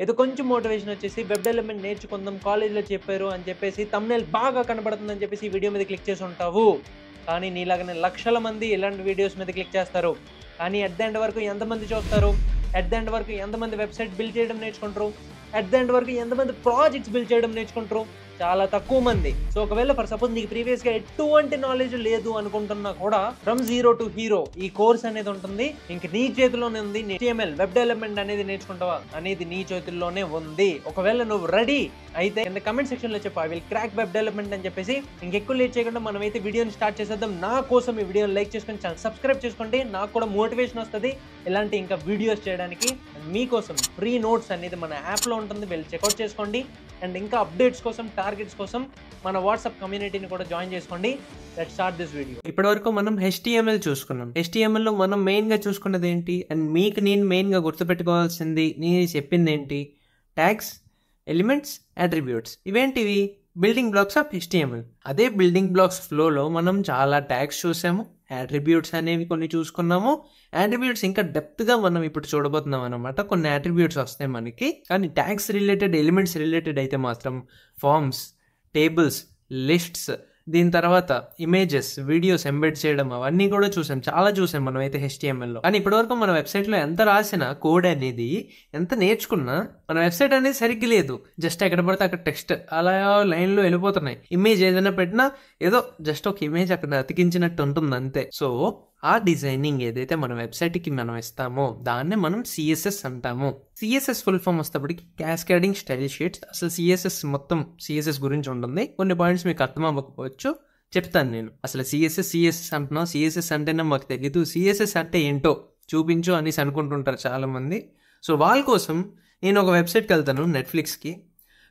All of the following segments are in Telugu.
ఏదో కొంచెం మోటివేషన్ వచ్చేసి వెబ్ డెవలప్మెంట్ నేర్చుకుందాం కాలేజ్లో చెప్పారు అని చెప్పేసి థంబ్నెయిల్ బాగా కనబడుతుందని చెప్పేసి ఈ వీడియో మీద క్లిక్ చేసి ఉంటావు. కానీ నీలాగానే లక్షల మంది ఇలాంటి వీడియోస్ మీద క్లిక్ చేస్తారు. కానీ అట్ ద ఎండ్ వరకు ఎంతమంది చూస్తారు, అట్ ద ఎండ్ వరకు ఎంతమంది వెబ్సైట్ బిల్డ్ చేయడం నేర్చుకుంటారు, అట్ ద ఎండ్ వరకు ఎంతమంది ప్రాజెక్ట్స్ బిల్డ్ చేయడం నేర్చుకుంటారు? చాలా తక్కువ మంది. సో ఒకవేళ ఫర్ సపోజ్ నీకు ప్రీవియస్గా ఎటువంటి నాలెడ్జ్ లేదు అనుకుంటున్నా కూడా ఫ్రమ్ జీరో టు హీరో ఈ కోర్స్ అనేది ఉంటుంది. ఇంక నీ చేతిలోనే ఉంది. HTML వెబ్ డెవలప్మెంట్ అనేది నేర్చుకుంటావా అనేది నీ చేతుల్లోనే ఉంది. ఒకవేళ నువ్వు రెడీ అయితే కింద కమెంట్ సెక్షన్ లో చెప్పు I will crack web development అని చెప్పేసి. ఇంకెక్కువ లేట్ చేయకుండా మనమైతే వీడియోని స్టార్ట్ చేసేద్దాం. నా కోసం ఈ వీడియోని లైక్ చేసుకొని ఛానల్ సబ్స్క్రైబ్ చేసుకోండి. నాకు కూడా మోటివేషన్ వస్తుంది ఇలాంటి ఇంకా వీడియోస్ చేయడానికి. మీకోసం ఫ్రీ నోట్స్ అనేది మన యాప్లో ఉంటుంది, వెళ్ళి చెక్అవుట్ చేసుకోండి. అండ్ ఇంకా అప్డేట్స్ కోసం టార్గెట్స్ కోసం మన వాట్సాప్ కమ్యూనిటీని కూడా జాయిన్ చేసుకోండి. Let's start this video. ఇప్పటివరకు మనం HTML చూసుకున్నాం. HTML లో మనం మెయిన్ గా చూసుకున్నది ఏంటి అండ్ మీకు నేను మెయిన్ గా గుర్తుపెట్టుకోవాల్సింది నేను చెప్పింది ఏంటి? Tags, elements, attributes. ఇవేంటివి? Building blocks of HTML. అదే బిల్డింగ్ బ్లాక్స్ ఫ్లోలో మనం చాలా ట్యాగ్స్ చూసాము, అట్రిబ్యూట్స్ అనేవి కొన్ని చూసుకున్నాము. అట్రిబ్యూట్స్ ఇంకా డెప్త్గా మనం ఇప్పుడు చూడబోతున్నాం అనమాట. కొన్ని అట్రిబ్యూట్స్ వస్తాయి మనకి. కానీ ట్యాగ్స్ రిలేటెడ్, ఎలిమెంట్స్ రిలేటెడ్ అయితే మాత్రం ఫార్మ్స్, టేబుల్స్, లిస్ట్స్, దీని తర్వాత ఇమేజెస్, వీడియోస్ ఎంబెడ్ చేయడం అవన్నీ కూడా చూసాం, చాలా చూసాం మనం అయితే HTML-లో. కానీ ఇప్పటివరకు మన వెబ్సైట్లో ఎంత రాసిన కోడ్ అనేది, ఎంత నేర్చుకున్నా మన వెబ్సైట్ అనేది సరిగ్గా లేదు. జస్ట్ ఎక్కడ పడితే అక్కడ టెక్స్ట్ అలా లైన్లో వెళ్ళిపోతున్నాయి. ఇమేజ్ ఏదైనా పెట్టినా ఏదో జస్ట్ ఒక ఇమేజ్ అక్కడ అతికించినట్టు ఉంటుంది అంతే. సో ఆ డిజైనింగ్ ఏదైతే మన వెబ్సైట్కి మనం ఇస్తామో దాన్నే మనం CSS అంటాము. CSS ఫుల్ ఫామ్ వస్తేప్పటికి క్యాస్కేడింగ్ స్టైల్ షీట్స్. అసలు మొత్తం CSS గురించి ఉంటుంది. కొన్ని పాయింట్స్ మీకు అర్థం అవ్వకపోవచ్చు, చెప్తాను నేను. అసలు CSS అంటున్నాం, CSS అంటేనే మాకు తెలీదు, CSS అంటే ఏంటో చూపించు అనేసి అనుకుంటుంటారు చాలామంది. సో వాళ్ళ కోసం నేను ఒక వెబ్సైట్కి వెళ్తాను, నెట్ఫ్లిక్స్కి.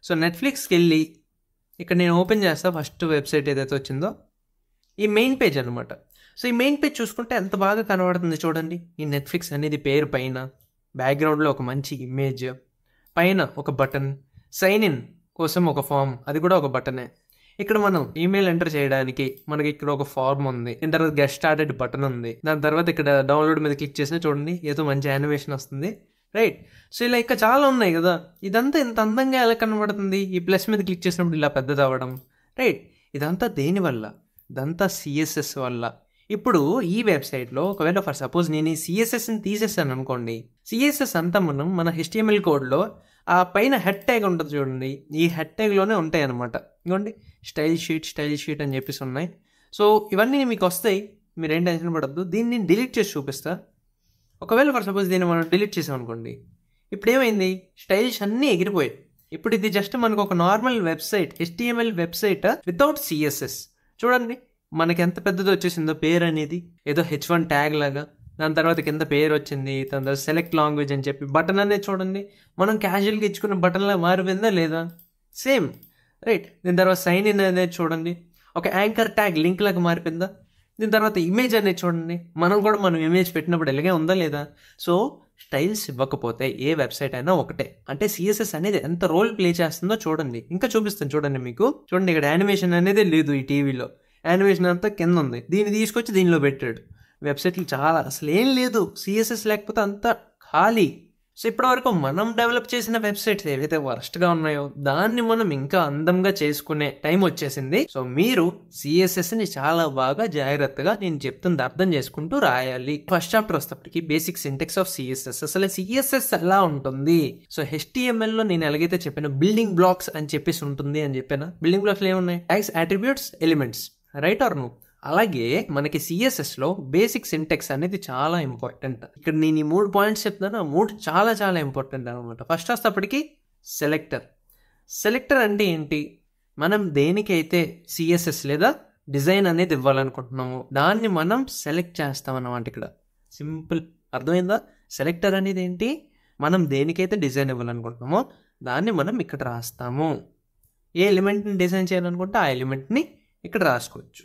సో నెట్ఫ్లిక్స్కి వెళ్ళి ఇక్కడ నేను ఓపెన్ చేస్తా. ఫస్ట్ వెబ్సైట్ ఏదైతే వచ్చిందో ఈ మెయిన్ పేజ్ అనమాట. సో ఈ మెయిన్ పేజ్ చూసుకుంటే ఎంత బాగా కనబడుతుంది చూడండి. ఈ నెట్ఫ్లిక్స్ అనేది పేరు పైన బ్యాక్గ్రౌండ్లో ఒక మంచి ఇమేజ్, పైన ఒక బటన్, సైన్ ఇన్ కోసం ఒక ఫామ్, అది కూడా ఒక బటనే. ఇక్కడ మనం ఈమెయిల్ ఎంటర్ చేయడానికి మనకి ఇక్కడ ఒక ఫార్మ్ ఉంది. దీని తర్వాత గెట్ స్టార్టెడ్ బటన్ ఉంది. దాని తర్వాత ఇక్కడ డౌన్లోడ్ మీద క్లిక్ చేసినా చూడండి ఏదో మంచి యానిమేషన్ వస్తుంది, రైట్? సో ఇలా ఇంకా చాలా ఉన్నాయి కదా. ఇదంతా ఇంత అందంగా ఎలా కనబడుతుంది? ఈ ప్లస్ మీద క్లిక్ చేసినప్పుడు ఇలా పెద్దది అవ్వడం, రైట్? ఇదంతా దేనివల్ల? ఇదంతా CSS వల్ల. ఇప్పుడు ఈ వెబ్సైట్లో ఒకవేళ ఫర్ సపోజ్ నేను ఈ CSSని తీసేసాను అనుకోండి, CSS అంతా మనం మన HTML కోడ్లో ఆ పైన హెడ్ ట్యాగ్ ఉంటుంది చూడండి, ఈ హెడ్ ట్యాగ్లోనే ఉంటాయి అనమాట. ఇదిగోండి స్టైల్ షీట్ అని చెప్పేసి ఉన్నాయి. సో ఇవన్నీ మీకు వస్తాయి, మీరేం టెన్షన్ పడద్దు. దీన్ని నేను డిలీట్ చేసి చూపిస్తా. ఒకవేళ ఫర్ సపోజ్ దీన్ని మనం డిలీట్ చేసాం అనుకోండి, ఇప్పుడు ఏమైంది? స్టైల్స్ అన్నీ ఎగిరిపోయాయి. ఇప్పుడు ఇది జస్ట్ మనకు ఒక normal website, HTML website without CSS. చూడండి మనకి ఎంత పెద్దది వచ్చేసిందో పేరు అనేది, ఏదో H1 ట్యాగ్ లాగా. దాని తర్వాత కింద పేరు వచ్చింది, దాని తర్వాత సెలెక్ట్ లాంగ్వేజ్ అని చెప్పి బటన్ అనేది చూడండి మనం క్యాజువల్గా ఇచ్చుకున్న బటన్లా మారిపోయిందా లేదా? Same, right? దీని తర్వాత సైన్ ఇన్ అనేది చూడండి ఒక యాంకర్ ట్యాగ్ లింక్ లాగా మారిపోయిందా? దీని తర్వాత ఇమేజ్ అనేది చూడండి మనం ఇమేజ్ పెట్టినప్పుడు ఎలాగే ఉందా లేదా? సో స్టైల్స్ ఇవ్వకపోతే ఏ వెబ్సైట్ అయినా ఒకటే. అంటే CSS అనేది ఎంత రోల్ ప్లే చేస్తుందో చూడండి. ఇంకా చూపిస్తాను చూడండి మీకు. చూడండి ఇక్కడ యానిమేషన్ అనేది లేదు, ఈ టీవీలో యానిమేషన్ అంతా కింద ఉంది, దీన్ని తీసుకొచ్చి దీనిలో పెట్టాడు. వెబ్సైట్లు చాలా అసలు ఏం లేదు, CSS లేకపోతే అంతా ఖాళీ. సో ఇప్పటివరకు మనం డెవలప్ చేసిన వెబ్సైట్స్ ఏవైతే వర్స్ట్గా ఉన్నాయో దాన్ని మనం ఇంకా అందంగా చేసుకునే టైం వచ్చేసింది. సో మీరు CSSని చాలా బాగా జాగ్రత్తగా నేను చెప్తుంది అర్థం చేసుకుంటూ రాయాలి. ఫస్ట్ చాప్టర్ వస్తేప్పటికి బేసిక్ సింటెక్స్ ఆఫ్ CSS. అసలు CSS ఎలా ఉంటుంది? సో HTML-లో నేను ఎలాగైతే చెప్పాను బిల్డింగ్ బ్లాక్స్ అని చెప్పేసి ఉంటుంది అని చెప్పాను. బిల్డింగ్ బ్లాక్స్లో ఏమున్నాయి? Tags, attributes, elements, right or no? అలాగే మనకి CSSలో బేసిక్ సింటెక్స్ అనేది చాలా ఇంపార్టెంట్. ఇక్కడ నేను ఈ 3 పాయింట్స్ చెప్తాను, 3 చాలా చాలా ఇంపార్టెంట్ అనమాట. ఫస్ట్ వస్తేప్పటికి సెలెక్టర్ అంటే ఏంటి? మనం దేనికైతే CSS లేదా డిజైన్ అనేది ఇవ్వాలనుకుంటున్నాము దాన్ని మనం సెలెక్ట్ చేస్తాం అన్నమాట. ఇక్కడ సింపుల్, అర్థమైందా? సెలెక్టర్ అనేది ఏంటి? మనం దేనికైతే డిజైన్ ఇవ్వాలనుకుంటున్నామో దాన్ని మనం ఇక్కడ రాస్తాము. ఏ ఎలిమెంట్ని డిజైన్ చేయాలనుకుంటే ఆ ఎలిమెంట్ని ఇక్కడ రాసుకోవచ్చు.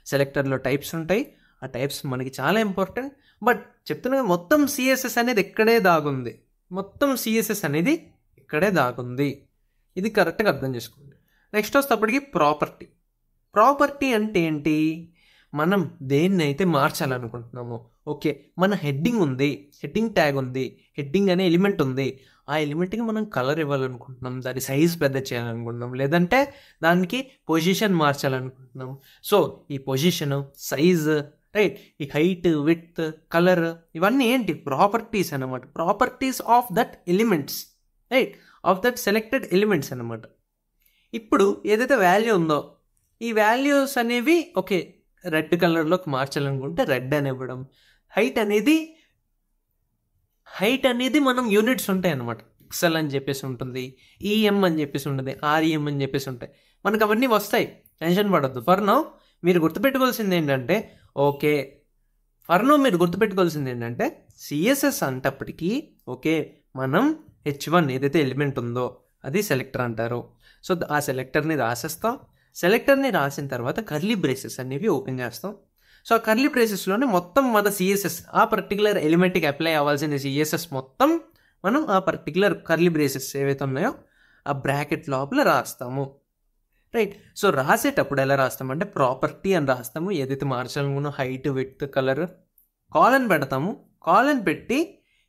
సెలెక్టర్లో టైప్స్ ఉంటాయి, ఆ టైప్స్ మనకి చాలా ఇంపార్టెంట్. బట్ చెప్తున్నా మొత్తం CSS అనేది ఇక్కడే దాగుంది, ఇది కరెక్ట్గా అర్థం చేసుకోండి. నెక్స్ట్ వస్తేప్పటికి ప్రాపర్టీ అంటే ఏంటి? మనం దేన్ని అయితే మార్చాలనుకుంటున్నామో, ఓకే మన హెడ్డింగ్ ఉంది, హెడ్డింగ్ ట్యాగ్ ఉంది, హెడ్డింగ్ అనే ఎలిమెంట్ ఉంది, ఆ ఎలిమెంట్కి మనం కలర్ ఇవ్వాలనుకుంటున్నాం, దాని సైజ్ పెద్ద చేయాలనుకుంటున్నాం, లేదంటే దానికి పొజిషన్ మార్చాలనుకుంటున్నాం. సో ఈ పొజిషను, సైజు, రైట్, ఈ హైట్, విడ్త్, కలర్, ఇవన్నీ ఏంటి? ప్రాపర్టీస్ అనమాట. Properties of that elements, right, of that selected elements అనమాట. ఇప్పుడు ఏదైతే వాల్యూ ఉందో ఈ వాల్యూస్ అనేవి ఓకే రెడ్ కలర్లోకి మార్చాలనుకుంటే రెడ్ అని ఇవ్వడం. హైట్ అనేది మనం యూనిట్స్ ఉంటాయి అన్నమాట. పిక్సెల్ అని చెప్పేసి ఉంటుంది, ఈఎం అని చెప్పేసి ఉంటుంది, ఆర్ఈఎం అని చెప్పేసి ఉంటాయి. మనకు అవన్నీ వస్తాయి, టెన్షన్ పడద్దు. మీరు గుర్తుపెట్టుకోవాల్సింది ఏంటంటే సిఎస్ఎస్ అంటప్పటికీ ఓకే మనం H1 ఏదైతే ఎలిమెంట్ ఉందో అది సెలెక్టర్ అంటారు. సో ఆ సెలెక్టర్ని రాసేస్తాం. సెలెక్టర్ని రాసిన తర్వాత కర్లీ బ్రేసెస్ అనేవి ఓపెన్ చేస్తాం. సో ఆ కర్లీ బ్రేసెస్లోనే మొత్తం మన సిఎస్ఎస్, ఆ పర్టికులర్ ఎలిమెంట్కి అప్లై అవ్వాల్సిన సిఎస్ఎస్ మొత్తం మనం ఆ పర్టికులర్ కర్లీ బ్రేసెస్ ఏవైతే ఉన్నాయో ఆ బ్రాకెట్ లోపల రాస్తాము, రైట్. సో రాసేటప్పుడు ఎలా రాస్తామంటే ప్రాపర్టీ అని రాస్తాము. ఏదైతే మార్చాలనుకున్నా హైట్, విడ్త్, కలర్, కాలన్ పెడతాము. కాలన్ పెట్టి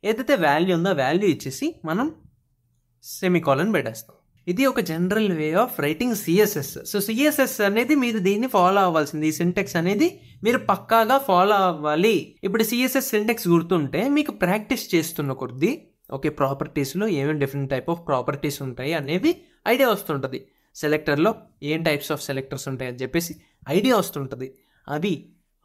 ఏదైతే వాల్యూ ఉందో వాల్యూ ఇచ్చేసి మనం సెమీకాలన్ పెట్టేస్తాం. ఇది ఒక general way of writing CSS. So CSS అనేది మీరు దీన్ని ఫాలో అవ్వాల్సింది. ఈ సింటెక్స్ అనేది మీరు పక్కాగా ఫాలో అవ్వాలి. ఇప్పుడు సిఎస్ఎస్ సింటెక్స్ గుర్తుంటే మీకు ప్రాక్టీస్ చేస్తున్న కొద్దీ ఓకే ప్రాపర్టీస్లో ఏమేమి డిఫరెంట్ టైప్ ఆఫ్ ప్రాపర్టీస్ ఉంటాయి అనేది ఐడియా వస్తుంటుంది. సెలెక్టర్లో ఏం టైప్స్ ఆఫ్ సెలెక్టర్స్ ఉంటాయి అని చెప్పేసి ఐడియా వస్తుంటుంది. అవి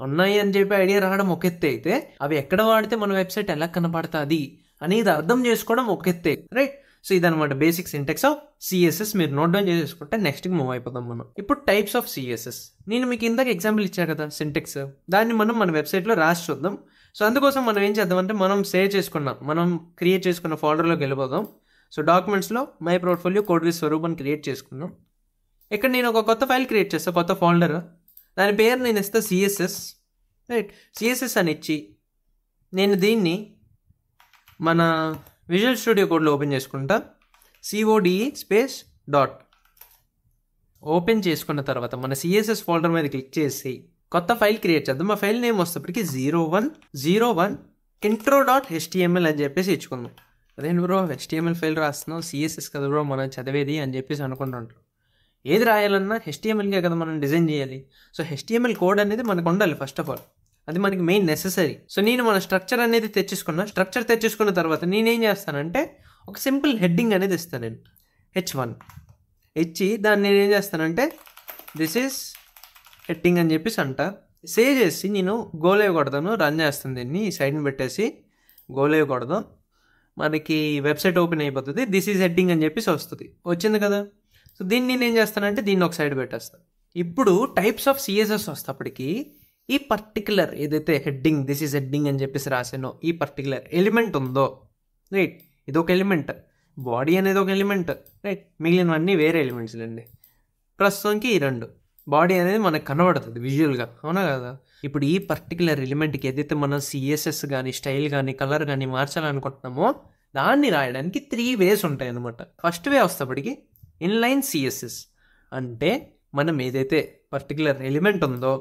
ఉన్నాయి అని చెప్పి ఐడియా రావడం ఒక ఎత్తే అయితే అవి ఎక్కడ వాడితే మన వెబ్సైట్ ఎలా కనపడుతుంది అనేది అర్థం చేసుకోవడం ఒక ఎత్తే, రైట్. సో ఇదనమాట బేసిక్ సింటెక్స్ ఆఫ్ సిఎస్ఎస్. మీరు నోట్ డౌన్ చేసేసుకుంటే నెక్స్ట్కి మూవ్ అయిపోతాం మనం. ఇప్పుడు టైప్స్ ఆఫ్ సిఎస్ఎస్ నేను మీకు ఇందాక ఎగ్జాంపుల్ ఇచ్చాను కదా సింటెక్స్, దాన్ని మనం మన వెబ్సైట్లో రాసి చూద్దాం. సో అందుకోసం మనం ఏం చేద్దామంటే మనం సేవ్ చేసుకున్నాం, మనం క్రియేట్ చేసుకున్న ఫోల్డర్లోకి వెళ్ళిపోదాం. సో డాక్యుమెంట్స్లో my portfolio code with Swaroop అని క్రియేట్ చేసుకున్నాం. ఇక్కడ నేను ఒక కొత్త ఫైల్ క్రియేట్ చేస్తాను, కొత్త ఫోల్డర్. దాని పేరు నేను ఇస్తా సిఎస్ఎస్, రైట్. సిఎస్ఎస్ అని ఇచ్చి నేను దీన్ని మన విజువల్ స్టూడియో కోడ్లో ఓపెన్ చేసుకుంటా. CODE స్పేస్ డాట్ ఓపెన్ చేసుకున్న తర్వాత మన సిఎస్ఎస్ ఫోల్డర్ మీద క్లిక్ చేసి కొత్త ఫైల్ క్రియేట్ చేద్దాం. ఆ ఫైల్ నేమ్ వస్తేప్పటికి 0101 intro.html అని చెప్పేసి ఇచ్చుకుందాం. అదేంటి బ్రో HTML ఫైల్ రాస్తున్నాం, సిఎస్ఎస్ కదా బ్రో మనం చదివేది అని చెప్పేసి అనుకుంటుంటారు. ఏది రాయాలన్నా HTMLకే కదా మనం డిజైన్ చేయాలి. సో HTML కోడ్ అనేది మనకు ఉండాలి ఫస్ట్ ఆఫ్ ఆల్, అది మనకి మెయిన్ నెసెసరీ. సో నేను మన స్ట్రక్చర్ అనేది తెచ్చేసుకున్న తర్వాత నేనేం చేస్తానంటే ఒక సింపుల్ హెడ్డింగ్ అనేది ఇస్తాను. నేను H1 ఇచ్చి దాన్ని నేను ఏం చేస్తానంటే దిస్ ఈజ్ హెడ్డింగ్ అని చెప్పేసి సేవ్ చేసి నేను గోలేవ్ కొడతాను, రన్ చేస్తాను. దీన్ని ఈ సైడ్ని పెట్టేసి గోలేవ్ కొడదాం, మనకి వెబ్సైట్ ఓపెన్ అయిపోతుంది. దిస్ ఈజ్ హెడ్డింగ్ అని చెప్పేసి వచ్చింది కదా. సో దీన్ని నేను ఏం చేస్తానంటే దీన్ని ఒక సైడ్ పెట్టేస్తాను. ఇప్పుడు టైప్స్ ఆఫ్ సిఎస్ఎస్ వస్తేప్పటికి ఈ పర్టికులర్ ఏదైతే హెడ్డింగ్ దిస్ ఈజ్ హెడ్డింగ్ అని చెప్పేసి రాసానో ఈ పర్టికులర్ ఎలిమెంట్ ఉందో, రైట్, ఇది ఒక ఎలిమెంట్, బాడీ అనేది ఒక ఎలిమెంట్, రైట్, మిగిలినవన్నీ వేరే ఎలిమెంట్స్ అండి. ప్రస్తుతానికి ఈ రెండు, బాడీ అనేది మనకు కనబడుతుంది విజువల్గా, అవునా కదా. ఇప్పుడు ఈ పర్టికులర్ ఎలిమెంట్కి ఏదైతే మనం సిఎస్ఎస్ కానీ స్టైల్ కానీ కలర్ కానీ మార్చాలనుకుంటున్నామో దాన్ని రాయడానికి 3 వేస్ ఉంటాయి అన్నమాట. ఫస్ట్ వే వస్తేప్పటికి ఇన్లైన్ సిఎస్ఎస్ అంటే మనం ఏదైతే పర్టికులర్ ఎలిమెంట్ ఉందో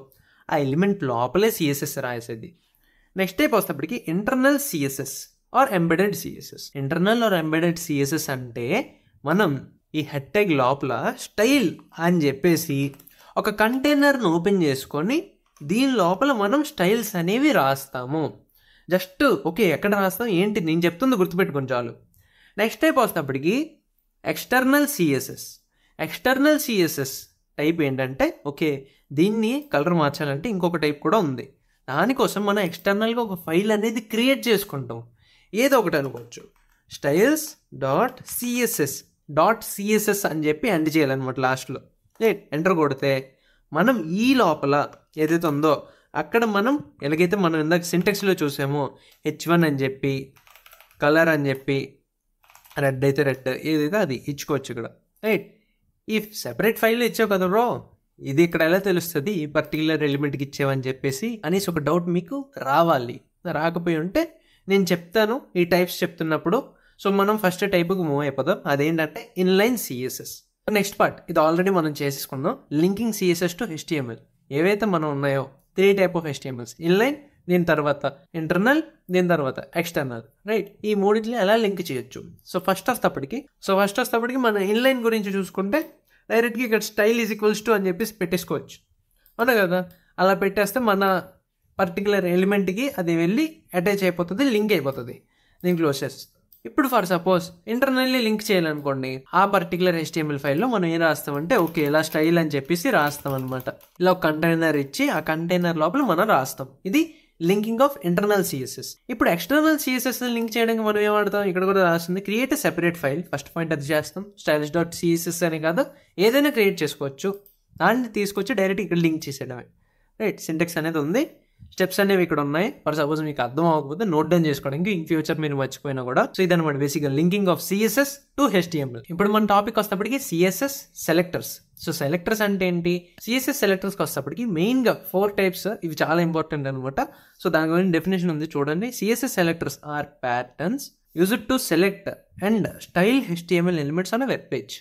ఆ ఎలిమెంట్ లోపలే సిఎస్ఎస్ రాసేది. నెక్స్ట్ టైప్ వస్తేప్పటికి internal CSS or embedded CSS. Internal or embedded CSS అంటే మనం ఈ హెడ్ ట్యాగ్ లోపల స్టైల్ అని చెప్పేసి ఒక కంటైనర్ను ఓపెన్ చేసుకొని దీని లోపల మనం స్టైల్స్ అనేవి రాస్తాము. జస్ట్ ఓకే ఎక్కడ రాస్తాం ఏంటి నేను చెప్తుంది గుర్తుపెట్టుకొని చాలు. నెక్స్ట్ టైప్ వస్తేప్పటికి external CSS. External CSS type ఏంటంటే ఓకే దీన్ని కలర్ మార్చాలంటే ఇంకొక టైప్ కూడా ఉంది. దానికోసం మనం ఎక్స్టర్నల్గా ఒక ఫైల్ అనేది క్రియేట్ చేసుకుంటాం. ఏదో ఒకటి అనుకోవచ్చు, స్టైల్స్ .css అని చెప్పి ఎండ్ చేయాలన్నమాట లాస్ట్లో. ఎంటర్ కొడితే మనం ఈ లోపల ఏదైతే ఉందో అక్కడ మనం ఎలాగైతే మనం ఇందాక సింటెక్స్లో చూసామో H1 అని చెప్పి కలర్ అని చెప్పి రెడ్ అయితే రెడ్ ఏదైతే అది ఇచ్చుకోవచ్చు ఇక్కడ, రైట్. ఈ సెపరేట్ ఫైల్లో ఇచ్చావు కదా బ్రో, ఇది ఇక్కడ ఎలా తెలుస్తుంది ఈ పర్టికులర్ ఎలిమెంట్కి ఇచ్చావని చెప్పేసి అనేసి ఒక డౌట్ మీకు రావాలి. రాకపోయి ఉంటే నేను చెప్తాను ఈ టైప్స్ చెప్తున్నప్పుడు. సో మనం ఫస్ట్ టైప్కి మూవ్ అయిపోదాం, అదేంటంటే ఇన్లైన్ సిఎస్ఎస్. నెక్స్ట్ పార్ట్ ఇది ఆల్రెడీ మనం చేసేసుకుందాం, లింకింగ్ సిఎస్ఎస్ టు HTML. ఏవైతే మనం ఉన్నాయో 3 టైప్ ఆఫ్ HTMLs, ఇన్లైన్, దీని తర్వాత ఇంటర్నల్, దీని తర్వాత ఎక్స్టర్నల్, రైట్? ఈ మూడింటిని ఎలా లింక్ చేయొచ్చు? సో ఫస్ట్ వస్తేప్పటికి మన ఇన్లైన్ గురించి చూసుకుంటే డైరెక్ట్గా ఇక్కడ స్టైల్ ఈజ్ ఈక్వల్స్ టు అని చెప్పేసి పెట్టేసుకోవచ్చు, అవునా కదా? అలా పెట్టేస్తే మన పర్టికులర్ ఎలిమెంట్కి అది వెళ్ళి అటాచ్ అయిపోతుంది, లింక్ అయిపోతుంది, దీన్ని క్లోజ్ చేస్తుంది. ఇప్పుడు ఫర్ సపోజ్ ఇంటర్నల్లీ లింక్ చేయాలనుకోండి, ఆ పర్టికులర్ HTML ఫైల్లో మనం ఏం రాస్తామంటే ఓకే ఇలా స్టైల్ అని చెప్పేసి రాస్తాం అనమాట. ఇలా ఒక కంటైనర్ ఇచ్చి ఆ కంటైనర్ లోపల మనం రాస్తాం. ఇది లింకింగ్ ఆఫ్ ఇంటర్నల్ CSS. ఇప్పుడు ఎక్స్టర్నల్ CSS లింక్ చేయడానికి మనం ఏం వాడతాం? ఇక్కడ కూడా రాస్తుంది create a separate file. First point అది చేస్తాం. stylish.css అని కాదు, ఏదైనా క్రియేట్ చేసుకోవచ్చు. దాన్ని తీసుకొచ్చి డైరెక్ట్ ఇక్కడ లింక్ చేసేయడమే, రైట్? సింటెక్స్ అనేది ఉంది, స్టెప్స్ అనేవి ఇక్కడ ఉన్నాయి. ఫర్ సపోజ్ మీకు అర్థం అవ్వకపోతే నోట్ డౌన్ చేసుకోవడానికి, ఇన్ ఫ్యూచర్ మీరు మర్చిపోయినా కూడా. సో ఇదన్నమాట బేసిక్గా linking of CSS to HTML. ఇప్పుడు మన టాపిక్ వస్తేప్పటికి CSS సెలెక్టర్స్. సో సెలెక్టర్స్ అంటే ఏంటి? CSS సెలెక్టర్స్కి వస్తేప్పటికి మెయిన్గా 4 టైప్స్, ఇవి చాలా ఇంపార్టెంట్ అనమాట. సో దాని గురించి డెఫినేషన్ ఉంది చూడండి. CSS selectors are patterns used to select and style HTML elements on web page.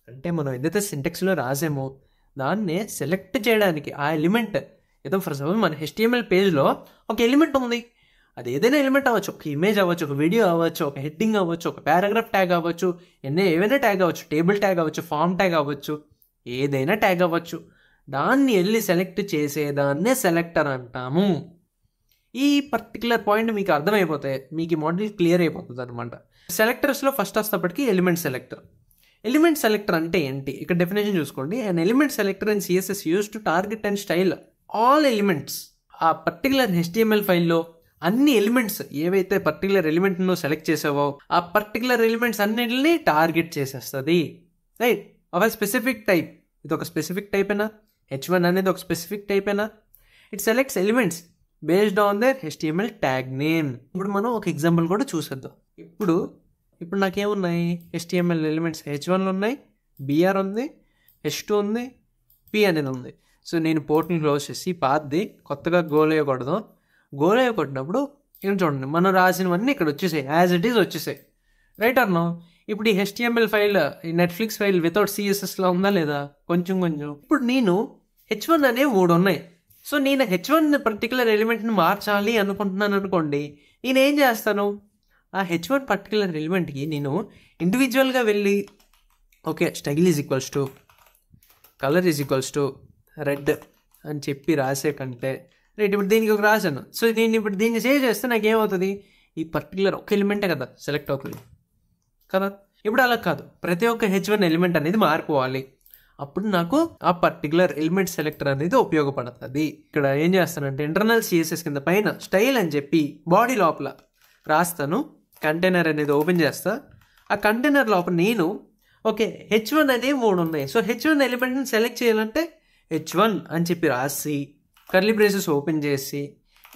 అంటే మనం ఏదైతే సింటెక్స్లో రాసామో దాన్నే సెలెక్ట్ చేయడానికి ఆ ఎలిమెంట్, ఏదో ఫర్ సపోజ్ మన HTML పేజ్లో ఒక ఎలిమెంట్ ఉంది, అది ఏదైనా ఎలిమెంట్ అవ్వచ్చు, ఒక ఇమేజ్ అవ్వచ్చు, ఒక వీడియో అవ్వచ్చు, ఒక హెడ్డింగ్ అవ్వచ్చు, ఒక పారాగ్రాఫ్ ట్యాగ్ అవ్వచ్చు, ఏవైనా ట్యాగ్ అవ్వచ్చు, టేబుల్ ట్యాగ్ అవ్వచ్చు, ఫామ్ ట్యాగ్ అవ్వచ్చు, ఏదైనా ట్యాగ్ అవ్వచ్చు. దాన్ని వెళ్ళి సెలెక్ట్ చేసేదాన్నే సెలెక్టర్ అంటాము. ఈ పర్టికులర్ పాయింట్ మీకు అర్థమైపోతే మీకు ఈ మోడల్ క్లియర్ అయిపోతుంది అనమాట. సెలెక్టర్స్లో ఫస్ట్ వస్తేప్పటికి ఎలిమెంట్ సెలెక్టర్. ఎలిమెంట్ సెలెక్టర్ అంటే ఏంటి? ఇక్కడ డెఫినేషన్ చూసుకోండి. And element selector in CSS use to target and style all elements. ఆ పర్టికులర్ HTML ఫైల్లో అన్ని ఎలిమెంట్స్, ఏవైతే పర్టికులర్ ఎలిమెంట్ నువ్వు సెలెక్ట్ చేసావో ఆ పర్టికులర్ ఎలిమెంట్స్ అన్నింటిని టార్గెట్ చేసేస్తుంది, రైట్? ఒక స్పెసిఫిక్ టైప్, ఇది ఒక స్పెసిఫిక్ టైప్ అయినా, H1 అనేది ఒక స్పెసిఫిక్ టైప్ అయినా, it selects elements based on their HTML tag name. ఇప్పుడు మనం ఒక ఎగ్జాంపుల్ కూడా చూసేద్దాం. ఇప్పుడు నాకేమున్నాయి? HTML ఎలిమెంట్స్ H1లో ఉన్నాయి, BR ఉంది, H2 ఉంది, P అనేది ఉంది. సో నేను పోర్ట్ని క్లోజ్ చేసి పాత్ది కొత్తగా గోల్ వేయకూడదు. గోల్ వేయకొట్టినప్పుడు ఇక్కడ చూడండి, మనం రాసినవన్నీ ఇక్కడ వచ్చేసాయి, యాజ్ ఇట్ ఈజ్ వచ్చేసాయి, రైట్ అన్నా? ఇప్పుడు ఈ HTML ఫైల్, ఈ నెట్ఫ్లిక్స్ ఫైల్ వితౌట్ CSSలో ఉందా లేదా? కొంచెం. ఇప్పుడు నేను H1 అనేవి 3 ఉన్నాయి. సో నేను H1 పర్టికులర్ ఎలిమెంట్ని మార్చాలి అనుకుంటున్నాను అనుకోండి, నేనేం చేస్తాను? ఆ H1 పర్టికులర్ ఎలిమెంట్కి నేను ఇండివిజువల్గా వెళ్ళి okay style is equals to colour is equals to red అని చెప్పి రాసే కంటే, రైట్? ఇప్పుడు దీనికి ఒక రాశాను. సో నేను ఇప్పుడు దీన్ని సేవ్ చేస్తే నాకు ఏమవుతుంది? ఈ పర్టికులర్ ఒక ఎలిమెంటే కదా సెలెక్ట్ అవుతుంది కదా. ఇప్పుడు అలా కాదు, ప్రతి ఒక్క H1 ఎలిమెంట్ అనేది మారిపోవాలి. అప్పుడు నాకు ఆ పర్టికులర్ ఎలిమెంట్ సెలెక్టర్ అనేది ఉపయోగపడుతుంది. ఇక్కడ ఏం చేస్తానంటే ఇంటర్నల్ CSS కింద పైన స్టైల్ అని చెప్పి బాడీ లోపల రాస్తాను. కంటైనర్ అనేది ఓపెన్ చేస్తా. ఆ కంటైనర్ లోపల నేను ఓకే H1 అనేవి 3 ఉన్నాయి. సో H1 ఎలిమెంట్ని సెలెక్ట్ చేయాలంటే H1 అని చెప్పి రాసి కర్లీ బ్రేసెస్ ఓపెన్ చేసి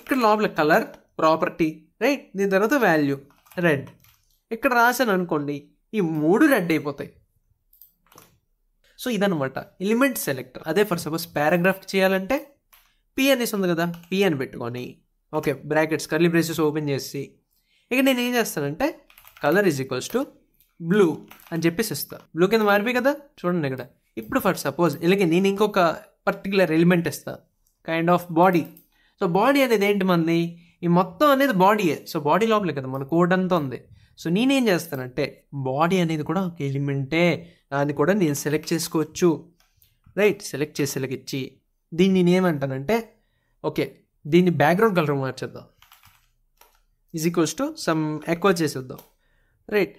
ఇక్కడ లోపల కలర్ ప్రాపర్టీ, రైట్? దీని తర్వాత వాల్యూ రెడ్ ఇక్కడ రాశాను అనుకోండి, ఈ 3 రెడ్ అయిపోతాయి. సో ఇదనమాట ఎలిమెంట్ సెలెక్టర్. అదే ఫర్ సపోజ్ పారాగ్రాఫ్ చేయాలంటే P అనేసి ఉంది కదా, P అని పెట్టుకొని okay brackets curly braces open చేసి ఇక నేను ఏం చేస్తానంటే colour is equals to blue అని చెప్పేసి ఇస్తాను. బ్లూ కింద మారిపోయి కదా చూడండి ఇక్కడ. ఇప్పుడు ఫర్ సపోజ్ ఇలాగే నేను ఇంకొక పర్టికులర్ ఎలిమెంట్ ఇస్తాను, kind of body. So body అనేది ఏంటి మనది? ఈ మొత్తం అనేది బాడీయే. సో బాడీ లోపలే కదా మన కోడ్ అంతా ఉంది. సో నేనేం చేస్తానంటే బాడీ అనేది కూడా ఒక ఎలిమెంటే, దాన్ని కూడా నేను సెలెక్ట్ చేసుకోవచ్చు, రైట్? సెలెక్ట్ చేసి ఇచ్చి దీన్ని నేనేమంటానంటే ఓకే దీన్ని బ్యాక్గ్రౌండ్ కలర్ మార్చేద్దాం, ఈజ్ ఈక్వల్స్ టు సమ్ ఎక్కువ చేసేద్దాం, రైట్?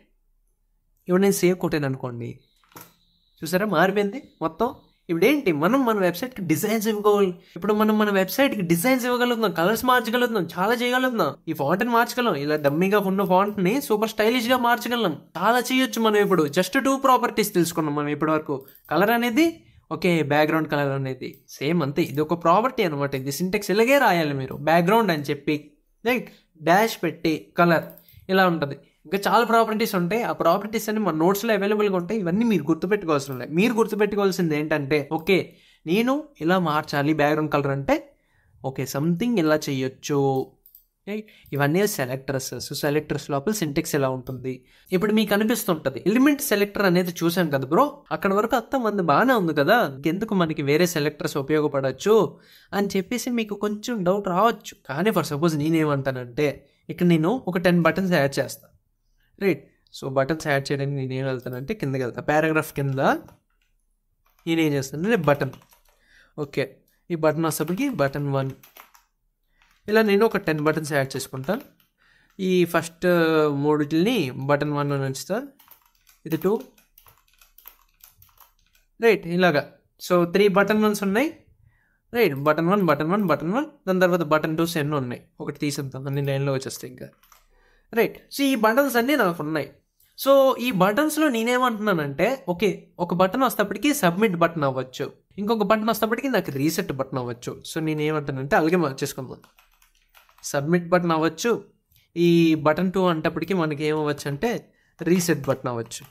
ఇప్పుడు నేను సేవ్ కొట్టాను అనుకోండి, చూసారా మారిపోయింది మొత్తం. ఇప్పుడు ఏంటి, మనం మన వెబ్సైట్కి డిజైన్స్ ఇవ్వగలం. ఇప్పుడు మనం మన వెబ్సైట్కి డిజైన్స్ ఇవ్వగలుగుతున్నాం, కలర్స్ మార్చగలుగుతున్నాం, చాలా చేయగలుగుతున్నాం. ఈ ఫాంట్ని మార్చగలం, ఇలా డమ్మీగా ఉన్న ఫాంట్ని సూపర్ స్టైలిష్గా మార్చగలం, చాలా చేయొచ్చు. మనం ఇప్పుడు జస్ట్ 2 ప్రాపర్టీస్ తెలుసుకున్నాం మనం ఇప్పటి వరకు. కలర్ అనేది ఓకే, బ్యాక్గ్రౌండ్ కలర్ అనేది సేమ్ అంతే, ఇది ఒక ప్రాపర్టీ అనమాట. ఇది సింటెక్స్ ఇలాగే రాయాలి మీరు, బ్యాక్గ్రౌండ్ అని చెప్పి రైట్ డాష్ పెట్టి కలర్ ఇలా ఉంటుంది. ఇంకా చాలా ప్రాపర్టీస్ ఉంటాయి. ఆ ప్రాపర్టీస్ అన్ని మన నోట్స్లో అవైలబుల్గా ఉంటాయి. ఇవన్నీ మీరు గుర్తుపెట్టుకోవాల్సిన ఉన్నాయి. మీరు గుర్తుపెట్టుకోవాల్సింది ఏంటంటే ఓకే నేను ఇలా మార్చాలి బ్యాక్గ్రౌండ్ కలర్ అంటే ఓకే సంథింగ్ ఇలా చేయొచ్చు, ఇవన్నీ సెలెక్టర్స్. సో సెలెక్టర్స్ లోపల సింటెక్స్ ఎలా ఉంటుంది ఇప్పుడు మీకు అనిపిస్తుంటుంది. ఎలిమెంట్ సెలెక్టర్ అనేది చూసాం కదా బ్రో, అక్కడ వరకు అంతా మంది బాగానే ఉంది కదా, ఎందుకు మనకి వేరే సెలెక్టర్స్ ఉపయోగపడవచ్చు అని చెప్పేసి మీకు కొంచెం డౌట్ రావచ్చు. కానీ ఫర్ సపోజ్ నేనేమంటానంటే ఇక్కడ నేను ఒక 10 బటన్స్ యాడ్ చేస్తాను, రైట్. సో బటన్స్ యాడ్ చేయడానికి నేనేం వెళ్తానంటే కిందకి వెళ్తాను, పారాగ్రాఫ్ కింద నేనేం చేస్తానంటే బటన్. ఓకే, ఈ బటన్ వచ్చేప్పటికి బటన్ 1, ఇలా నేను ఒక 10 బటన్స్ యాడ్ చేసుకుంటాను. ఈ ఫస్ట్ 3 బటన్ 1 అని ఉంచుతాను, ఇది 2, రైట్. ఇలాగా సో 3 బటన్ 1s ఉన్నాయి, రైట్. బటన్ 1 బటన్ 1 బటన్ 1, దాని తర్వాత బటన్ 2s ఎన్ని ఉన్నాయి, ఒకటి తీసేద్దాం, అన్ని లైన్లో వచ్చేస్తాయి ఇంకా, రైట్. సో ఈ బటన్స్ అన్నీ నాకు ఉన్నాయి. సో ఈ బటన్స్లో నేనేమంటున్నానంటే ఓకే, ఒక బటన్ వస్తేప్పటికి సబ్మిట్ బటన్ అవ్వచ్చు, ఇంకొక బటన్ వస్తేప్పటికి నాకు రీసెట్ బటన్ అవ్వచ్చు. సో నేనేమంటానంటే అలాగే మార్చేసుకుందాం, సబ్మిట్ బటన్ అవ్వచ్చు. ఈ బటన్ 2 అంటప్పటికి మనకి ఏమవ్వచ్చు అంటే రీసెట్ బటన్ అవ్వచ్చు,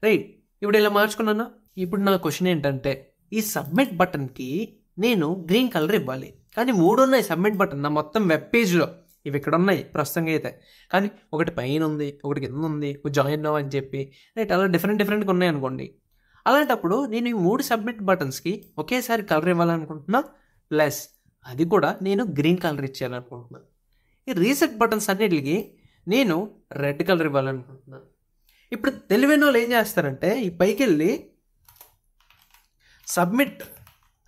రైట్. ఇప్పుడు ఇలా మార్చుకున్నాను. ఇప్పుడు నా క్వశ్చన్ ఏంటంటే ఈ సబ్మిట్ బటన్కి నేను గ్రీన్ కలర్ ఇవ్వాలి, కానీ 3 ఉన్నాయి సబ్మిట్ బటన్ నా మొత్తం వెబ్ పేజ్లో. ఇవి ఇక్కడ ఉన్నాయి ప్రస్తుతంగా అయితే, కానీ ఒకటి పైన ఉంది, ఒకటి కింద ఉంది, జాయిన్ అవ్వ అని చెప్పి, రైట్. అలా డిఫరెంట్గా ఉన్నాయి అనుకోండి. అలాంటప్పుడు నేను ఈ 3 సబ్మిట్ బటన్స్కి ఒకేసారి కలర్ ఇవ్వాలనుకుంటున్నా, ప్లస్ అది కూడా నేను గ్రీన్ కలర్ ఇచ్చేయాలనుకుంటున్నాను. ఈ రీసెట్ బటన్స్ అన్నిటికి నేను రెడ్ కలర్ ఇవ్వాలనుకుంటున్నాను. ఇప్పుడు తెలివైన వాళ్ళు ఏం చేస్తారంటే ఈ పైకి వెళ్ళి సబ్మిట్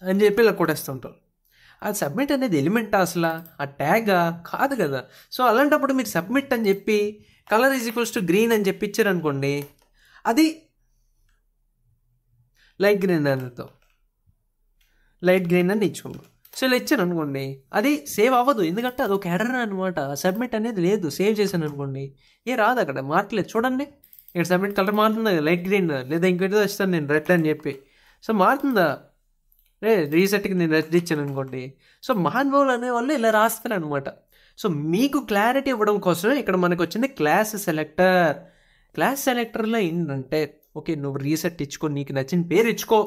అని చెప్పి ఇలా కొట్టేస్తుంటారు. ఆ సబ్మిట్ అనేది ఎలిమెంట్ అసలు ఆ ట్యాగా కాదు కదా. సో అలాంటప్పుడు మీరు సబ్మిట్ అని చెప్పి కలర్ ఈజ్ గ్రీన్ అని చెప్పి ఇచ్చారనుకోండి, అది లైట్ గ్రీన్ అనేతో లైట్ గ్రీన్ అని ఇచ్చుకోండి. సో ఇలా ఇచ్చాను అనుకోండి, అది సేవ్ అవ్వదు, ఎందుకంటే అది ఒక ఎర్రర్ అనమాట. సబ్మిట్ అనేది లేదు, సేవ్ చేశాను అనుకోండి ఏ రాదు, అక్కడ మార్కలేదు. చూడండి ఇక్కడ సబ్మిట్ కలర్ మారుతుంది, లైట్ గ్రీన్ లేదా ఇంకేదో వస్తాను నేను రెడ్ అని చెప్పి. సో మారుతుందా, రీసెట్కి నేను రెడ్ ఇచ్చాను అనుకోండి. సో మహానుభావులు అనేవాళ్ళు ఇలా రాస్తారు అనమాట. సో మీకు క్లారిటీ ఇవ్వడం కోసం ఇక్కడ మనకు వచ్చింది క్లాస్ సెలెక్టర్. క్లాస్ సెలెక్టర్లో ఏంటంటే ఓకే, నువ్వు రీసెట్ ఇచ్చుకో, నీకు నచ్చిన పేరు ఇచ్చుకో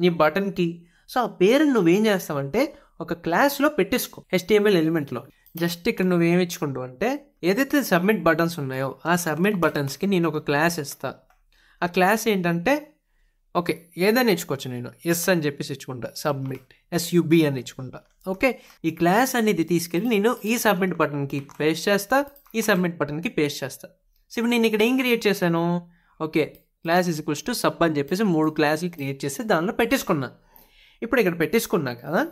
నీ బటన్కి. సో ఆ పేరుని నువ్వేం చేస్తావంటే ఒక క్లాస్లో పెట్టేసుకో, HTML ఎలిమెంట్లో. జస్ట్ ఇక్కడ నువ్వేమి ఇచ్చుకుంటావు అంటే ఏదైతే సబ్మిట్ బటన్స్ ఉన్నాయో ఆ సబ్మిట్ బటన్స్కి నేను ఒక క్లాస్ ఇస్తా. ఆ క్లాస్ ఏంటంటే ఓకే ఏదైనా ఇచ్చుకోవచ్చు, నేను ఎస్ అని చెప్పేసి ఇచ్చుకుంటా, సబ్మిట్ SUB అని ఇచ్చుకుంటా. ఓకే, ఈ క్లాస్ అనేది తీసుకెళ్ళి నేను ఈ సబ్మిట్ బటన్కి పేస్ట్ చేస్తా, ఈ సబ్మిట్ బటన్కి పేస్ట్ చేస్తా. సో ఇప్పుడు నేను ఇక్కడ ఏం క్రియేట్ చేశాను, ఓకే క్లాస్ = సబ్ అని చెప్పేసి 3 క్లాసులు క్రియేట్ చేసి దానిలో పెట్టేసుకున్నా. ఇప్పుడు ఇక్కడ పెట్టేసుకున్నా కదా,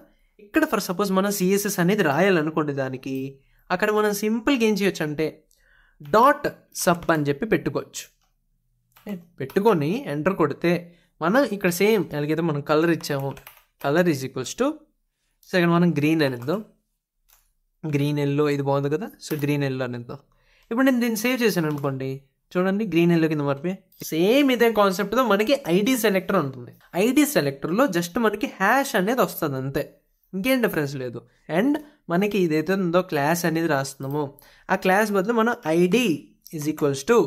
ఇక్కడ ఫర్ సపోజ్ మనం CSS అనేది రాయాలనుకోండి దానికి, అక్కడ మనం సింపుల్గా ఏం చేయొచ్చు అంటే .sub అని చెప్పి పెట్టుకోవచ్చు. పెట్టుకొని ఎంటర్ కొడితే మనం ఇక్కడ సేమ్ ఎలాగైతే మనం కలర్ ఇచ్చాము, కలర్ సెకండ్ మనం గ్రీన్ అనేద్దాం, గ్రీన్ ఎల్లో, ఇది బాగుంది కదా. సో గ్రీన్ ఎల్లో అనేద్దాం. ఇప్పుడు నేను దీన్ని సేవ్ చేశాను అనుకోండి, చూడండి గ్రీన్ ఎల్లో కింద మారిపోయి. సేమ్ ఇదే కాన్సెప్ట్తో మనకి ID సెలెక్టర్ ఉంటుంది. ID సెలెక్టర్లో జస్ట్ మనకి హ్యాష్ అనేది వస్తుంది అంతే, ఇంకేం డిఫరెన్స్ లేదు. అండ్ మనకి ఇదైతే ఉందో క్లాస్ అనేది రాస్తున్నామో ఆ క్లాస్ బదులు మనం ID =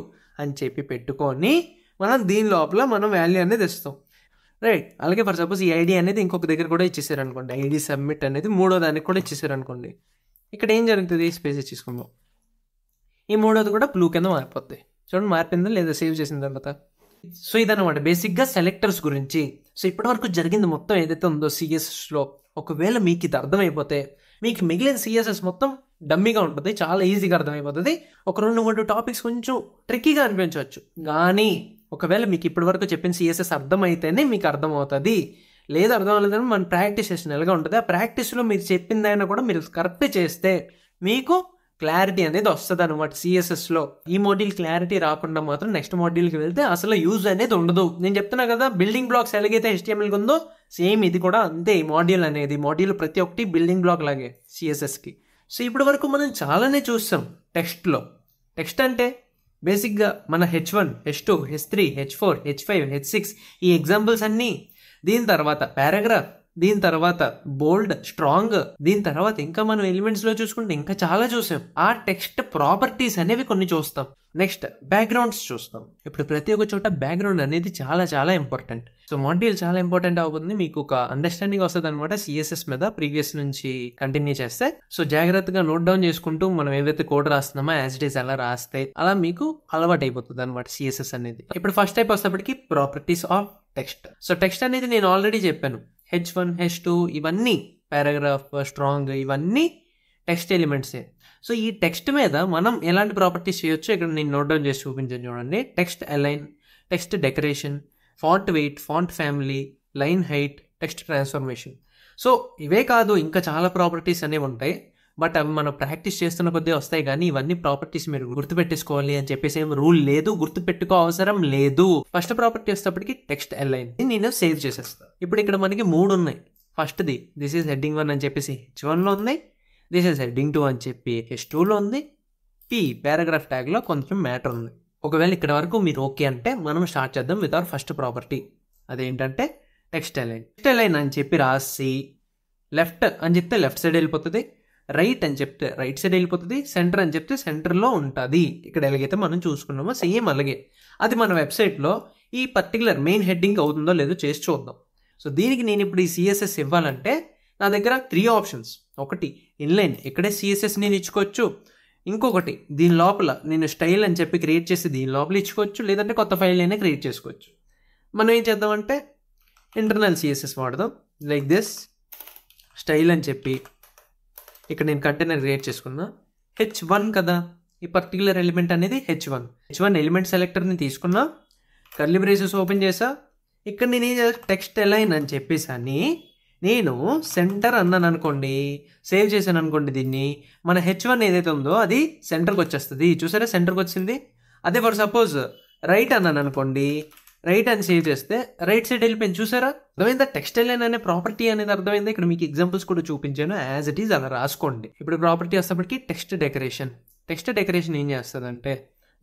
అని చెప్పి పెట్టుకొని మనం దీని లోపల మనం వాల్యూ అనేది ఇస్తాం, రైట్. అలాగే ఫర్ సపోజ్ ఈ ID అనేది ఇంకొక దగ్గర కూడా ఇచ్చేసారనుకోండి, ID సబ్మిట్ అనేది 3వ దానికి కూడా ఇచ్చేసారనుకోండి, ఇక్కడ ఏం జరుగుతుంది, స్పేస్ ఇచ్చేసుకుందాం, ఈ 3వది కూడా బ్లూ కింద మారిపోద్ది. చూడండి మారిపోయిందా లేదా సేవ్ చేసిన తర్వాత. సో ఇదన్నమాట బేసిక్గా సెలెక్టర్స్ గురించి. సో ఇప్పటివరకు జరిగింది మొత్తం ఏదైతే ఉందో CSSలో, ఒకవేళ మీకు ఇది అర్థమైపోతే మీకు మిగిలిన CSS మొత్తం డమ్మీగా ఉంటుంది, చాలా ఈజీగా అర్థమైపోతుంది. ఒక 2-3 టాపిక్స్ కొంచెం ట్రిక్కీగా అనిపించవచ్చు, కానీ ఒకవేళ మీకు ఇప్పటివరకు చెప్పిన CSS అర్థమైతేనే మీకు అర్థమవుతుంది. లేదా అర్థం అవ్వలేదని మనం ప్రాక్టీస్ చేసిన ఎలాగా ఉంటుంది, ఆ ప్రాక్టీస్లో మీరు చెప్పిందైనా కూడా మీరు కరెక్ట్ చేస్తే మీకు క్లారిటీ అనేది వస్తుంది అనమాట CSSలో. ఈ మాడ్యూల్ క్లారిటీ రాకుండా మాత్రం నెక్స్ట్ మాడ్యూల్కి వెళ్తే అసలు యూజ్ అనేది ఉండదు. నేను చెప్తున్నా కదా, బిల్డింగ్ బ్లాక్స్ ఎలాగైతే HTMLకి ఉందో సేమ్ ఇది కూడా అంతే. ఈ మాడ్యూల్ అనేది ప్రతి ఒక్కటి బిల్డింగ్ బ్లాక్ లాగే CSSకి. సో ఇప్పటి వరకు మనం చాలానే చూస్తాం టెక్స్ట్లో. టెక్స్ట్ అంటే బేసిక్గా మన H1, H2, H3, H4, H5, H6 ఈ ఎగ్జాంపుల్స్ అన్నీ. దీని తర్వాత పారాగ్రాఫ్, దీని తర్వాత బోల్డ్, స్ట్రాంగ్, దీని తర్వాత ఇంకా మనం ఎలిమెంట్స్ లో చూసుకుంటే ఇంకా చాలా చూసాం. ఆ టెక్స్ట్ ప్రాపర్టీస్ అనేవి కొన్ని చూస్తాం. నెక్స్ట్ బ్యాక్గ్రౌండ్స్ చూస్తాం. ఇప్పుడు ప్రతి ఒక్క చోట బ్యాక్గ్రౌండ్ అనేది చాలా చాలా ఇంపార్టెంట్. సో మాడ్యూల్ చాలా ఇంపార్టెంట్ అవుతుంది, మీకు ఒక అండర్స్టాండింగ్ వస్తుంది అనమాట సిఎస్ఎస్ మీద ప్రీవియస్ నుంచి కంటిన్యూ చేస్తే. సో జాగ్రత్తగా నోట్ డౌన్ చేసుకుంటూ మనం ఏదైతే కోడ్ రాస్తున్నామో యాజ్ ఇట్ ఈస్ అలా రాస్తే అలా మీకు అలవాటు అయిపోతుంది అనమాట సిఎస్ఎస్ అనేది. ఇప్పుడు ఫస్ట్ టైప్ వస్తేప్పటికి properties of text. So text అనేది నేను ఆల్రెడీ చెప్పాను, H1, H2 ఇవన్నీ పారాగ్రాఫ్, స్ట్రాంగ్ ఇవన్నీ టెక్స్ట్ ఎలిమెంట్సే. సో ఈ టెక్స్ట్ మీద మనం ఎలాంటి ప్రాపర్టీస్ చేయొచ్చు ఇక్కడ నేను నోట్ డౌన్ చేసి చూపించాను చూడండి. Text align, text decoration, font weight, font family, line height, text transformation. So ఇవే కాదు ఇంకా చాలా ప్రాపర్టీస్ అనేవి ఉంటాయి, బట్ అవి మనం ప్రాక్టీస్ చేస్తున్న కొద్దీ వస్తాయి. కానీ ఇవన్నీ ప్రాపర్టీస్ మీరు గుర్తుపెట్టేసుకోవాలి అని చెప్పేసి ఏం రూల్ లేదు, గుర్తుపెట్టుకో అవసరం లేదు. ఫస్ట్ ప్రాపర్టీ వచ్చేటప్పటికి టెక్స్ట్ అలైన్ నేను సేవ్ చేసేస్తాను. ఇప్పుడు ఇక్కడ మనకి 3 ఉన్నాయి. ఫస్ట్ది దిస్ ఈజ్ హెడ్డింగ్ 1 అని చెప్పేసి H1లో ఉంది, దిస్ ఈజ్ హెడ్డింగ్ 2 అని చెప్పి H2లో ఉంది, P పారాగ్రాఫ్ ట్యాగ్లో కొంచెం మ్యాటర్ ఉంది. ఒకవేళ ఇక్కడ వరకు మీరు ఓకే అంటే మనం స్టార్ట్ చేద్దాం విత్ అవర్ ఫస్ట్ ప్రాపర్టీ. అదేంటంటే టెక్స్ట్ అలైన్. టెక్స్ట్ అలైన్ అని చెప్పి రాసి లెఫ్ట్ అని చెప్తే లెఫ్ట్ సైడ్ వెళ్ళిపోతుంది, రైట్ అని చెప్తే రైట్ సైడ్ వెళ్ళిపోతుంది, సెంటర్ అని చెప్తే సెంటర్లో ఉంటుంది. ఇక్కడ ఎలాగైతే మనం చూసుకున్నామో సేమ్ అలాగే అది మన వెబ్సైట్లో ఈ పర్టికులర్ మెయిన్ హెడ్డింగ్ అవుతుందో లేదో చేసి చూద్దాం. సో దీనికి నేను ఇప్పుడు ఈ సిఎస్ఎస్ ఇవ్వాలంటే నా దగ్గర 3 ఆప్షన్స్. ఒకటి ఇన్లైన్, ఇక్కడే సిఎస్ఎస్ నేను ఇచ్చుకోవచ్చు. ఇంకొకటి దీని లోపల నేను స్టైల్ అని చెప్పి క్రియేట్ చేసి దీని లోపల ఇచ్చుకోవచ్చు, లేదంటే కొత్త ఫైల్ అయినా క్రియేట్ చేసుకోవచ్చు. మనం ఏం చేద్దామంటే ఇంటర్నల్ సిఎస్ఎస్ వాడదాం. లైక్ దిస్ స్టైల్ అని చెప్పి ఇక్కడ నేను కంటైనర్ క్రియేట్ చేసుకున్నా. H1 కదా ఈ పర్టికులర్ ఎలిమెంట్ అనేది H1 ఎలిమెంట్ సెలెక్టర్ని తీసుకున్నా, కర్లీ బ్రేసెస్ ఓపెన్ చేసా. ఇక్కడ నేను ఏం చేస్తా టెక్స్ట్ అలైన్ అని చెప్పేసి అని నేను సెంటర్ అన్నాను అనుకోండి, సేవ్ చేశాను అనుకోండి, దీన్ని మన H1 ఏదైతే ఉందో అది సెంటర్కి వచ్చేస్తుంది. చూసారా సెంటర్కి వచ్చింది. అదే ఫర్ సపోజ్ రైట్ అన్నాను అనుకోండి, రైట్ అని సేవ్ చేస్తే రైట్ సైడ్ వెళ్ళిపోయింది. చూసారా అర్థమైందా? టెక్స్ట్ అలైన్ అనే ప్రాపర్టీ అనేది అర్థమైందా? ఇక్కడ మీకు ఎగ్జాంపుల్స్ కూడా చూపించాను, యాజ్ ఇట్ ఈజ్ అలా రాసుకోండి. ఇప్పుడు ప్రాపర్టీ వస్తేప్పటికి టెక్స్ట్ డెకరేషన్. టెక్స్ట్ డెకరేషన్ ఏం చేస్తుందంటే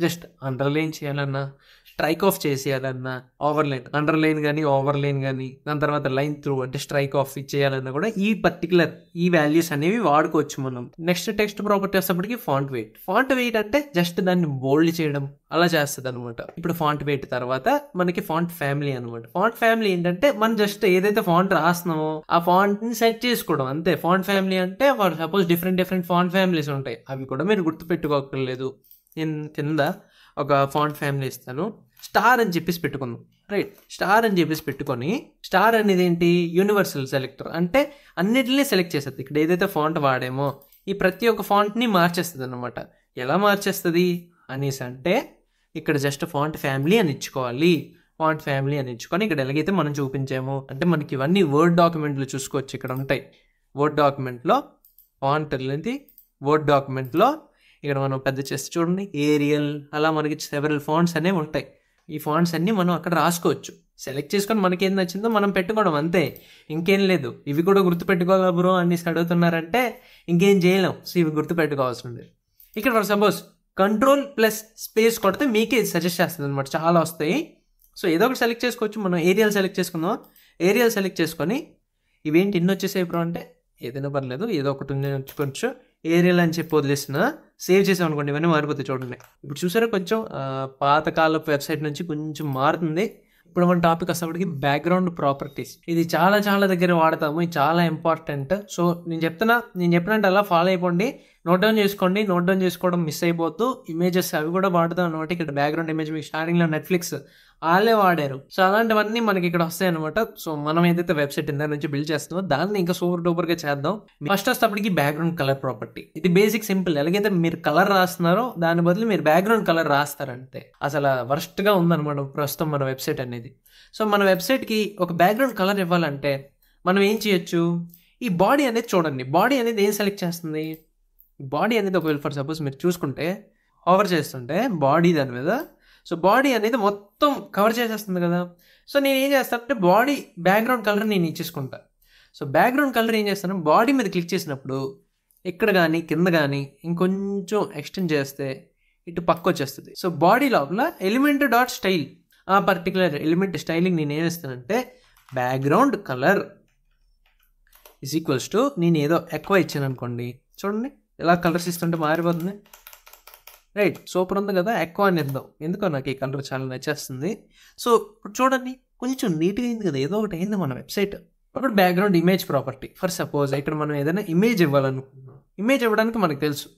జస్ట్ అండర్లైన్ చేయాలన్నా, స్ట్రైక్ ఆఫ్ చేసేయాలన్నా, ఓవర్లైన్, అండర్లైన్ కానీ ఓవర్లైన్ కానీ, దాని తర్వాత లైన్ త్రూ అంటే స్ట్రైక్ ఆఫ్ ఇచ్చేయాలన్నా కూడా ఈ పర్టికులర్ ఈ వాల్యూస్ అనేవి వాడుకోవచ్చు మనం. నెక్స్ట్ టెక్స్ట్ ప్రాపర్టీ వస్తేప్పటికి ఫాంట్ వెయిట్. ఫాంట్ వెయిట్ అంటే జస్ట్ దాన్ని బోల్డ్ చేయడం అలా చేస్తుంది అనమాట. ఇప్పుడు ఫాంట్ వెయిట్ తర్వాత మనకి ఫాంట్ ఫ్యామిలీ అనమాట. ఫాంట్ ఫ్యామిలీ ఏంటంటే మనం జస్ట్ ఏదైతే ఫాంట్ రాస్తున్నామో ఆ ఫాంట్ ని సెట్ చేసుకోవడం అంతే. ఫాంట్ ఫ్యామిలీ అంటే for suppose different font families ఉంటాయి, అవి కూడా మీరు గుర్తుపెట్టుకోకర్లేదు. నేను కింద ఒక ఫాంట్ ఫ్యామిలీ ఇస్తాను, స్టార్ అని చెప్పేసి పెట్టుకుందాం. రైట్, స్టార్ అని చెప్పేసి పెట్టుకొని, స్టార్ అనేది ఏంటి యూనివర్సల్ సెలెక్టర్ అంటే అన్నిటిని సెలెక్ట్ చేస్తుంది. ఇక్కడ ఏదైతే ఫాంట్ వాడేమో ఈ ప్రతి ఒక్క ఫాంట్ని మార్చేస్తుంది అనమాట. ఎలా మార్చేస్తుంది అనేసి అంటే ఇక్కడ జస్ట్ ఫాంట్ ఫ్యామిలీ అని ఇచ్చుకోవాలి. ఫాంట్ ఫ్యామిలీ అని ఇచ్చుకొని ఇక్కడ ఎలాగైతే మనం చూపించామో అంటే మనకి ఇవన్నీ వర్డ్ డాక్యుమెంట్లు చూసుకోవచ్చు, ఇక్కడ ఉంటాయి. వర్డ్ డాక్యుమెంట్లో ఫాంట్ అనేది వర్డ్ డాక్యుమెంట్లో ఇక్కడ మనం పెద్ద చేస్తే చూడండి ఏరియల్, అలా మనకి సెవెరల్ ఫాంట్స్ అనేవి ఉంటాయి. ఈ ఫాంట్స్ అన్నీ మనం అక్కడ రాసుకోవచ్చు. సెలెక్ట్ చేసుకొని మనకి ఏం నచ్చిందో మనం పెట్టుకోవడం అంతే, ఇంకేం లేదు. ఇవి కూడా గుర్తుపెట్టుకోగల బ్రో అనేసి అడుగుతున్నారంటే ఇంకేం చేయలేం. సో ఇవి గుర్తుపెట్టుకోవాల్సింది. ఇక్కడ ఫర్ సపోజ్ Ctrl+Space కొడితే మీకే సజెస్ట్ చేస్తుంది అనమాట, చాలా వస్తాయి. సో ఏదో ఒకటి సెలెక్ట్ చేసుకోవచ్చు. మనం ఏరియల్ సెలెక్ట్ చేసుకుందాం. ఏరియల్ సెలెక్ట్ చేసుకొని ఇవేంటి ఇన్ని వచ్చేసాయి బ్రో అంటే ఏదైనా పర్లేదు, ఏదో ఒకటి ఉంచుకోవచ్చు. ఏరియల్ అని చెప్పి వదిలేస్తున్నా, సేవ్ చేసాం అనుకోండి ఇవన్నీ మారిపోతాయి. చూడండి ఇప్పుడు చూసారా కొంచెం పాతకాలపు వెబ్సైట్ నుంచి కొంచెం మారుతుంది. ఇప్పుడు మన టాపిక్ వస్తేప్పటికి బ్యాక్గ్రౌండ్ ప్రాపర్టీస్. ఇది చాలా చాలా దగ్గర వాడతాము, ఇది చాలా ఇంపార్టెంట్. సో నేను చెప్పినట్టు అలా ఫాలో అయిపోండి, నోట్ డౌన్ చేసుకోండి. నోట్ డౌన్ చేసుకోవడం మిస్ అయిపోద్దు. ఇమేజెస్ అవి కూడా వాడతాం అనమాట. ఇక్కడ బ్యాక్గ్రౌండ్ ఇమేజ్ మీకు స్టార్టింగ్లో నెట్ఫ్లిక్స్ వాళ్ళే వాడారు. సో అలాంటివన్నీ మనకి ఇక్కడ వస్తాయి అనమాట. సో మనం ఏదైతే వెబ్సైట్ ఇందా నుంచి బిల్డ్ చేస్తామో దాన్ని ఇంకా సూపర్ డూపర్గా చేద్దాం. ఫస్ట్ వస్తేప్పటికి బ్యాక్గ్రౌండ్ కలర్ ప్రాపర్టీ. ఇది బేసిక్ సింపుల్. ఎలాగైతే మీరు కలర్ రాస్తున్నారో దాని బదులు మీరు బ్యాక్గ్రౌండ్ కలర్ రాస్తారంటే అసలు వర్స్ట్గా ఉందన్నమాట ప్రస్తుతం మన వెబ్సైట్ అనేది. సో మన వెబ్సైట్కి ఒక బ్యాక్గ్రౌండ్ కలర్ ఇవ్వాలంటే మనం ఏం చేయొచ్చు, ఈ బాడీ అనేది చూడండి. బాడీ అనేది ఏం సెలెక్ట్ చేస్తుంది, బాడీ అనేది ఒకవేళ ఫర్ సపోజ్ మీరు చూసుకుంటే ఓవర్ చేస్తుంటే బాడీ దాని మీద, సో బాడీ అనేది మొత్తం కవర్ చేసేస్తుంది కదా. సో నేను ఏం చేస్తానంటే బాడీ బ్యాక్గ్రౌండ్ కలర్ నేను ఇచ్చేసుకుంటా. సో బ్యాక్గ్రౌండ్ కలర్ ఏం చేస్తాను, బాడీ మీద క్లిక్ చేసినప్పుడు ఇక్కడ కానీ కింద కానీ ఇంకొంచెం ఎక్స్టెండ్ చేస్తే ఇటు పక్క వచ్చేస్తుంది. సో బాడీ లోపల ఎలిమెంట్ డాట్ స్టైల్, ఆ పర్టికులర్ ఎలిమెంట్ స్టైలింగ్ నేను ఏం చేస్తానంటే background colour is equals to నేను ఏదో ఎక్కువ ఇచ్చాను అనుకోండి, చూడండి ఎలా కలర్స్ ఇస్తుంటే మారిపోతుంది. రైట్, సూపర్ ఉంది కదా, ఎక్కువ అని ఇద్దాం. ఎందుకో నాకు ఈ కలర్ చాలా నచ్చేస్తుంది. సో ఇప్పుడు చూడండి కొంచెం నీట్గా అయింది కదా, ఏదో ఒకటి అయింది మన వెబ్సైట్. ఇప్పుడు background image property. For suppose ఇక్కడ మనం ఏదైనా ఇమేజ్ ఇవ్వాలనుకుంటున్నాం. ఇమేజ్ ఇవ్వడానికి మనకు తెలుసు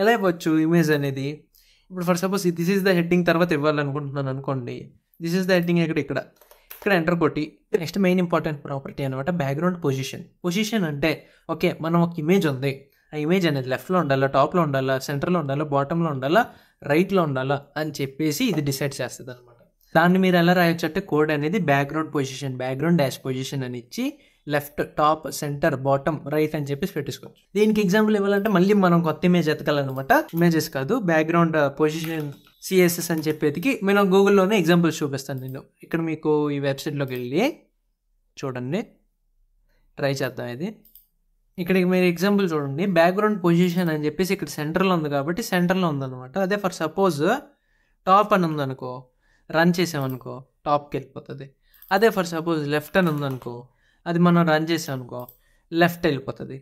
ఎలా ఇవ్వచ్చు ఇమేజ్ అనేది. ఇప్పుడు for suppose this is the heading తర్వాత ఇవ్వాలనుకుంటున్నాను అనుకోండి. దిస్ ఈజ్ ద హెడ్డింగ్ ఇక్కడ ఎంటర్ కొట్టి నెక్స్ట్ మెయిన్ ఇంపార్టెంట్ ప్రాపర్టీ అనమాట బ్యాక్గ్రౌండ్ పొజిషన్ అంటే ఓకే మనం ఒక ఇమేజ్ ఉంది, ఆ ఇమేజ్ అనేది లెఫ్ట్లో ఉండాలా, టాప్లో ఉండాలా, సెంటర్లో ఉండాలా, బాటంలో ఉండాలా, రైట్లో ఉండాలా అని చెప్పేసి ఇది డిసైడ్ చేస్తుంది అనమాట. దాన్ని మీరు ఎలా రాయొచ్చు అంటే కోడ్ అనేది బ్యాక్గ్రౌండ్ డాష్ పొజిషన్ అని ఇచ్చి left, top, centre, bottom, right అని చెప్పేసి పెట్టేసుకోవచ్చు. దీనికి ఎగ్జాంపుల్ ఇవ్వాలంటే మళ్ళీ మనం కొత్త ఇమేజ్ ఎతకాలన్నమాట. ఇమేజెస్ కాదు, బ్యాక్గ్రౌండ్ పొజిషన్ CSS అని చెప్పేదికి నేను గూగుల్లోనే ఎగ్జాంపుల్స్ చూపిస్తాను. నేను ఇక్కడ మీకు ఈ వెబ్సైట్లోకి వెళ్ళి చూడండి, ట్రై చేద్దాం. ఇది ఇక్కడికి మీరు ఎగ్జాంపుల్ చూడండి, బ్యాక్గ్రౌండ్ పొజిషన్ అని చెప్పేసి ఇక్కడ సెంటర్లో ఉంది కాబట్టి సెంటర్లో ఉందన్నమాట. అదే ఫర్ సపోజ్ టాప్ అని ఉందనుకో, రన్ చేసామనుకో టాప్కి వెళ్ళిపోతుంది. అదే ఫర్ సపోజ్ లెఫ్ట్ అని ఉందనుకో, అది మనం రన్ చేసామనుకో లెఫ్ట్ వెళ్ళిపోతుంది.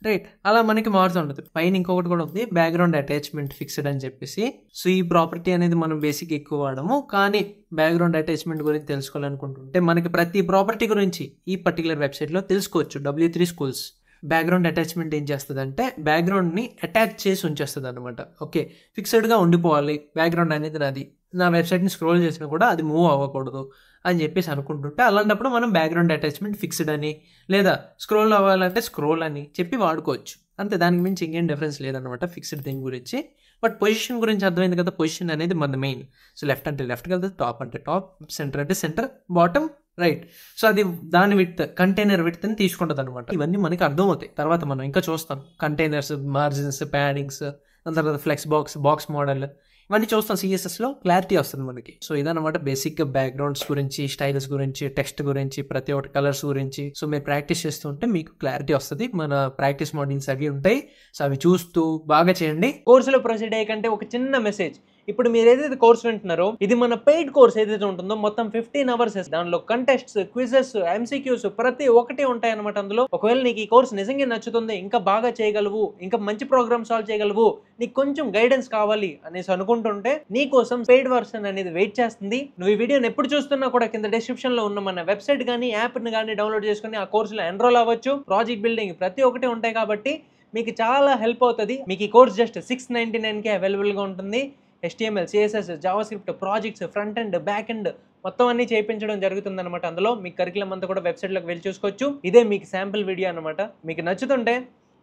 రైట్, అలా మనకి మారుతుంటుంది. పైన ఇంకొకటి కూడా ఉంది, బ్యాక్గ్రౌండ్ అటాచ్మెంట్ ఫిక్స్డ్ అని చెప్పేసి. సో ఈ ప్రాపర్టీ అనేది మనం బేసిక్ ఎక్కువ వాడము, కానీ బ్యాక్గ్రౌండ్ అటాచ్మెంట్ గురించి తెలుసుకోవాలనుకుంటుంటే మనకి ప్రతి ప్రాపర్టీ గురించి ఈ పర్టికులర్ వెబ్సైట్లో తెలుసుకోవచ్చు. W3 Schools బ్యాక్గ్రౌండ్ అటాచ్మెంట్ ఏం చేస్తుంది అంటే బ్యాక్గ్రౌండ్ని అటాచ్ చేసి ఉంచేస్తుంది అనమాట. ఓకే, ఫిక్స్డ్గా ఉండిపోవాలి బ్యాక్గ్రౌండ్ అనేది, నాది నా వెబ్సైట్ని స్క్రోల్ చేసినా కూడా అది మూవ్ అవ్వకూడదు అని చెప్పేసి అనుకుంటుంటే, అలాంటప్పుడు మనం బ్యాక్గ్రౌండ్ అటాచ్మెంట్ ఫిక్స్డ్ అని లేదా స్క్రోల్ అవ్వాలంటే స్క్రోల్ అని చెప్పి వాడుకోవచ్చు. అంతే, దానికి మించి ఇంకేం డిఫరెన్స్ లేదనమాట ఫిక్స్డ్ థింగ్ గురించి. బట్ పొజిషన్ గురించి అర్థమైంది కదా, పొజిషన్ అనేది మన మెయిన్. సో లెఫ్ట్ అంటే లెఫ్ట్కి వెళ్తుంది, టాప్ అంటే టాప్, సెంటర్ అంటే సెంటర్, బాటమ్, రైట్. సో అది దాని కంటైనర్ విడ్త్ అని తీసుకుంటుంది అనమాట. ఇవన్నీ మనకి అర్థమవుతాయి, తర్వాత మనం ఇంకా చూస్తాం. కంటైనర్స్, మార్జిన్స్, ప్యాడింగ్స్, దాని తర్వాత ఫ్లెక్స్ బాక్స్ మోడల్, ఇవన్నీ చూస్తాం. CSSలో క్లారిటీ వస్తుంది మనకి. సో ఇదన్నమాట బేసిక్గా బ్యాక్గ్రౌండ్స్ గురించి, స్టైల్స్ గురించి, టెక్స్ట్ గురించి, ప్రతి ఒక్కటి కలర్స్ గురించి. సో మీరు ప్రాక్టీస్ చేస్తుంటే మీకు క్లారిటీ వస్తుంది. మన ప్రాక్టీస్ మాడ్యూల్స్ అవి ఉంటాయి, సో అవి చూస్తూ బాగా చేయండి. కోర్సులో ప్రొసీడ్ అయ్యే కంటే ఒక చిన్న మెసేజ్, ఇప్పుడు మీరు ఏదైతే కోర్స్ వింటున్నారో ఇది మన పెయిడ్ కోర్స్ ఏదైతే ఉంటుందో మొత్తం 15 అవర్స్, దానిలో కంటెస్ట్స్, క్విజెస్, MCQs ప్రతి ఒక్కటి ఉంటాయి అనమాట. అందులో ఒకవేళ నీకు ఈ కోర్స్ నిజంగా నచ్చుతుంది, ఇంకా బాగా చేయగలవు, ఇంకా మంచి ప్రోగ్రామ్ సాల్వ్ చేయగలవు, నీకు కొంచెం గైడెన్స్ కావాలి అనేసి అనుకుంటుంటే నీ కోసం పెయిడ్ వర్షన్ అనేది వెయిట్ చేస్తుంది. నువ్వు ఈ వీడియోని ఎప్పుడు చూస్తున్నా కూడా కింద డిస్క్రిప్షన్ లో ఉన్న మన వెబ్సైట్ కానీ యాప్ని కానీ డౌన్లోడ్ చేసుకుని ఆ కోర్సులో ఎన్రోల్ అవ్వచ్చు. ప్రాజెక్ట్ బిల్డింగ్ ప్రతి ఒక్కటి ఉంటాయి కాబట్టి మీకు చాలా హెల్ప్ అవుతుంది. మీకు ఈ కోర్స్ జస్ట్ 699కే అవైలబుల్గా ఉంటుంది. HTML, CSS, JavaScript, projects, front end, back end మొత్తం అన్ని చేయించడం జరుగుతుంది అనమాట. అందులో మీ కరికులం అంతా కూడా వెబ్సైట్లోకి వెళ్ళి చూసుకోవచ్చు. ఇదే మీకు శాంపిల్ వీడియో అనమాట. మీకు నచ్చుతుంటే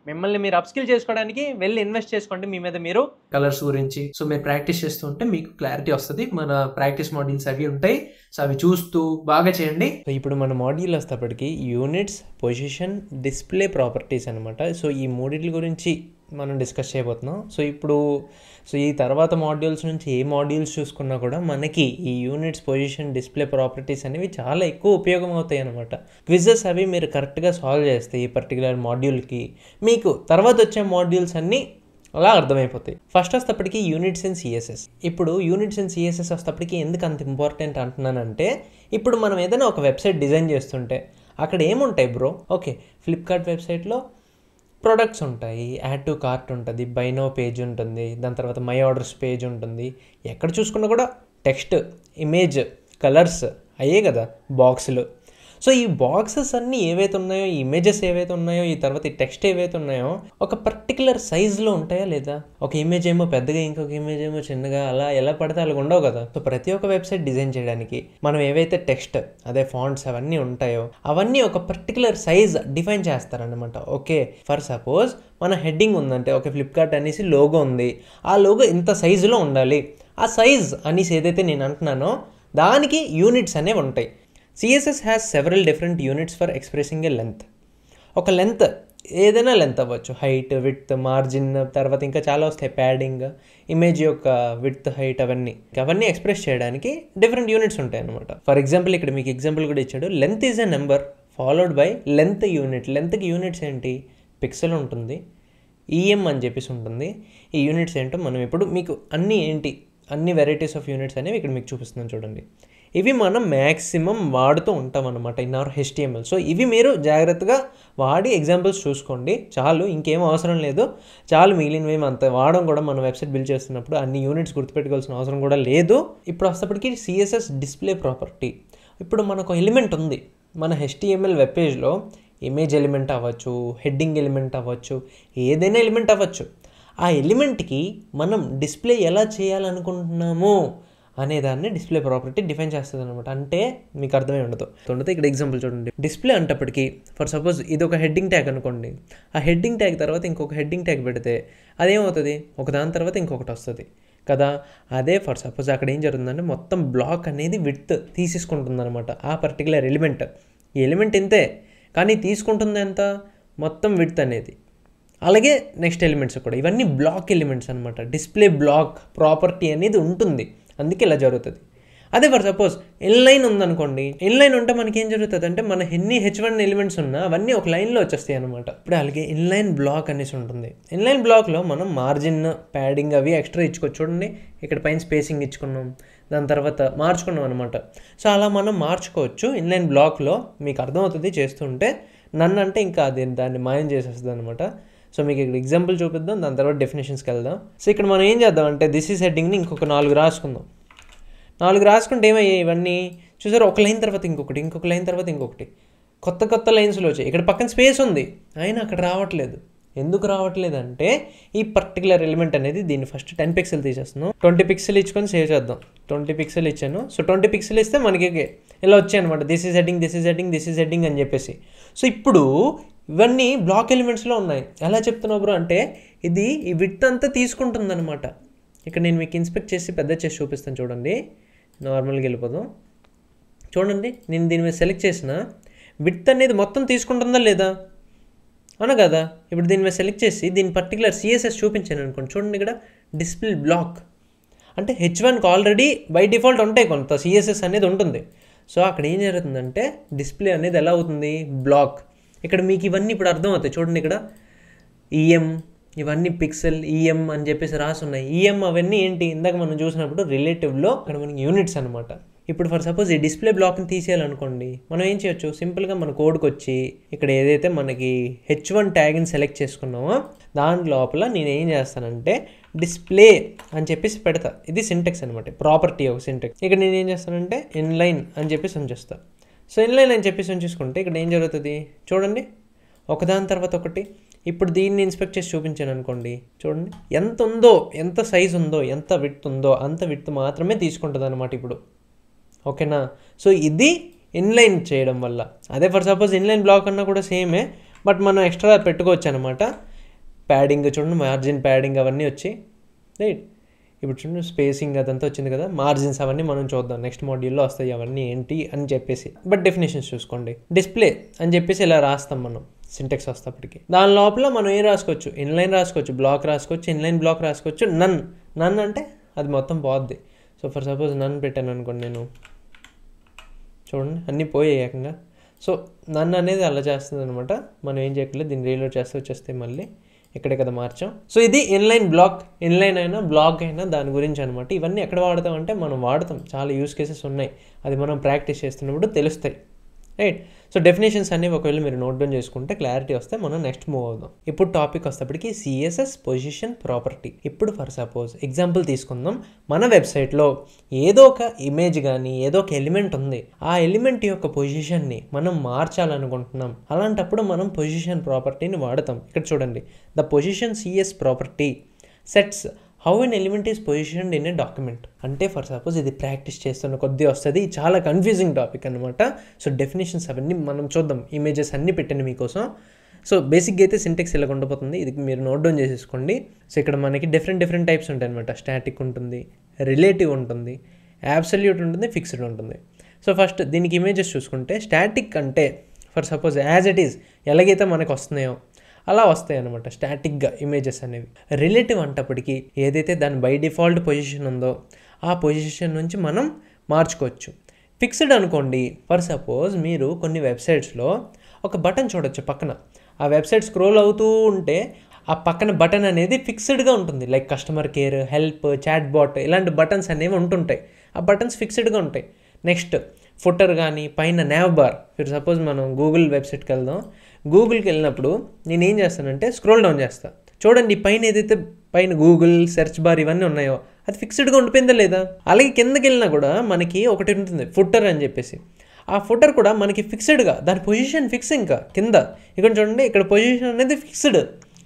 మిమ్మల్ని మీరు అప్స్కిల్ చేసుకోవడానికి వెళ్ళి ఇన్వెస్ట్ చేసుకోండి మీ మీద మీరు. కలర్స్ గురించి సో మీరు ప్రాక్టీస్ చేస్తుంటే మీకు క్లారిటీ వస్తుంది. మన ప్రాక్టీస్ మాడ్యూల్స్ అవి ఉంటాయి, సో అవి చూస్తూ బాగా చేయండి. సో ఇప్పుడు మన మాడ్యూల్ వస్తేప్పటికి యూనిట్స్, పొజిషన్, డిస్ప్లే ప్రాపర్టీస్ అనమాట. సో ఈ మూడింటి గురించి మనం డిస్కస్ చేయబోతున్నాం. సో ఈ తర్వాత మాడ్యూల్స్ నుంచి ఏ మాడ్యూల్స్ చూసుకున్నా కూడా మనకి ఈ యూనిట్స్, పొజిషన్, డిస్ప్లే ప్రాపర్టీస్ అనేవి చాలా ఎక్కువ ఉపయోగం అవుతాయి అనమాట. క్విజెస్ అవి మీరు కరెక్ట్గా సాల్వ్ చేస్తే ఈ పర్టికులర్ మాడ్యూల్కి మీకు తర్వాత వచ్చే మాడ్యూల్స్ అన్నీ అలా అర్థమైపోతాయి. ఫస్ట్ వస్తేప్పటికి యూనిట్స్ అండ్ CSS. ఇప్పుడు యూనిట్స్ అండ్ CSS వస్తేప్పటికి ఎందుకు అంత ఇంపార్టెంట్ అంటున్నానంటే, ఇప్పుడు మనం ఏదైనా ఒక వెబ్సైట్ డిజైన్ చేస్తుంటే అక్కడ ఏముంటాయి బ్రో? ఓకే, ఫ్లిప్కార్ట్ వెబ్సైట్లో ప్రొడక్ట్స్ ఉంటాయి, యాడ్ టు కార్ట్ ఉంటుంది, బై నౌ పేజ్ ఉంటుంది, దాని తర్వాత మై ఆర్డర్స్ పేజ్ ఉంటుంది. ఎక్కడ చూసుకున్నా కూడా టెక్స్ట్, ఇమేజ్, కలర్స్ అయ్యే కదా బాక్సులు. సో ఈ బాక్సెస్ అన్నీ ఏవైతే ఉన్నాయో, ఈ ఇమేజెస్ ఏవైతే ఉన్నాయో, ఈ తర్వాత ఈ టెక్స్ట్ ఏవైతే ఉన్నాయో ఒక పర్టికులర్ సైజులో ఉంటాయా లేదా? ఒక ఇమేజ్ ఏమో పెద్దగా, ఇంకొక ఇమేజ్ ఏమో చిన్నగా, అలా ఎలా పడితే అలా ఉండవు కదా. సో ప్రతి ఒక్క వెబ్సైట్ డిజైన్ చేయడానికి మనం ఏవైతే టెక్స్ట్, అదే ఫాంట్స్ అవన్నీ ఉంటాయో అవన్నీ ఒక పర్టికులర్ సైజ్ డిఫైన్ చేస్తారనమాట. ఓకే, ఫర్ సపోజ్ మన హెడ్డింగ్ ఉందంటే, ఓకే ఫ్లిప్కార్ట్ అనేసి లోగో ఉంది, ఆ లోగో ఇంత సైజులో ఉండాలి. ఆ సైజ్ అనేసి ఏదైతే నేను అంటున్నానో దానికి యూనిట్స్ అనేవి ఉంటాయి. CSS has several different units for expressing a length. ఒక లెంత్ ఏదైనా లెంత్ అవ్వచ్చు, హైట్, విడ్త్, మార్జిన్, తర్వాత ఇంకా చాలా వస్తాయి, ప్యాడింగ్, ఇమేజ్ యొక్క విడ్త్, హైట్, అవన్నీ ఎక్స్ప్రెస్ చేయడానికి డిఫరెంట్ యూనిట్స్ ఉంటాయి అనమాట. ఫర్ ఎగ్జాంపుల్ ఇక్కడ మీకు ఎగ్జాంపుల్ కూడా ఇచ్చాడు, length is a number followed by length unit. లెంత్కి యూనిట్స్ ఏంటి? పిక్సెల్ ఉంటుంది, EM అని చెప్పేసి ఉంటుంది. ఈ యూనిట్స్ ఏంటో మనం ఇప్పుడు మీకు అన్నీ ఏంటి అన్ని వెరైటీస్ ఆఫ్ యూనిట్స్ అనేవి ఇక్కడ మీకు చూపిస్తున్నాను చూడండి. ఇవి మనం మ్యాక్సిమం వాడుతూ ఉంటాం అన్నమాట ఇన్ అవర్ HTML. సో ఇవి మీరు జాగ్రత్తగా వాడి ఎగ్జాంపుల్స్ చూసుకోండి చాలు, ఇంకేం అవసరం లేదు, చాలు. మిగిలినవి అంత వాడడం కూడా మనం వెబ్సైట్ బిల్డ్ చేస్తున్నప్పుడు అన్ని యూనిట్స్ గుర్తుపెట్టుకోవాల్సిన అవసరం కూడా లేదు. ఇప్పుడు వస్తేప్పటికి CSS డిస్ప్లే ప్రాపర్టీ. ఇప్పుడు మనకు ఎలిమెంట్ ఉంది మన HTML వెబ్ పేజ్లో, ఇమేజ్ ఎలిమెంట్ అవ్వచ్చు, హెడ్డింగ్ ఎలిమెంట్ అవ్వచ్చు, ఏదైనా ఎలిమెంట్ అవ్వచ్చు. ఆ ఎలిమెంట్కి మనం డిస్ప్లే ఎలా చేయాలనుకుంటున్నాము అనేదాన్ని డిస్ప్లే ప్రాపర్టీ డిఫైన్ చేస్తుంది అనమాట. అంటే మీకు అర్థమై ఉండదు. ఇక్కడ ఎగ్జాంపుల్ చూడండి. డిస్ప్లే అంటప్పటికి ఫర్ సపోజ్ ఇది ఒక హెడ్డింగ్ ట్యాగ్ అనుకోండి. ఆ హెడ్డింగ్ ట్యాగ్ తర్వాత ఇంకొక హెడ్డింగ్ ట్యాగ్ పెడితే అదేమవుతుంది, ఒకదాని తర్వాత ఇంకొకటి వస్తుంది కదా. అదే ఫర్ సపోజ్ అక్కడ ఏం జరుగుతుందంటే మొత్తం బ్లాక్ అనేది విడ్త్ తీసేసుకుంటుంది అనమాట. ఆ పర్టికులర్ ఎలిమెంట్, ఈ ఎలిమెంట్ ఇంతే కానీ తీసుకుంటుంది ఎంత, మొత్తం విడ్త్ అనేది. అలాగే నెక్స్ట్ ఎలిమెంట్స్ కూడా, ఇవన్నీ బ్లాక్ ఎలిమెంట్స్ అనమాట. డిస్ప్లే బ్లాక్ ప్రాపర్టీ అనేది ఉంటుంది, అందుకే ఇలా జరుగుతుంది. అదే ఫర్ సపోజ్ ఇన్లైన్ ఉందనుకోండి. ఇన్లైన్ ఉంటే మనకి ఏం జరుగుతుంది అంటే మన ఎన్ని H1 ఎలిమెంట్స్ ఉన్నా అవన్నీ ఒక లైన్లో వచ్చేస్తాయి అనమాట. ఇప్పుడు అలాగే ఇన్లైన్ బ్లాక్ అనేసి ఉంటుంది. ఇన్లైన్ బ్లాక్లో మనం మార్జిన్, ప్యాడింగ్ అవి ఎక్స్ట్రా ఇచ్చుకోవచ్చు. చూడండి ఇక్కడ పైన స్పేసింగ్ ఇచ్చుకున్నాం, దాని తర్వాత మార్చుకున్నాం అనమాట. సో అలా మనం మార్చుకోవచ్చు ఇన్లైన్ బ్లాక్లో. మీకు అర్థమవుతుంది చేస్తుంటే. నన్ను అంటే ఇంకా అది దాన్ని మాయం చేసేస్తుంది అనమాట. సో మీకు ఇక్కడ ఎగ్జాంపుల్ చూపిద్దాం, దాని తర్వాత డెఫినేషన్స్కి వెళ్దాం. సో ఇక్కడ మనం ఏం చేద్దాం అంటే దిస్ ఈజ్ హెడ్డింగ్ని ఇంకొక 4 రాసుకుందాం. 4 రాసుకుంటే ఏమయ్యాయి ఇవన్నీ చూసారు, ఒక లైన్ తర్వాత ఇంకొకటి, ఇంకొక లైన్ తర్వాత ఇంకొకటి, కొత్త కొత్త లైన్స్లో వచ్చాయి. ఇక్కడ పక్కన స్పేస్ ఉంది అయినా అక్కడ రావట్లేదు. ఎందుకు రావట్లేదు అంటే ఈ పర్టికులర్ ఎలిమెంట్ అనేది దీన్ని ఫస్ట్ 10 పిక్సెల్ తీసేస్తున్నాం. 20 పిక్సెల్ ఇచ్చుకొని సేవ్ చేద్దాం. 20 పిక్సెల్ ఇచ్చాను. సో 20 పిక్సెల్ ఇస్తే మనకి ఇలా వచ్చాయి అనమాట. This is heading, this is heading, this is heading అని చెప్పేసి. సో ఇప్పుడు ఇవన్నీ బ్లాక్ ఎలిమెంట్స్లో ఉన్నాయి. ఎలా చెప్తున్నావు బ్రో అంటే ఇది ఈ విడ్త్ అంతా తీసుకుంటుంది అనమాట. ఇక్కడ నేను మీకు ఇన్స్పెక్ట్ చేసి పెద్ద చేసి చూపిస్తాను చూడండి. నార్మల్గా వెళ్ళిపోదాం. చూడండి నేను దీని మీద సెలెక్ట్ చేసిన విడ్త్ అనేది మొత్తం తీసుకుంటుందా లేదా, అవునా కదా. ఇప్పుడు దీని మీద సెలెక్ట్ చేసి దీని పర్టికులర్ CSS చూపించాను అనుకోండి. చూడండి ఇక్కడ డిస్ప్లే బ్లాక్ అంటే H1కి ఆల్రెడీ బై డిఫాల్ట్ ఉంటాయి కొంత CSS అనేది ఉంటుంది. సో అక్కడ ఏం జరుగుతుందంటే డిస్ప్లే అనేది ఎలా అవుతుంది, బ్లాక్. ఇక్కడ మీకు ఇవన్నీ ఇప్పుడు అర్థం అవుతాయి. చూడండి ఇక్కడ EM ఇవన్నీ పిక్సెల్ EM అని చెప్పేసి రాసి ఉన్నాయి. EM అవన్నీ ఏంటి, ఇందాక మనం చూసినప్పుడు రిలేటివ్లో అక్కడ మనకి యూనిట్స్ అనమాట. ఇప్పుడు ఫర్ సపోజ్ ఈ డిస్ప్లే బ్లాక్ని తీసేయాలనుకోండి, మనం ఏం చేయొచ్చు, సింపుల్గా మన కోడ్కి వచ్చి ఇక్కడ ఏదైతే మనకి H1 ట్యాగ్ని సెలెక్ట్ చేసుకున్నామో దాని లోపల నేను ఏం చేస్తానంటే డిస్ప్లే అని చెప్పేసి పెడతా. ఇది సింటెక్స్ అనమాట, ప్రాపర్టీ ఒక సింటెక్స్. ఇక్కడ నేను ఏం చేస్తానంటే ఇన్లైన్ అని చెప్పేసి ఉంచేస్తాను. సో ఇన్లైన్ అని చెప్పేసి ఉంచేసుకుంటే ఇక్కడ ఏం జరుగుతుంది చూడండి, ఒకదాని తర్వాత ఒకటి. ఇప్పుడు దీన్ని ఇన్స్పెక్ట్ చేసి చూపించాను అనుకోండి, చూడండి ఎంత ఉందో, ఎంత సైజ్ ఉందో, ఎంత విడ్త్ ఉందో అంత విడ్త్ మాత్రమే తీసుకుంటుంది అనమాట ఇప్పుడు. ఓకేనా. సో ఇది ఇన్లైన్ చేయడం వల్ల. అదే ఫర్ సపోజ్ ఇన్లైన్ బ్లాక్ అన్నా కూడా సేమే, బట్ మనం ఎక్స్ట్రా పెట్టుకోవచ్చు అనమాట. ప్యాడింగ్ చూడండి, మార్జిన్ ప్యాడింగ్ అవన్నీ వచ్చి రైట్. ఇప్పుడు చూడండి స్పేసింగ్ అదంతా వచ్చింది కదా, మార్జిన్స్ అవన్నీ మనం చూద్దాం నెక్స్ట్ మాడ్యూల్లో వస్తాయి అవన్నీ ఏంటి అని చెప్పేసి. బట్ డెఫినేషన్స్ చూసుకోండి. డిస్ప్లే అని చెప్పేసి ఇలా రాస్తాం మనం సింటెక్స్ వస్తేప్పటికి. దాని లోపల మనం ఏం రాసుకోవచ్చు, ఇన్లైన్ రాసుకోవచ్చు, బ్లాక్ రాసుకోవచ్చు, ఇన్లైన్ బ్లాక్ రాసుకోవచ్చు, నన్ అంటే అది మొత్తం పోద్ది. సో ఫర్ సపోజ్ నన్ పెట్టాను అనుకోండి నేను, చూడండి అన్నీ పోయాయి ఏకంగా. సో నన్ను అనేది అలా చేస్తుంది అనమాట. మనం ఏం చేయట్లేదు, దీన్ని రీలోడ్ చేస్తే వచ్చేస్తే మళ్ళీ ఇక్కడే కదా మార్చాం. సో ఇది ఇన్లైన్ బ్లాక్, ఇన్లైన్ అయినా బ్లాక్ అయినా దాని గురించి అనమాట. ఇవన్నీ ఎక్కడ వాడతామంటే మనం వాడతాం, చాలా యూస్ కేసెస్ ఉన్నాయి, అది మనం ప్రాక్టీస్ చేస్తున్నప్పుడు తెలుస్తాయి రైట్. సో డెఫినేషన్స్ అనేవి ఒకవేళ మీరు నోట్ డౌన్ చేసుకుంటే క్లారిటీ వస్తే మనం నెక్స్ట్ మూవ్ అవుదాం. ఇప్పుడు టాపిక్ వస్తేప్పటికి CSS పొజిషన్ ప్రాపర్టీ. ఇప్పుడు ఫర్ సపోజ్ ఎగ్జాంపుల్ తీసుకుందాం. మన వెబ్సైట్లో ఏదో ఒక ఇమేజ్ కానీ ఏదో ఒక ఎలిమెంట్ ఉంది, ఆ ఎలిమెంట్ యొక్క పొజిషన్ని మనం మార్చాలనుకుంటున్నాం. అలాంటప్పుడు మనం పొజిషన్ ప్రాపర్టీని వాడతాం. ఇక్కడ చూడండి, the position CS property sets how an element is positioned in a document. అంటే ఫర్ సపోజ్ ఇది ప్రాక్టీస్ చేస్తున్న కొద్దీ వస్తుంది, చాలా కన్ఫ్యూజింగ్ టాపిక్ అనమాట. సో డెఫినేషన్స్ అవన్నీ మనం చూద్దాం, ఇమేజెస్ అన్నీ పెట్టండి మీకోసం. సో బేసిక్గా అయితే సింటెక్స్ ఇలా ఉండబోతుంది, ఇది మీరు నోట్ డౌన్ చేసేసుకోండి. సో ఇక్కడ మనకి డిఫరెంట్ టైప్స్ ఉంటాయి అనమాట. స్టాటిక్ ఉంటుంది, రిలేటివ్ ఉంటుంది, అబ్సల్యూట్ ఉంటుంది, ఫిక్స్డ్ ఉంటుంది. సో ఫస్ట్ దీనికి ఇమేజెస్ చూసుకుంటే స్టాటిక్ అంటే for suppose as it is ఎలాగైతే మనకు వస్తున్నాయో అలా వస్తాయి అనమాట స్టాటిక్గా ఇమేజెస్ అనేవి. రిలేటివ్ అంటప్పటికీ ఏదైతే దాని బై డిఫాల్ట్ పొజిషన్ ఉందో ఆ పొజిషన్ నుంచి మనం మార్చుకోవచ్చు. ఫిక్స్డ్ అనుకోండి, ఫర్ సపోజ్ మీరు కొన్ని వెబ్సైట్స్లో ఒక బటన్ చూడొచ్చు పక్కన, ఆ వెబ్సైట్ స్క్రోల్ అవుతూ ఉంటే ఆ పక్కన బటన్ అనేది ఫిక్స్డ్గా ఉంటుంది. Like customer care, help, chat bot ఇలాంటి బటన్స్ అనేవి ఉంటుంటాయి. ఆ బటన్స్ ఫిక్స్డ్గా ఉంటాయి. నెక్స్ట్ ఫుటర్ కానీ పైన నావ్ బార్. ఫర్ సపోజ్ మనం గూగుల్ వెబ్సైట్కి వెళ్దాం. గూగుల్కి వెళ్ళినప్పుడు నేను ఏం చేస్తానంటే స్క్రోల్ డౌన్ చేస్తాను. చూడండి పైన ఏదైతే పైన గూగుల్ సెర్చ్ బార్ ఇవన్నీ ఉన్నాయో అది ఫిక్స్డ్గా ఉండిపోయిందా లేదా. అలాగే కిందకి వెళ్ళినా కూడా మనకి ఒకటి ఉంటుంది ఫుటర్ అని చెప్పేసి. ఆ ఫుటర్ కూడా మనకి ఫిక్స్డ్గా దాని పొజిషన్ ఫిక్స్. ఇంకా కింద ఇక్కడ చూడండి ఇక్కడ పొజిషన్ అనేది ఫిక్స్డ్.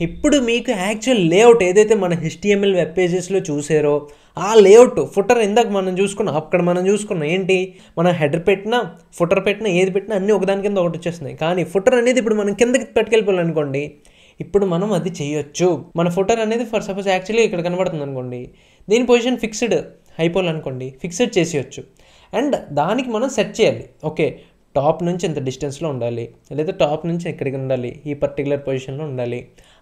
ఇప్పుడు మీకు యాక్చువల్ లేఅవుట్ ఏదైతే మన HTML వెబ్ పేజెస్లో చూసారో ఆ లేఅవుట్ ఫుటర్ ఇందాక మనం చూసుకున్నాం. అక్కడ మనం చూసుకున్నాం ఏంటి, మనం హెడర్ పెట్టినా ఫుటర్ పెట్టినా ఏది పెట్టినా అన్నీ ఒకదాని కింద ఒకటి వచ్చేస్తున్నాయి. కానీ ఫుటర్ అనేది ఇప్పుడు మనం కిందకి పట్టుకెళ్ళిపోవాలనుకోండి, ఇప్పుడు మనం అది చేయొచ్చు. మన ఫుటర్ అనేది ఫర్ సపోజ్ యాక్చువల్లీ ఇక్కడ కనబడుతుంది అనుకోండి, దీని పొజిషన్ ఫిక్స్డ్ అయిపోవాలనుకోండి ఫిక్స్డ్ చేసేయచ్చు. అండ్ దానికి మనం సెట్ చేయాలి. ఓకే టాప్ నుంచి ఎంత డిస్టెన్స్లో ఉండాలి, లేదా టాప్ నుంచి ఎక్కడికి ఉండాలి, ఈ పర్టికులర్ పొజిషన్లో ఉండాలి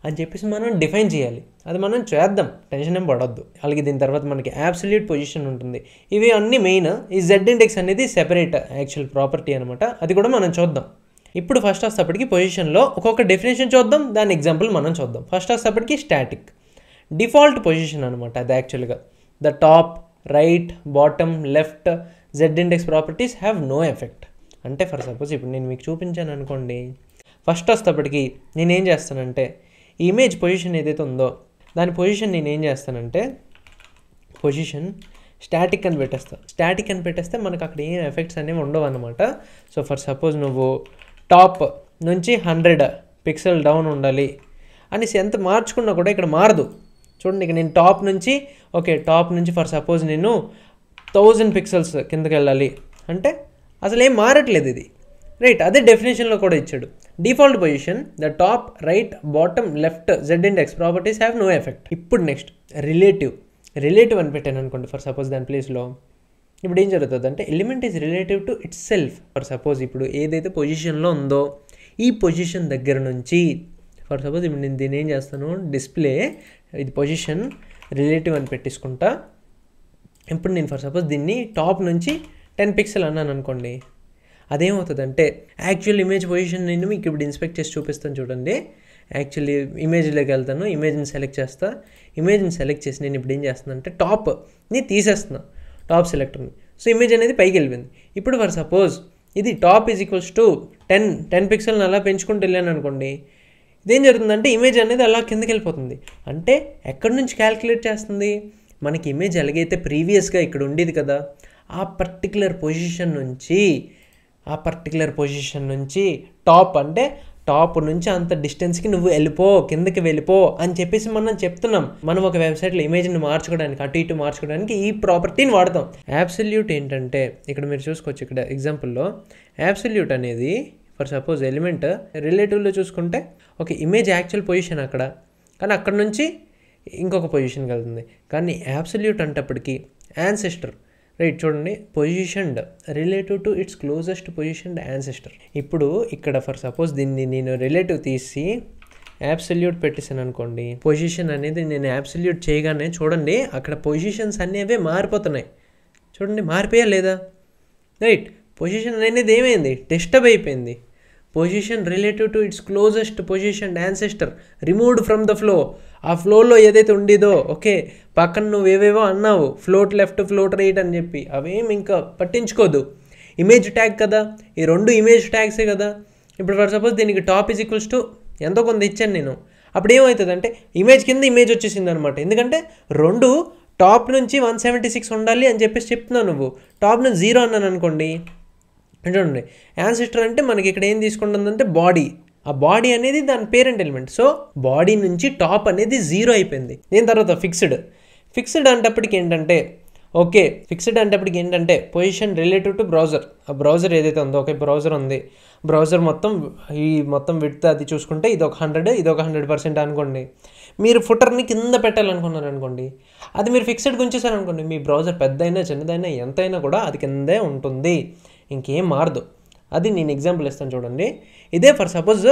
అని చెప్పేసి మనం డిఫైన్ చేయాలి. అది మనం చేద్దాం, టెన్షన్ ఏం పడొద్దు. అలాగే దీని తర్వాత మనకి అబ్సల్యూట్ పొజిషన్ ఉంటుంది. ఇవి అన్నీ మెయిన్. ఈ Z ఇండెక్స్ అనేది సెపరేట్ యాక్చువల్ ప్రాపర్టీ అనమాట. అది కూడా మనం చూద్దాం. ఇప్పుడు ఫస్ట్ వచ్చేటప్పటికి పొజిషన్లో ఒక్కొక్క డెఫినేషన్ చూద్దాం, దాని ఎగ్జాంపుల్ మనం చూద్దాం. ఫస్ట్ వచ్చేటప్పటికి స్టాటిక్ డిఫాల్ట్ పొజిషన్ అనమాట. అది యాక్చువల్గా the top, right, bottom, left Z index properties have no effect. అంటే ఫర్ సపోజ్ ఇప్పుడు నేను మీకు చూపించాను అనుకోండి, ఫస్ట్ వచ్చేటప్పటికి నేనేం చేస్తానంటే ఈ ఇమేజ్ పొజిషన్ ఏదైతే ఉందో దాని పొజిషన్ నేనేం చేస్తానంటే పొజిషన్ స్టాటిక్ అని పెట్టేస్తా. స్టాటిక్ అని పెట్టేస్తే మనకు అక్కడ ఏం ఎఫెక్ట్స్ అనేవి ఉండవు అనమాట. సో ఫర్ సపోజ్ నువ్వు టాప్ నుంచి 100 పిక్సెల్ డౌన్ ఉండాలి అనేసి ఎంత మార్చుకున్నా కూడా ఇక్కడ మారదు. చూడండి ఇక నేను టాప్ నుంచి ఫర్ సపోజ్ నేను 1000 పిక్సెల్స్ కిందకి వెళ్ళాలి అంటే అసలు ఏం మారట్లేదు ఇది, రైట్. అదే డెఫినేషన్లో కూడా ఇచ్చాడు. Default position the top, right, bottom, left Z index properties have no effect. ఇప్పుడు నెక్స్ట్ రిలేటివ్ అని పెట్టాను అనుకోండి ఫర్ సపోజ్ దాని ప్లేస్లో. ఇప్పుడు ఏం జరుగుతుంది అంటే element is relative to it's self. For suppose ఇప్పుడు ఏదైతే పొజిషన్లో ఉందో ఈ పొజిషన్ దగ్గర నుంచి ఫర్ సపోజ్ ఇప్పుడు నేను దీన్ని ఏం చేస్తాను డిస్ప్లే ఇది పొజిషన్ రిలేటివ్ అని పెట్టేసుకుంటా. ఇప్పుడు నేను ఫర్ సపోజ్ దీన్ని టాప్ నుంచి 10 పిక్సెల్ అన్నాను అనుకోండి, అదేమవుతుందంటే యాక్చువల్ ఇమేజ్ పొజిషన్ నేను మీకు ఇప్పుడు ఇన్స్పెక్ట్ చేసి చూపిస్తాను చూడండి. యాక్చువల్లీ ఇమేజ్లోకి వెళ్తాను, ఇమేజ్ని సెలెక్ట్ చేస్తా. ఇమేజ్ని సెలెక్ట్ చేసి నేను ఇప్పుడు ఏం చేస్తున్నాను అంటే టాప్ని తీసేస్తున్నా, టాప్ సెలెక్టర్ని. సో ఇమేజ్ అనేది పైకి వెళ్ళింది. ఇప్పుడు ఫర్ సపోజ్ ఇది టాప్ ఈజ్ ఈక్వల్స్ టు 10 పిక్సెల్ని అలా పెంచుకుంటూ వెళ్ళాను అనుకోండి, ఇదేం జరుగుతుందంటే ఇమేజ్ అనేది అలా కిందకి వెళ్ళిపోతుంది. అంటే ఎక్కడి నుంచి క్యాల్కులేట్ చేస్తుంది, మనకి ఇమేజ్ ఎలాగైతే ప్రీవియస్గా ఇక్కడ ఉండేది కదా ఆ పర్టికులర్ పొజిషన్ నుంచి టాప్ అంటే టాప్ నుంచి అంత డిస్టెన్స్కి నువ్వు కిందకి వెళ్ళిపో అని చెప్పేసి మనం చెప్తున్నాం. మనం ఒక వెబ్సైట్లో ఇమేజ్ని మార్చుకోవడానికి అటు ఇటు మార్చుకోవడానికి ఈ ప్రాపర్టీని వాడతాం. అబ్సల్యూట్ ఏంటంటే ఇక్కడ మీరు చూసుకోవచ్చు, ఇక్కడ ఎగ్జాంపుల్లో అబ్సల్యూట్ అనేది ఫర్ సపోజ్ ఎలిమెంట్ రిలేటివ్లో చూసుకుంటే ఒక ఇమేజ్ యాక్చువల్ పొజిషన్ అక్కడ, కానీ అక్కడ నుంచి ఇంకొక పొజిషన్కి వెళ్తుంది. కానీ అబ్సల్యూట్ అంటప్పటికి యాన్సెస్టర్, రైట్. చూడండి positioned relative to it's closest positioned ancestor. ఇప్పుడు ఇక్కడ ఫర్ సపోజ్ దీన్ని నేను రిలేటివ్ తీసి అబ్సల్యూట్ పెట్టేసాను అనుకోండి, పొజిషన్ అనేది నేను అబ్సల్యూట్ చేయగానే చూడండి అక్కడ పొజిషన్స్ అనేవే మారిపోతున్నాయి. చూడండి మారిపోయా లేదా, రైట్. పొజిషన్ అనేది ఏమైంది, డిస్టర్బ్ అయిపోయింది. Position relative to it's closest position ancestor removed from the flow. ఆ ఫ్లోలో ఏదైతే ఉండేదో ఓకే పక్కన నువ్వు ఏవేవో అన్నావు ఫ్లోట్ లెఫ్ట్ ఫ్లోట్ రైట్ అని చెప్పి అవేం ఇంకా పట్టించుకోదు. ఇమేజ్ ట్యాగ్ కదా, ఈ రెండు ఇమేజ్ ట్యాగ్సే కదా. ఇప్పుడు ఫర్ సపోజ్ దీనికి టాప్ ఈజ్ ఈక్వల్స్ టు ఎంతో కొంత ఇచ్చాను నేను, అప్పుడు ఏమవుతుంది అంటే ఇమేజ్ కింద ఇమేజ్ వచ్చేసింది అనమాట. ఎందుకంటే రెండు టాప్ నుంచి 176 ఉండాలి అని చెప్పేసి చెప్తున్నావు, నువ్వు టాప్ నుంచి 0 అన్నాను అనుకోండి. చూడండి యాన్సెస్టర్ అంటే మనకి ఇక్కడ ఏం తీసుకుంటుందంటే బాడీ, ఆ బాడీ అనేది దాని పేరెంట్ ఎలిమెంట్. సో బాడీ నుంచి టాప్ అనేది 0 అయిపోయింది. దీని తర్వాత ఫిక్స్డ్ అంటప్పటికి ఏంటంటే పొజిషన్ రిలేటివ్ టు బ్రౌజర్. ఆ బ్రౌజర్ ఏదైతే ఉందో ఓకే బ్రౌజర్ ఉంది, బ్రౌజర్ మొత్తం విడ్త్ అది చూసుకుంటే ఇది ఒక 100, ఇది ఒక 100% అనుకోండి. మీరు ఫుటర్ని కింద పెట్టాలనుకున్నారు అనుకోండి, అది మీరు ఫిక్స్డ్గా ఉంచేసారనుకోండి, మీ బ్రౌజర్ పెద్దయినా చిన్నదైనా ఎంతైనా కూడా అది కిందే ఉంటుంది, ఇంకేం మారదు. అది నేను ఎగ్జాంపుల్ ఇస్తాను చూడండి. ఇదే ఫర్ సపోజ్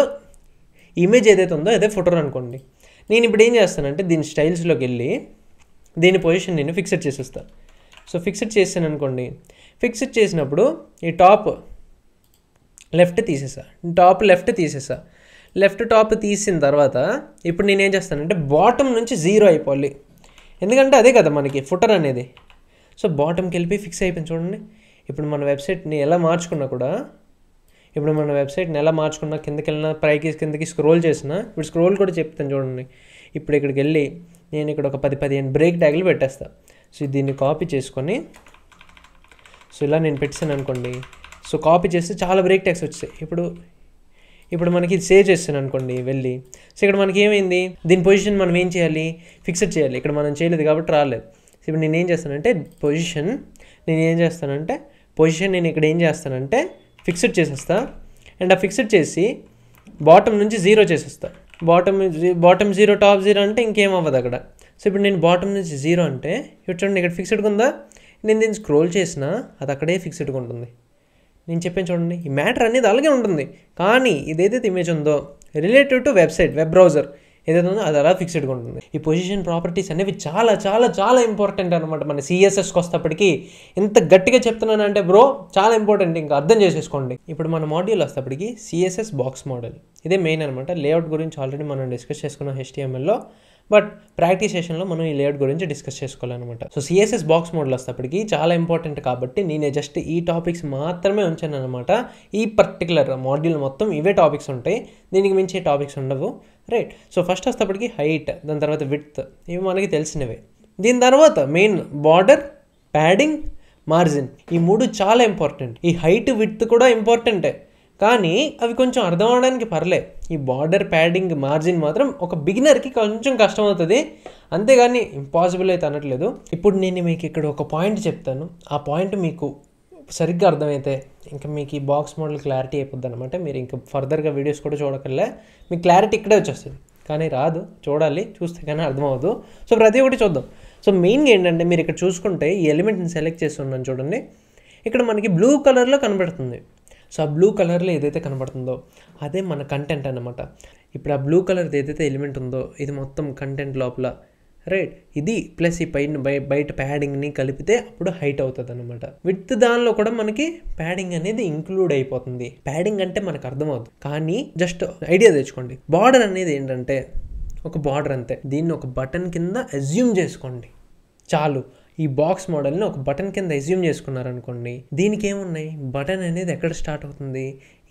ఇమేజ్ ఏదైతే ఉందో అదే ఫుటర్ అనుకోండి. నేను ఇప్పుడు ఏం చేస్తానంటే దీని స్టైల్స్లోకి వెళ్ళి దీని పొజిషన్ నేను ఫిక్స్డ్ చేసేస్తాను. సో ఫిక్స్డ్ చేసాను అనుకోండి, ఫిక్స్డ్ చేసినప్పుడు ఈ టాప్ లెఫ్ట్ తీసేసా, లెఫ్ట్ టాప్ తీసిన తర్వాత ఇప్పుడు నేనేం చేస్తానంటే బాటమ్ నుంచి 0 అయిపోవాలి, ఎందుకంటే అదే కదా మనకి ఫుటర్ అనేది. సో బాటమ్కి వెళ్ళి ఫిక్స్ అయిపోయింది చూడండి. ఇప్పుడు మన వెబ్సైట్ని ఎలా మార్చుకున్నా కూడా, కిందకి వెళ్ళినా పైకి కిందకి స్క్రోల్ చేసినా, ఇప్పుడు స్క్రోల్ కూడా చెప్తాను చూడండి. ఇప్పుడు ఇక్కడికి వెళ్ళి నేను ఇక్కడ ఒక 10-15 బ్రేక్ ట్యాగ్లు పెట్టేస్తాను. సో దీన్ని కాపీ చేసుకొని, సో ఇలా నేను పెట్టాను అనుకోండి. సో కాపీ చేస్తే చాలా బ్రేక్ ట్యాగ్స్ వచ్చాయి. ఇప్పుడు మనకి సేవ్ చేస్తాను అనుకోండి వెళ్ళి. సో ఇక్కడ మనకి ఏమైంది, దీని పొజిషన్ మనం ఏం చేయాలి, ఫిక్స్డ్ చేయాలి. ఇక్కడ మనం చేయలేదు కాబట్టి రాలేదు. సో ఇప్పుడు నేను ఏం చేస్తానంటే పొజిషన్ నేను ఇక్కడ ఏం చేస్తానంటే ఫిక్స్డ్ చేసేస్తా. అండ్ ఆ ఫిక్స్డ్ చేసి బాటమ్ నుంచి 0 చేసేస్తా. బాటమ్ 0 టాప్ 0 అంటే ఇంకేం అవ్వదు అక్కడ. సో ఇప్పుడు నేను బాటమ్ నుంచి 0 అంటే ఇప్పుడు చూడండి ఇక్కడ ఫిక్స్డ్గా ఉందా, నేను దీన్ని స్క్రోల్ చేసినా అది అక్కడే ఫిక్స్డ్గా ఉంటుంది. నేను చెప్పాను చూడండి, ఈ మ్యాటర్ అనేది అలాగే ఉంటుంది. కానీ ఇదేదైతే ఇమేజ్ ఉందో related to website, web browser ఏదైతే ఉందో అది అలా ఫిక్స్డ్గా ఉంటుంది. ఈ పొజిషన్ ప్రాపర్టీస్ అనేవి చాలా చాలా చాలా ఇంపార్టెంట్ అనమాట. మన సిఎస్ఎస్కి వస్తేప్పటికి ఎంత గట్టిగా చెప్తున్నానంటే బ్రో చాలా ఇంపార్టెంట్, ఇంకా అర్థం చేసేసుకోండి. ఇప్పుడు మన మాడ్యూల్ వస్తేప్పటికి సిఎస్ఎస్ బాక్స్ మోడల్ ఇదే మెయిన్ అనమాట. లేఅవుట్ గురించి ఆల్రెడీ మనం డిస్కస్ చేసుకున్నాం HTMLలో, బట్ ప్రాక్టీస్ సెషన్లో మనం ఈ లేఅవుట్ గురించి డిస్కస్ చేసుకోవాలన్నమాట. సో సిఎస్ఎస్ బాక్స్ మోడల్ వస్తేప్పటికి చాలా ఇంపార్టెంట్ కాబట్టి నేను జస్ట్ ఈ టాపిక్స్ మాత్రమే ఉంచాను అనమాట. ఈ పర్టికులర్ మాడ్యూల్ మొత్తం ఇవే టాపిక్స్ ఉంటాయి, దీనికి మించి టాపిక్స్ ఉండవు, రైట్. సో ఫస్ట్ వస్తేప్పటికి హైట్, దాని తర్వాత విడ్త్, ఇవి మనకి తెలిసినవే. దీని తర్వాత మెయిన్ బార్డర్, ప్యాడింగ్, మార్జిన్, ఈ 3 చాలా ఇంపార్టెంట్. ఈ హైట్, విడ్త్ కూడా ఇంపార్టెంటే, కానీ అవి కొంచెం అర్థం అవడానికి పర్లే. ఈ బార్డర్, ప్యాడింగ్, మార్జిన్ మాత్రం ఒక బిగినర్కి కొంచెం కష్టం అవుతుంది, అంతేగాని ఇంపాసిబుల్ అయితే అనట్లేదు. ఇప్పుడు నేను మీకు ఇక్కడ ఒక పాయింట్ చెప్తాను, ఆ పాయింట్ మీకు సరిగ్గా అర్థమైతే ఇంకా మీకు ఈ బాక్స్ మోడల్ క్లారిటీ అయిపోద్ది అనమాట. మీరు ఇంకా ఫర్దర్గా వీడియోస్ కూడా చూడకల్లా మీకు క్లారిటీ ఇక్కడే వచ్చేస్తుంది. కానీ రాదు, చూడాలి, చూస్తే కానీ అర్థమవుదు. సో ప్రతి ఒక్కటి చూద్దాం. సో మెయిన్గా ఏంటంటే మీరు ఇక్కడ చూసుకుంటే ఈ ఎలిమెంట్ని సెలెక్ట్ చేస్తున్నాను చూడండి. ఇక్కడ మనకి బ్లూ కలర్లో కనబడుతుంది. సో ఆ బ్లూ కలర్లో ఏదైతే కనబడుతుందో అదే మన కంటెంట్ అనమాట. ఇప్పుడు ఆ బ్లూ కలర్ది ఏదైతే ఎలిమెంట్ ఉందో ఇది మొత్తం కంటెంట్ లోపల, రైట్. ఇది ప్లస్ ఈ పైన బయట ప్యాడింగ్ని కలిపితే అప్పుడు హైట్ అవుతుంది అనమాట. విత్ దానిలో కూడా మనకి ప్యాడింగ్ అనేది ఇంక్లూడ్ అయిపోతుంది. ప్యాడింగ్ అంటే మనకు అర్థమవుతుంది, కానీ జస్ట్ ఐడియా తెచ్చుకోండి. బార్డర్ అనేది ఏంటంటే ఒక బార్డర్ అంతే, దీన్ని ఒక బటన్ కింద అజ్యూమ్ చేసుకోండి చాలు. ఈ బాక్స్ మోడల్ని ఒక బటన్ కింద అజ్యూమ్ చేసుకున్నారనుకోండి, దీనికి ఏమున్నాయి, బటన్ అనేది ఎక్కడ స్టార్ట్ అవుతుంది,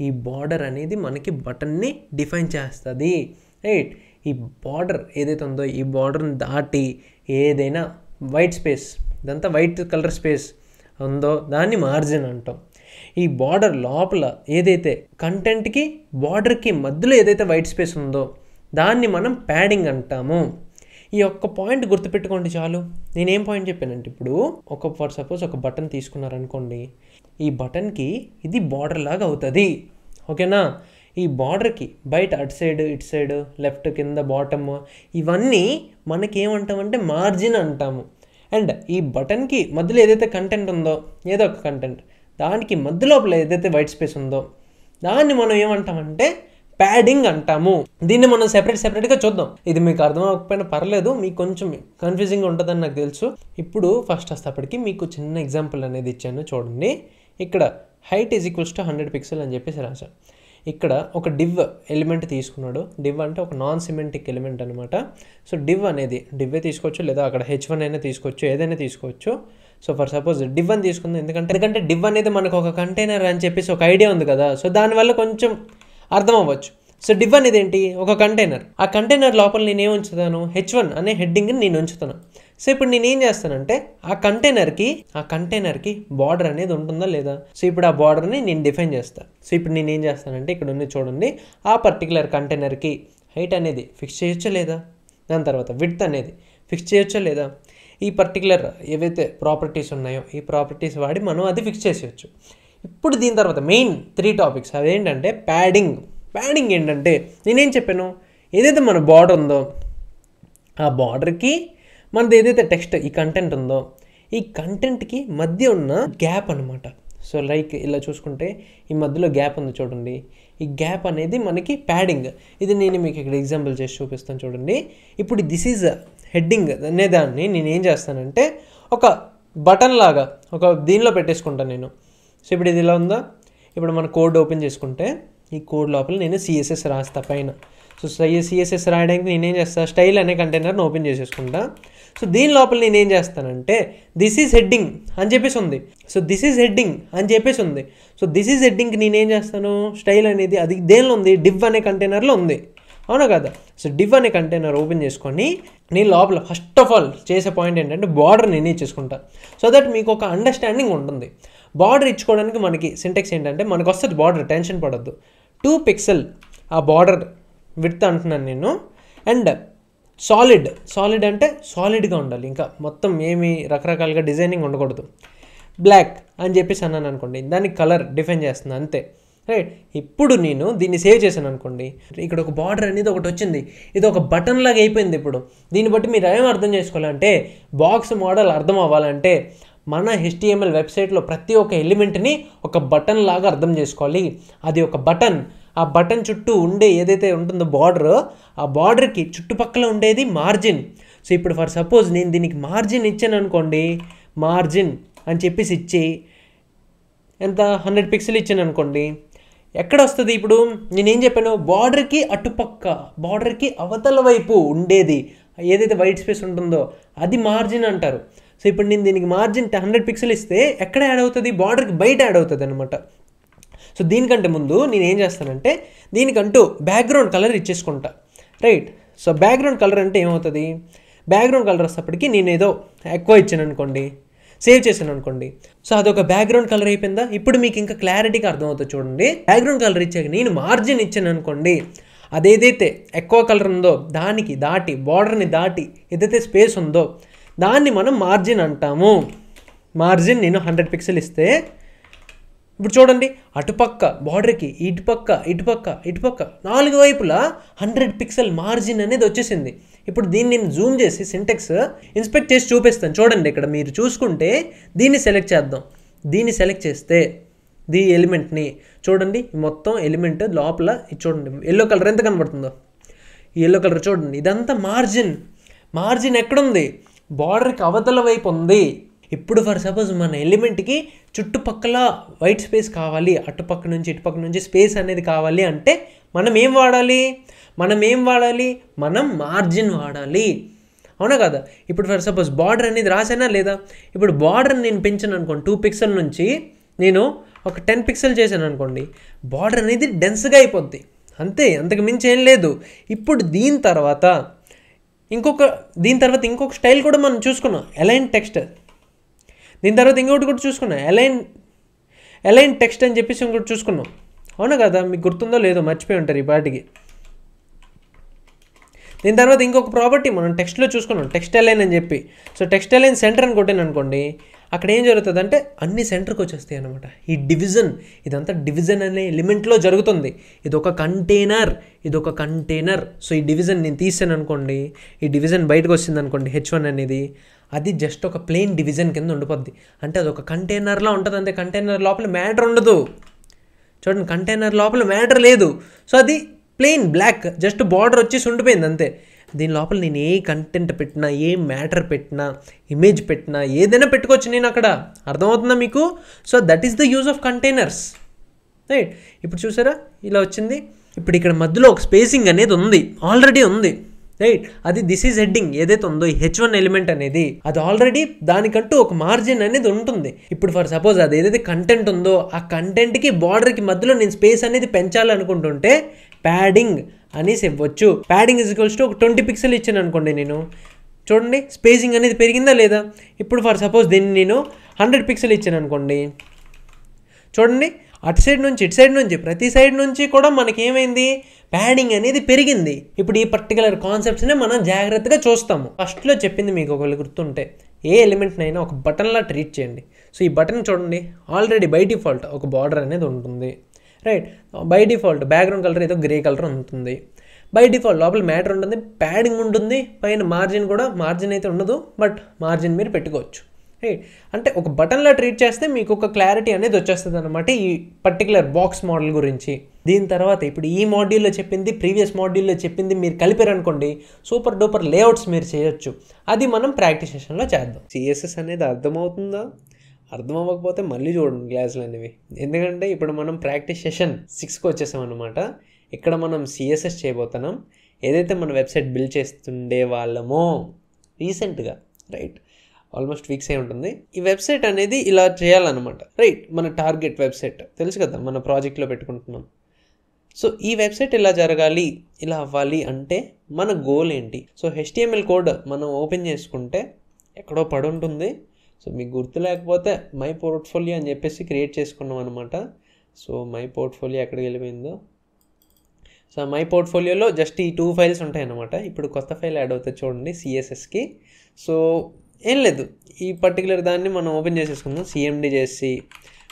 ఈ బార్డర్ అనేది మనకి బటన్ని డిఫైన్ చేస్తుంది, రైట్. ఈ బార్డర్ ఏదైతే ఉందో ఈ బార్డర్ని దాటి ఏదైనా వైట్ స్పేస్, ఇదంతా వైట్ కలర్ స్పేస్ ఉందో దాన్ని మార్జిన్ అంటాం. ఈ బార్డర్ లోపల ఏదైతే కంటెంట్కి బార్డర్కి మధ్యలో ఏదైతే వైట్ స్పేస్ ఉందో దాన్ని మనం ప్యాడింగ్ అంటాము. ఈ ఒక్క పాయింట్ గుర్తుపెట్టుకోండి చాలు. నేనేం పాయింట్ చెప్పానంటే ఇప్పుడు ఫర్ సపోజ్ ఒక బటన్ తీసుకున్నారనుకోండి, ఈ బటన్కి ఇది బార్డర్ లాగా అవుతుంది, ఓకేనా. ఈ బార్డర్కి బయట అటు సైడ్, ఇటు సైడ్, లెఫ్ట్, కింద, బాటమ్, ఇవన్నీ మనకి ఏమంటామంటే మార్జిన్ అంటాము. అండ్ ఈ బటన్కి మధ్యలో ఏదైతే కంటెంట్ ఉందో, ఏదో ఒక కంటెంట్, దానికి మధ్య లోపల ఏదైతే వైట్ స్పేస్ ఉందో దాన్ని మనం ఏమంటామంటే ప్యాడింగ్ అంటాము. దీన్ని మనం సెపరేట్గా చూద్దాం. ఇది మీకు అర్థం అవ్వకపోయినా పర్లేదు, మీకు కొంచెం కన్ఫ్యూజింగ్ ఉంటుందని నాకు తెలుసు. ఇప్పుడు ఫస్ట్ వస్తేప్పటికి మీకు చిన్న ఎగ్జాంపుల్ అనేది ఇచ్చాను చూడండి. ఇక్కడ height is equals to 100 pixel అని చెప్పేసి రాశాను. ఇక్కడ ఒక డివ్ ఎలిమెంట్ తీసుకున్నాడు. డివ్ అంటే ఒక నాన్ సిమెంటిక్ ఎలిమెంట్ అనమాట. సో డివ్వే తీసుకోవచ్చు, లేదా అక్కడ H1 అయినా తీసుకోవచ్చు, ఏదైనా తీసుకోవచ్చు. సో ఫర్ సపోజ్ డివ్ అని తీసుకుందాం, ఎందుకంటే డివ్ అనేది మనకు ఒక కంటైనర్ అని చెప్పేసి ఒక ఐడియా ఉంది కదా, సో దానివల్ల కొంచెం అర్థం అవ్వచ్చు. సో డివ్ అనేది ఏంటి, ఒక కంటైనర్. ఆ కంటైనర్ లోపల నేనేం ఉంచుతాను, H1 అనే హెడ్డింగ్ని నేను ఉంచుతాను. సో ఇప్పుడు నేనేం చేస్తానంటే ఆ కంటైనర్కి బార్డర్ అనేది ఉంటుందా లేదా, సో ఇప్పుడు ఆ బార్డర్ని నేను డిఫైన్ చేస్తాను. సో ఇప్పుడు నేనేం చేస్తానంటే ఇక్కడ ఉంది చూడండి, ఆ పర్టికులర్ కంటైనర్కి హైట్ అనేది ఫిక్స్ చేయొచ్చా లేదా, దాని తర్వాత విడ్త్ అనేది ఫిక్స్ చేయొచ్చా లేదా, ఈ పర్టికులర్ ఏవైతే ప్రాపర్టీస్ ఉన్నాయో ఈ ప్రాపర్టీస్ వాడి మనం అది ఫిక్స్ చేసేయచ్చు. ఇప్పుడు దీని తర్వాత మెయిన్ 3 టాపిక్స్ అదేంటంటే ప్యాడింగ్ ఏంటంటే నేనేం చెప్పాను, ఏదైతే మన బార్డర్ ఉందో ఆ బార్డర్కి మనది ఏదైతే టెక్స్ట్ ఈ కంటెంట్ ఉందో ఈ కంటెంట్కి మధ్య ఉన్న గ్యాప్ అనమాట. సో లైక్ ఇలా చూసుకుంటే ఈ మధ్యలో గ్యాప్ ఉంది చూడండి, ఈ గ్యాప్ అనేది మనకి ప్యాడింగ్. ఇది నేను మీకు ఇక్కడ ఎగ్జాంపుల్ చేసి చూపిస్తాను చూడండి. ఇప్పుడు దిస్ ఈజ్ హెడ్డింగ్ అనేదాన్ని నేను ఏం చేస్తానంటే ఒక బటన్ లాగా ఒక దీనిలో పెట్టేసుకుంటాను నేను. సో ఇప్పుడు ఇది ఇలా ఉందా, ఇప్పుడు మన కోడ్ ఓపెన్ చేసుకుంటే ఈ కోడ్ లోపల నేను సిఎస్ఎస్ రాస్తా పైన. సో సిఎస్ఎస్ రాయడానికి నేనేం చేస్తాను, స్టైల్ అనే కంటైనర్ని ఓపెన్ చేసేసుకుంటా. సో దీని లోపల నేనేం చేస్తానంటే దిస్ ఈజ్ హెడ్డింగ్ అని చెప్పేసి ఉంది. సో దిస్ ఈజ్ హెడ్డింగ్ అని చెప్పేసి ఉంది. సో దిస్ ఈజ్ హెడ్డింగ్కి నేనేం చేస్తాను, స్టైల్ అనేది అది దేనిలో ఉంది, డివ్ అనే కంటైనర్లో ఉంది, అవునా కదా. సో డివ్ అనే కంటైనర్ ఓపెన్ చేసుకొని నేను లోపల ఫస్ట్ ఆఫ్ ఆల్ చేసే పాయింట్ ఏంటంటే బార్డర్ నేను ఇచ్చేసుకుంటా. సో దట్ మీకు ఒక అండర్స్టాండింగ్ ఉంటుంది. బార్డర్ ఇచ్చుకోవడానికి మనకి సింటెక్స్ ఏంటంటే మనకు వస్తుంది బార్డర్, టెన్షన్ పడద్దు. 2 పిక్సెల్ ఆ బార్డర్ విడ్త్ అంటున్నాను నేను. అండ్ సాలిడ్ అంటే సాలిడ్గా ఉండాలి, ఇంకా మొత్తం ఏమి రకరకాలుగా డిజైనింగ్ ఉండకూడదు. బ్లాక్ అని చెప్పేసి అన్నాను అనుకోండి, దానికి కలర్ డిఫైన్ చేస్తుంది అంతే, రైట్. ఇప్పుడు నేను దీన్ని సేవ్ చేశాను అనుకోండి, ఇక్కడ ఒక బార్డర్ అనేది ఒకటి వచ్చింది, ఇది ఒక బటన్ లాగా అయిపోయింది. ఇప్పుడు దీన్ని బట్టి మీరు ఏం అర్థం చేసుకోవాలంటే, బాక్స్ మోడల్ అర్థం అవ్వాలంటే మన HTML వెబ్సైట్లో ప్రతి ఒక్క ఎలిమెంట్ని ఒక బటన్ లాగా అర్థం చేసుకోవాలి. అది ఒక బటన్, ఆ బటన్ చుట్టూ ఉండే ఏదైతే ఉంటుందో బార్డర్, ఆ బార్డర్కి చుట్టుపక్కల ఉండేది మార్జిన్. సో ఇప్పుడు ఫర్ సపోజ్ నేను దీనికి మార్జిన్ ఇచ్చాను అనుకోండి, మార్జిన్ అని చెప్పేసి ఇచ్చి ఎంత 100 పిక్సెల్ ఇచ్చాను అనుకోండి, ఎక్కడ వస్తుంది ఇప్పుడు నేనేం చెప్పాను, బార్డర్కి అటుపక్క, బార్డర్కి అవతల వైపు ఉండేది ఏదైతే వైట్ స్పేస్ ఉంటుందో అది మార్జిన్ అంటారు. సో ఇప్పుడు నేను దీనికి మార్జిన్ 100 పిక్సెల్ ఇస్తే ఎక్కడ యాడ్ అవుతుంది, బార్డర్కి బయట యాడ్ అవుతుంది అనమాట. సో దీనికంటే ముందు నేను ఏం చేస్తానంటే దీనికంటూ బ్యాక్గ్రౌండ్ కలర్ ఇచ్చేసుకుంటా, రైట్. సో బ్యాక్గ్రౌండ్ కలర్ అంటే ఏమవుతుంది, బ్యాక్గ్రౌండ్ కలర్ వస్తేప్పటికి నేను ఏదో ఎక్కువ ఇచ్చాను అనుకోండి, సేవ్ చేశాను అనుకోండి, సో అదొక బ్యాక్గ్రౌండ్ కలర్ అయిపోయిందా. ఇప్పుడు మీకు ఇంకా క్లారిటీగా అర్థమవుతుంది చూడండి. బ్యాక్గ్రౌండ్ కలర్ ఇచ్చాక నేను మార్జిన్ ఇచ్చాను అనుకోండి, అదేదైతే ఎక్కువ కలర్ ఉందో దానికి దాటి, బార్డర్ని దాటి ఏదైతే స్పేస్ ఉందో దాన్ని మనం మార్జిన్ అంటాము. మార్జిన్ నేను 100 పిక్సెల్ ఇస్తే ఇప్పుడు చూడండి, అటుపక్క బార్డర్కి ఇటుపక్క 4 వైపులా 100 పిక్సెల్ మార్జిన్ అనేది వచ్చేసింది. ఇప్పుడు దీన్ని నేను జూమ్ చేసి సింటెక్స్ ఇన్స్పెక్ట్ చేసి చూపిస్తాను చూడండి. ఇక్కడ మీరు చూసుకుంటే దీన్ని సెలెక్ట్ చేద్దాం. దీన్ని సెలెక్ట్ చేస్తే ఈ ఎలిమెంట్ని చూడండి, మొత్తం ఎలిమెంట్ లోపల చూడండి ఎల్లో కలర్ ఎంత కనబడుతుందో, ఈ ఎల్లో కలర్ చూడండి, ఇదంతా మార్జిన్ ఎక్కడుంది, బార్డర్కి అవతల వైపు ఉంది. ఇప్పుడు ఫర్ సపోజ్ మన ఎలిమెంట్కి చుట్టుపక్కల వైట్ స్పేస్ కావాలి, అటుపక్క నుంచి ఇటుపక్క నుంచి స్పేస్ అనేది కావాలి అంటే మనం ఏం వాడాలి, మనం మార్జిన్ వాడాలి, అవునా కదా. ఇప్పుడు ఫర్ సపోజ్ బార్డర్ అనేది రాసానా లేదా, ఇప్పుడు బార్డర్ని నేను పెంచాను అనుకోండి, 2 పిక్సెల్ నుంచి నేను ఒక 10 పిక్సెల్ చేశాను అనుకోండి, బార్డర్ అనేది డెన్స్గా అయిపోద్ది అంతే, అంతకు మించి ఏం లేదు. ఇప్పుడు దీని తర్వాత ఇంకొక స్టైల్ కూడా మనం చూసుకున్నాం, అలైన్ టెక్స్ట్. దీని తర్వాత ఇంకొకటి కూడా చూసుకున్నాం, అలైన్ టెక్స్ట్ అని చెప్పేసి ఇంకోటి చూసుకున్నాం, అవునా కదా. మీకు గుర్తుందో లేదో, మర్చిపోయి ఉంటారు ఈ పాటికి. దీని తర్వాత ఇంకొక ప్రాపర్టీ మనం టెక్స్ట్లో చూసుకున్నాం, టెక్స్ట్ అలైన్ అని చెప్పి. సో టెక్స్ట్ అలైన్ సెంటర్ అని కొట్టాను అనుకోండి, అక్కడ ఏం జరుగుతుంది అంటే అన్ని సెంటర్కి వచ్చేస్తాయి అనమాట. ఈ ఇదంతా డివిజన్ అనే ఎలిమెంట్లో జరుగుతుంది. ఇదొక కంటైనర్. సో ఈ డివిజన్ నేను తీసాను అనుకోండి, ఈ డివిజన్ బయటకు వచ్చింది అనుకోండి, H1 అనేది, అది జస్ట్ ఒక ప్లెయిన్ డివిజన్ కింద ఉండిపోద్ది. అంటే అదొక కంటైనర్లా ఉంటుంది అంతే. కంటైనర్ లోపల మ్యాటర్ ఉండదు చూడండి, కంటైనర్ లోపల మ్యాటర్ లేదు. సో అది ప్లెయిన్ బ్లాక్, జస్ట్ బార్డర్ వచ్చేసి ఉండిపోయింది అంతే. దీని లోపల నేను ఏ కంటెంట్ పెట్టినా, ఏ మ్యాటర్ పెట్టినా, ఇమేజ్ పెట్టినా, ఏదైనా పెట్టుకోవచ్చు నేను అక్కడ. అర్థమవుతుందా మీకు. So that is the use of containers, right. ఇప్పుడు చూసారా ఇలా వచ్చింది. ఇప్పుడు ఇక్కడ మధ్యలో ఒక స్పేసింగ్ అనేది ఉంది, ఆల్రెడీ ఉంది, రైట్. అది దిస్ ఈజ్ హెడ్డింగ్ ఏదైతే ఉందో ఈ H1 ఎలిమెంట్ అనేది, అది ఆల్రెడీ దానికంటూ ఒక మార్జిన్ అనేది ఉంటుంది. ఇప్పుడు ఫర్ సపోజ్ అది ఏదైతే కంటెంట్ ఉందో ఆ కంటెంట్కి బార్డర్కి మధ్యలో నేను స్పేస్ అనేది పెంచాలనుకుంటుంటే ప్యాడింగ్ అనేసి ఇవ్వచ్చు. ప్యాడింగ్ ఈక్వల్స్ టు ఒక 20 పిక్సెల్ ఇచ్చాను అనుకోండి నేను, చూడండి స్పేసింగ్ అనేది పెరిగిందా లేదా. ఇప్పుడు ఫర్ సపోజ్ దీన్ని నేను 100 పిక్సెల్ ఇచ్చాను అనుకోండి, చూడండి అటు సైడ్ నుంచి ఇటు సైడ్ నుంచి ప్రతి సైడ్ నుంచి కూడా మనకి ఏమైంది, ప్యాడింగ్ అనేది పెరిగింది. ఇప్పుడు ఈ పర్టికులర్ కాన్సెప్ట్స్నే మనం జాగ్రత్తగా చూస్తాము. ఫస్ట్లో చెప్పింది మీకు ఒకవేళ గుర్తుంటే, ఏ ఎలిమెంట్నైనా ఒక బటన్లా ట్రీట్ చేయండి. సో ఈ బటన్ చూడండి, ఆల్రెడీ బై డిఫాల్ట్ ఒక బార్డర్ అనేది ఉంటుంది, right. By default background colour ఏదో గ్రే కలర్ ఉంటుంది. బై డిఫాల్ట్ లోపల మ్యాటర్ ఉంటుంది, ప్యాడింగ్ ఉంటుంది, పైన మార్జిన్ అయితే ఉండదు, బట్ మార్జిన్ మీరు పెట్టుకోవచ్చు, రైట్. అంటే ఒక బటన్లా ట్రీట్ చేస్తే మీకు ఒక క్లారిటీ అనేది వచ్చేస్తుంది అనమాట ఈ పర్టికులర్ బాక్స్ మోడల్ గురించి. దీని తర్వాత ఇప్పుడు ఈ మాడ్యూల్లో చెప్పింది, ప్రీవియస్ మాడ్యూల్లో చెప్పింది మీరు కలిపారనుకోండి, సూపర్ డూపర్ లేఅవుట్స్ మీరు చేయొచ్చు. అది మనం ప్రాక్టీస్ సెషన్లో చేద్దాం. సిఎస్ఎస్ అనేది అర్థమవుతుందా, అర్థం అవ్వకపోతే మళ్ళీ చూడండి క్లాసులు అనేవి. ఎందుకంటే ఇప్పుడు మనం ప్రాక్టీస్ సెషన్ 6కి వచ్చేసాం అనమాట. ఇక్కడ మనం సిఎస్ఎస్ చేయబోతున్నాం. ఏదైతే మన వెబ్సైట్ బిల్డ్ చేస్తుండే వాళ్ళమో రీసెంట్గా, రైట్, ఆల్మోస్ట్ వీక్స్ అయి ఉంటుంది. ఈ వెబ్సైట్ అనేది ఇలా చేయాలన్నమాట, రైట్. మన టార్గెట్ వెబ్సైట్ తెలుసు కదా, మన ప్రాజెక్ట్లో పెట్టుకుంటున్నాం. సో ఈ వెబ్సైట్ ఇలా జరగాలి, ఇలా అవ్వాలి అంటే మన గోల్ ఏంటి? సో HTML కోడ్ మనం ఓపెన్ చేసుకుంటే ఎక్కడో పడి ఉంటుంది. సో మీకు గుర్తు లేకపోతే మై పోర్ట్ఫోలియో అని చెప్పేసి క్రియేట్ చేసుకున్నాం అనమాట. సో మై పోర్ట్ఫోలియో ఎక్కడికి వెళ్ళిపోయిందో, సో మై పోర్ట్ఫోలియోలో జస్ట్ ఈ 2 ఫైల్స్ ఉంటాయన్నమాట. ఇప్పుడు కొత్త ఫైల్ యాడ్ అవుతుంది చూడండి సిఎస్ఎస్కి. సో ఏం లేదు, ఈ పర్టికులర్ దాన్ని మనం ఓపెన్ చేసేసుకుందాం. CMD చేసి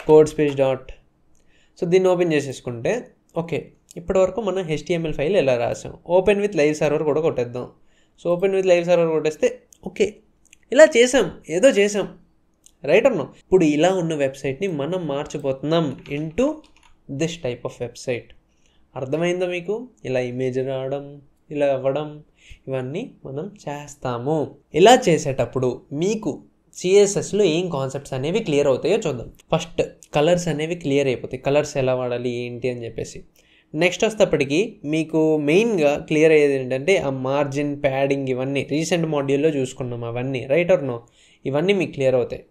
కోడ్ స్పేస్ డాట్. సో దీన్ని ఓపెన్ చేసేసుకుంటే ఓకే, ఇప్పటివరకు మనం HTML ఫైల్ ఎలా రాసాం. ఓపెన్ విత్ లైవ్ సర్వర్ కూడా కొట్టేద్దాం. So open with live server కొట్టేస్తే ఓకే, ఇలా చేసాం, ఏదో చేసాం, రైట్ అన్నాం. ఇప్పుడు ఇలా ఉన్న వెబ్సైట్ని మనం మార్చిపోతున్నాం into this type of website. అర్థమైందా మీకు? ఇలా ఇమేజ్ రావడం, ఇలా అవ్వడం, ఇవన్నీ మనం చేస్తాము. ఇలా చేసేటప్పుడు మీకు సిఎస్ఎస్లో ఏం కాన్సెప్ట్స్ అనేవి క్లియర్ అవుతాయో చూద్దాం. ఫస్ట్ కలర్స్ అనేవి క్లియర్ అయిపోతాయి, కలర్స్ ఎలా వాడాలి ఏంటి అని చెప్పేసి. నెక్స్ట్ వస్తేప్పటికి మీకు మెయిన్గా క్లియర్ అయ్యేది ఏంటంటే ఆ మార్జిన్, ప్యాడింగ్, ఇవన్నీ రీసెంట్ మాడ్యూల్లో చూసుకున్నాం అవన్నీ, రైట్ ఆర్ నో, ఇవన్నీ మీకు క్లియర్ అవుతాయి.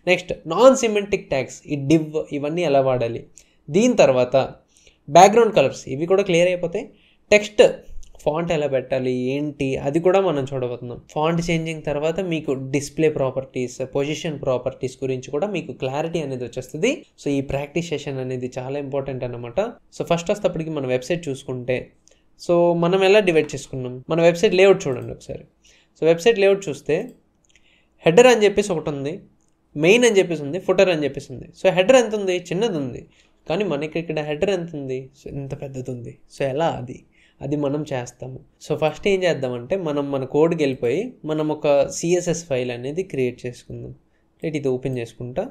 నెక్స్ట్ నాన్ సిమెట్రిక్ ట్యాగ్స్, ఈ డివ్, ఇవన్నీ ఎలా వాడాలి. దీని తర్వాత బ్యాక్గ్రౌండ్ కలర్స్, ఇవి కూడా క్లియర్ అయిపోతాయి. టెక్స్ట్ ఫాంట్ ఎలా పెట్టాలి ఏంటి అది కూడా మనం చూడబోతున్నాం. ఫాంట్ చేంజింగ్ తర్వాత మీకు డిస్ప్లే ప్రాపర్టీస్, పొజిషన్ ప్రాపర్టీస్ గురించి కూడా మీకు క్లారిటీ అనేది వచ్చేస్తుంది. సో ఈ ప్రాక్టీస్ సెషన్ అనేది చాలా ఇంపార్టెంట్ అన్నమాట. సో ఫస్ట్ వస్తేప్పటికి మన వెబ్సైట్ చూసుకుంటే, సో మనం ఎలా డివైడ్ చేసుకున్నాం, మన వెబ్సైట్ లేఅవుట్ చూడండి ఒకసారి. సో వెబ్సైట్ లేఅవుట్ చూస్తే హెడర్ అని చెప్పేసి ఒకటి ఉంది, మెయిన్ అని చెప్పేసి ఉంది, ఫుటర్ అని చెప్పేసి ఉంది. సో హెడర్ ఎంత ఉంది? చిన్నది ఉంది. కానీ మనకి ఇక్కడ హెడర్ ఎంత ఉంది? సో ఇంత పెద్దది ఉంది. సో ఎలా అది మనం చేస్తాము. సో ఫస్ట్ ఏం చేద్దామంటే మన కోడ్కి వెళ్ళిపోయి మనం ఒక సిఎస్ఎస్ ఫైల్ అనేది క్రియేట్ చేసుకుందాం. రైట్, ఇది ఓపెన్ చేసుకుంటా.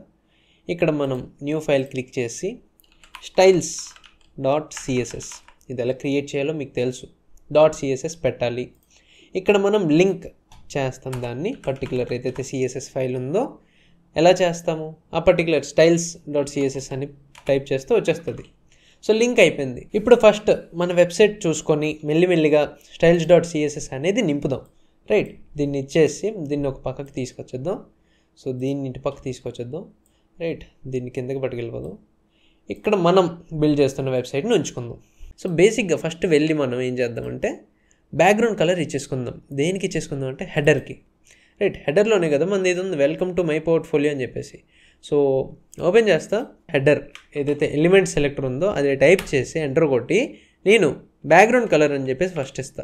ఇక్కడ మనం న్యూ ఫైల్ క్లిక్ చేసి styles.css, ఇది ఎలా క్రియేట్ చేయాలో మీకు తెలుసు. .css పెట్టాలి. ఇక్కడ మనం లింక్ చేస్తాం దాన్ని, పర్టికులర్ ఏదైతే సిఎస్ఎస్ ఫైల్ ఉందో ఎలా చేస్తాము, ఆ పర్టికులర్ styles.css అని టైప్ చేస్తే వచ్చేస్తుంది. సో లింక్ అయిపోయింది. ఇప్పుడు ఫస్ట్ మన వెబ్సైట్ చూసుకొని మెల్లిమెల్లిగా styles.css అనేది నింపుదాం. రైట్, దీన్ని ఇచ్చేసి దీన్ని ఒక పక్కకి తీసుకొచ్చేద్దాం. సో దీన్ని ఇటు పక్క తీసుకొచ్చేద్దాం. రైట్, దీన్ని కిందకి పట్టుకెళ్ళిపోదాం. ఇక్కడ మనం బిల్డ్ చేస్తున్న వెబ్సైట్ని ఉంచుకుందాం. సో బేసిక్గా ఫస్ట్ వెళ్ళి మనం ఏం చేద్దామంటే బ్యాక్గ్రౌండ్ కలర్ ఇచ్చేసుకుందాం. దేనికి ఇచ్చేసుకుందాం అంటే హెడర్కి. రైట్, హెడర్లోనే కదా మనది ఇది ఉంది, వెల్కమ్ టు మై పోర్ట్ఫోలియో అని చెప్పేసి. సో ఓపెన్ చేస్తా, హెడర్ ఏదైతే ఎలిమెంట్ సెలెక్టర్ ఉందో అది టైప్ చేసి ఎంటర్ కొట్టి నేను బ్యాక్గ్రౌండ్ కలర్ అని చెప్పేసి ఫస్ట్ ఇస్తా.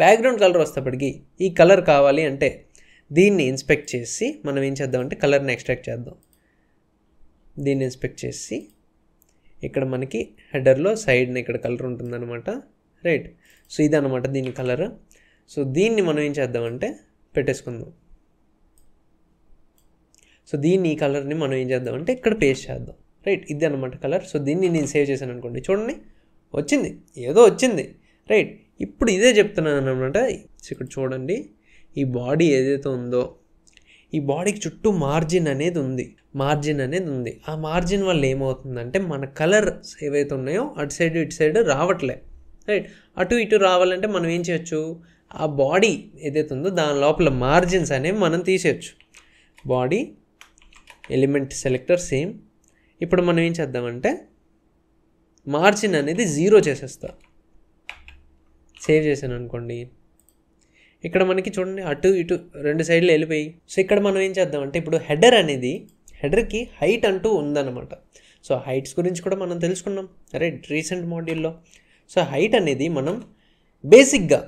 బ్యాక్గ్రౌండ్ కలర్ వస్తేప్పటికి ఈ కలర్ కావాలి అంటే దీన్ని ఇన్స్పెక్ట్ చేసి మనం ఏం చేద్దామంటే కలర్ని ఎక్స్ట్రాక్ట్ చేద్దాం. దీన్ని ఇన్స్పెక్ట్ చేసి ఇక్కడ మనకి హెడర్లో సైడ్ని ఇక్కడ కలర్ ఉంటుందన్నమాట. రైట్, సో ఇదన్నమాట దీని కలర్. సో దీన్ని మనం ఏం చేద్దామంటే పెట్టేసుకుందాం. సో దీన్ని ఈ కలర్ని మనం ఏం చేద్దామంటే ఇక్కడ పేస్ట్ చేద్దాం. రైట్, ఇది అనమాట కలర్. సో దీన్ని నేను సేవ్ చేశాను అనుకోండి, చూడండి వచ్చింది, ఏదో వచ్చింది. రైట్, ఇప్పుడు ఇదే చెప్తున్నాను అనమాట. ఇక్కడ చూడండి, ఈ బాడీ ఏదైతే ఉందో ఈ బాడీకి చుట్టూ మార్జిన్ అనేది ఉంది. ఆ మార్జిన్ వల్ల ఏమవుతుందంటే మన కలర్స్ ఏవైతే ఉన్నాయో అటు సైడ్ ఇటు సైడ్ రావట్లే. రైట్, అటు ఇటు రావాలంటే మనం ఏం చేయొచ్చు, ఆ బాడీ ఏదైతే ఉందో దాని లోపల మార్జిన్స్ అనేవి మనం తీసేయచ్చు. Body element selector same. ఇప్పుడు మనం ఏం చేద్దామంటే మార్జిన్ అనేది 0 చేసేస్తా. సేవ్ చేశాను అనుకోండి, ఇక్కడ మనకి చూడండి అటు ఇటు రెండు సైడ్లు వెళ్ళిపోయి. సో ఇక్కడ మనం ఏం చేద్దామంటే ఇప్పుడు హెడర్కి హైట్ అంటూ ఉందన్నమాట. సో హైట్స్ గురించి కూడా మనం తెలుసుకున్నాం రైట్ రీసెంట్ మాడ్యూల్లో. సో హైట్ అనేది మనం బేసిక్గా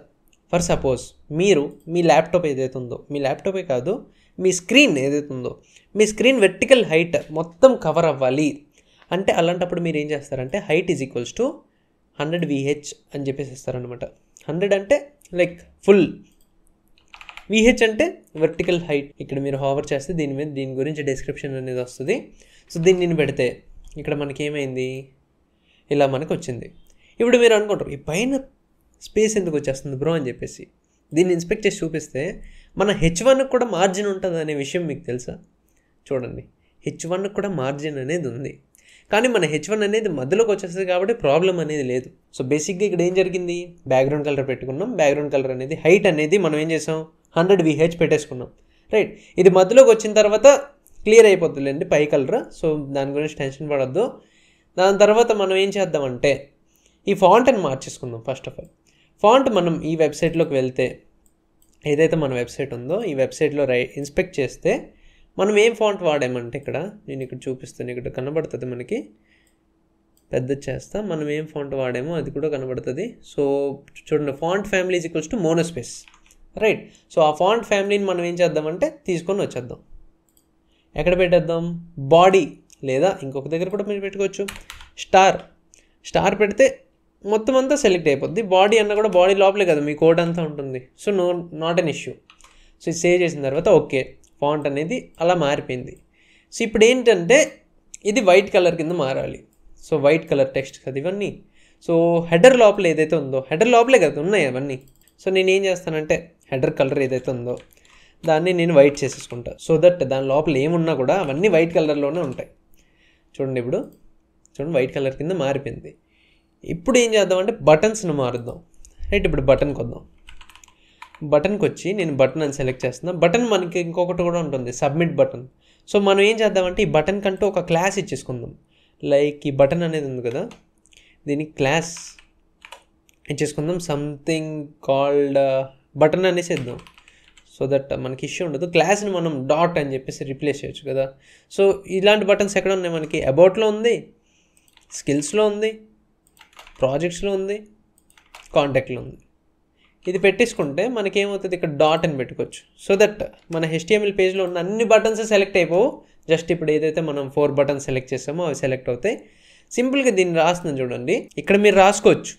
ఫర్ సపోజ్ మీరు మీ ల్యాప్టాప్ ఏదైతే ఉందో, మీ ల్యాప్టాపే కాదు మీ స్క్రీన్ ఏదైతే ఉందో, మీ స్క్రీన్ వెర్టికల్ హైట్ మొత్తం కవర్ అవ్వాలి అంటే అలాంటప్పుడు మీరు ఏం చేస్తారంటే height is equals to 100 VH అని చెప్పేసి ఇస్తారనమాట. 100 అంటే లైక్ ఫుల్, VH అంటే వెర్టికల్ హైట్. ఇక్కడ మీరు హావర్ చేస్తే దీని గురించి డిస్క్రిప్షన్ అనేది వస్తుంది. సో దీన్ని నేను పెడితే ఇక్కడ మనకి ఏమైంది, ఇలా మనకు వచ్చింది. ఇప్పుడు మీరు అనుకుంటారు ఈ పైన స్పేస్ ఎందుకు వచ్చేస్తుంది బ్రో అని చెప్పేసి. దీన్ని ఇన్స్పెక్ట్ చేసి చూపిస్తే మన H1 కూడా మార్జిన్ ఉంటుంది అనే విషయం మీకు తెలుసా? చూడండి H1 కూడా మార్జిన్ అనేది ఉంది, కానీ మన H1 అనేది మధ్యలోకి వచ్చేస్తుంది కాబట్టి ప్రాబ్లం అనేది లేదు. సో బేసిక్గా ఇక్కడ ఏం జరిగింది, బ్యాక్గ్రౌండ్ కలర్ పెట్టుకున్నాం, బ్యాక్గ్రౌండ్ కలర్ అనేది హైట్ అనేది మనం ఏం చేసాం 100 VH పెట్టేసుకున్నాం, రైట్. ఇది మధ్యలోకి వచ్చిన తర్వాత క్లియర్ అయిపోతుందండి పై కలర్, సో దాని గురించి టెన్షన్ పడద్దు. దాని తర్వాత మనం ఏం చేద్దామంటే ఈ ఫాంట్ని మార్చేసుకుందాం. ఫస్ట్ ఆఫ్ ఆల్ ఫాంట్ మనం ఈ వెబ్సైట్లోకి వెళ్తే, ఏదైతే మన వెబ్సైట్ ఉందో ఈ వెబ్సైట్లో ఇన్స్పెక్ట్ చేస్తే మనం ఏం ఫాంట్ వాడామంటే ఇక్కడ నేను ఇక్కడ చూపిస్తాను, ఇక్కడ కనబడుతుంది మనకి, పెద్ద చేస్తా, మనం ఏం ఫాంట్ వాడామో అది కూడా కనబడుతుంది. సో చూడండి, font family is equals to monospace, right. So ఆ ఫాంట్ ఫ్యామిలీని మనం ఏం చేద్దామంటే తీసుకొని వచ్చేద్దాం. ఎక్కడ పెట్టేద్దాం, బాడీ లేదా ఇంకొక దగ్గర కూడా మీరు పెట్టుకోవచ్చు, స్టార్ పెడితే మొత్తం అంతా సెలెక్ట్ అయిపోద్ది. బాడీ అన్న కూడా బాడీ లోపలే కదా మీ కోడ్ అంతా ఉంటుంది, so not an issue. So ఇది సేవ్ చేసిన తర్వాత ఓకే, ఫాంట్ అనేది అలా మారిపోయింది. సో ఇప్పుడు ఏంటంటే ఇది వైట్ కలర్ కింద మారాలి. సో వైట్ కలర్ టెక్స్ట్ కదా ఇవన్నీ. సో హెడర్ లోపల ఏదైతే ఉందో, హెడర్ లోపలే కదా ఉన్నాయి అవన్నీ. సో నేను ఏం చేస్తానంటే హెడర్ కలర్ ఏదైతే ఉందో దాన్ని నేను వైట్ చేసేసుకుంటా, సో దట్ దాని లోపల ఏమున్నా కూడా అవన్నీ వైట్ కలర్లోనే ఉంటాయి. చూడండి ఇప్పుడు చూడండి వైట్ కలర్ కింద మారిపోయింది. ఇప్పుడు ఏం చేద్దామంటే బటన్స్ను మారుద్దాం, రైట్. ఇప్పుడు బటన్కి వద్దాం. బటన్కి వచ్చి నేను బటన్ అని సెలెక్ట్ చేస్తున్నా. బటన్ మనకి ఇంకొకటి కూడా ఉంటుంది, సబ్మిట్ బటన్. సో మనం ఏం చేద్దామంటే ఈ బటన్ కంటూ ఒక క్లాస్ ఇచ్చేసుకుందాం. లైక్ ఈ బటన్ అనేది ఉంది కదా, దీనికి క్లాస్ ఇచ్చేసుకుందాం, సంథింగ్ కాల్డ్ బటన్ అనేసి ఇద్దాం. సో దట్ మనకి ఇష్యూ ఉండదు. క్లాస్ని మనం డాట్ అని చెప్పేసి రీప్లేస్ చేయొచ్చు కదా. సో ఇలాంటి బటన్స్ ఎక్కడ ఉన్నాయి మనకి, అబౌట్లో ఉంది, స్కిల్స్లో ఉంది, ప్రాజెక్ట్స్లో ఉంది, కాంటాక్ట్లో ఉంది. ఇది పెట్టేసుకుంటే మనకేమవుతుంది, ఇక్కడ డాట్ అని పెట్టుకోవచ్చు. సో దట్ మన HTML పేజ్లో ఉన్న అన్ని బటన్స్ సెలెక్ట్ అయిపోవు, జస్ట్ ఇప్పుడు ఏదైతే మనం 4 బటన్స్ సెలెక్ట్ చేసామో అవి సెలెక్ట్ అవుతాయి. సింపుల్గా దీన్ని రాస్తున్నాను చూడండి, ఇక్కడ మీరు రాసుకోవచ్చు,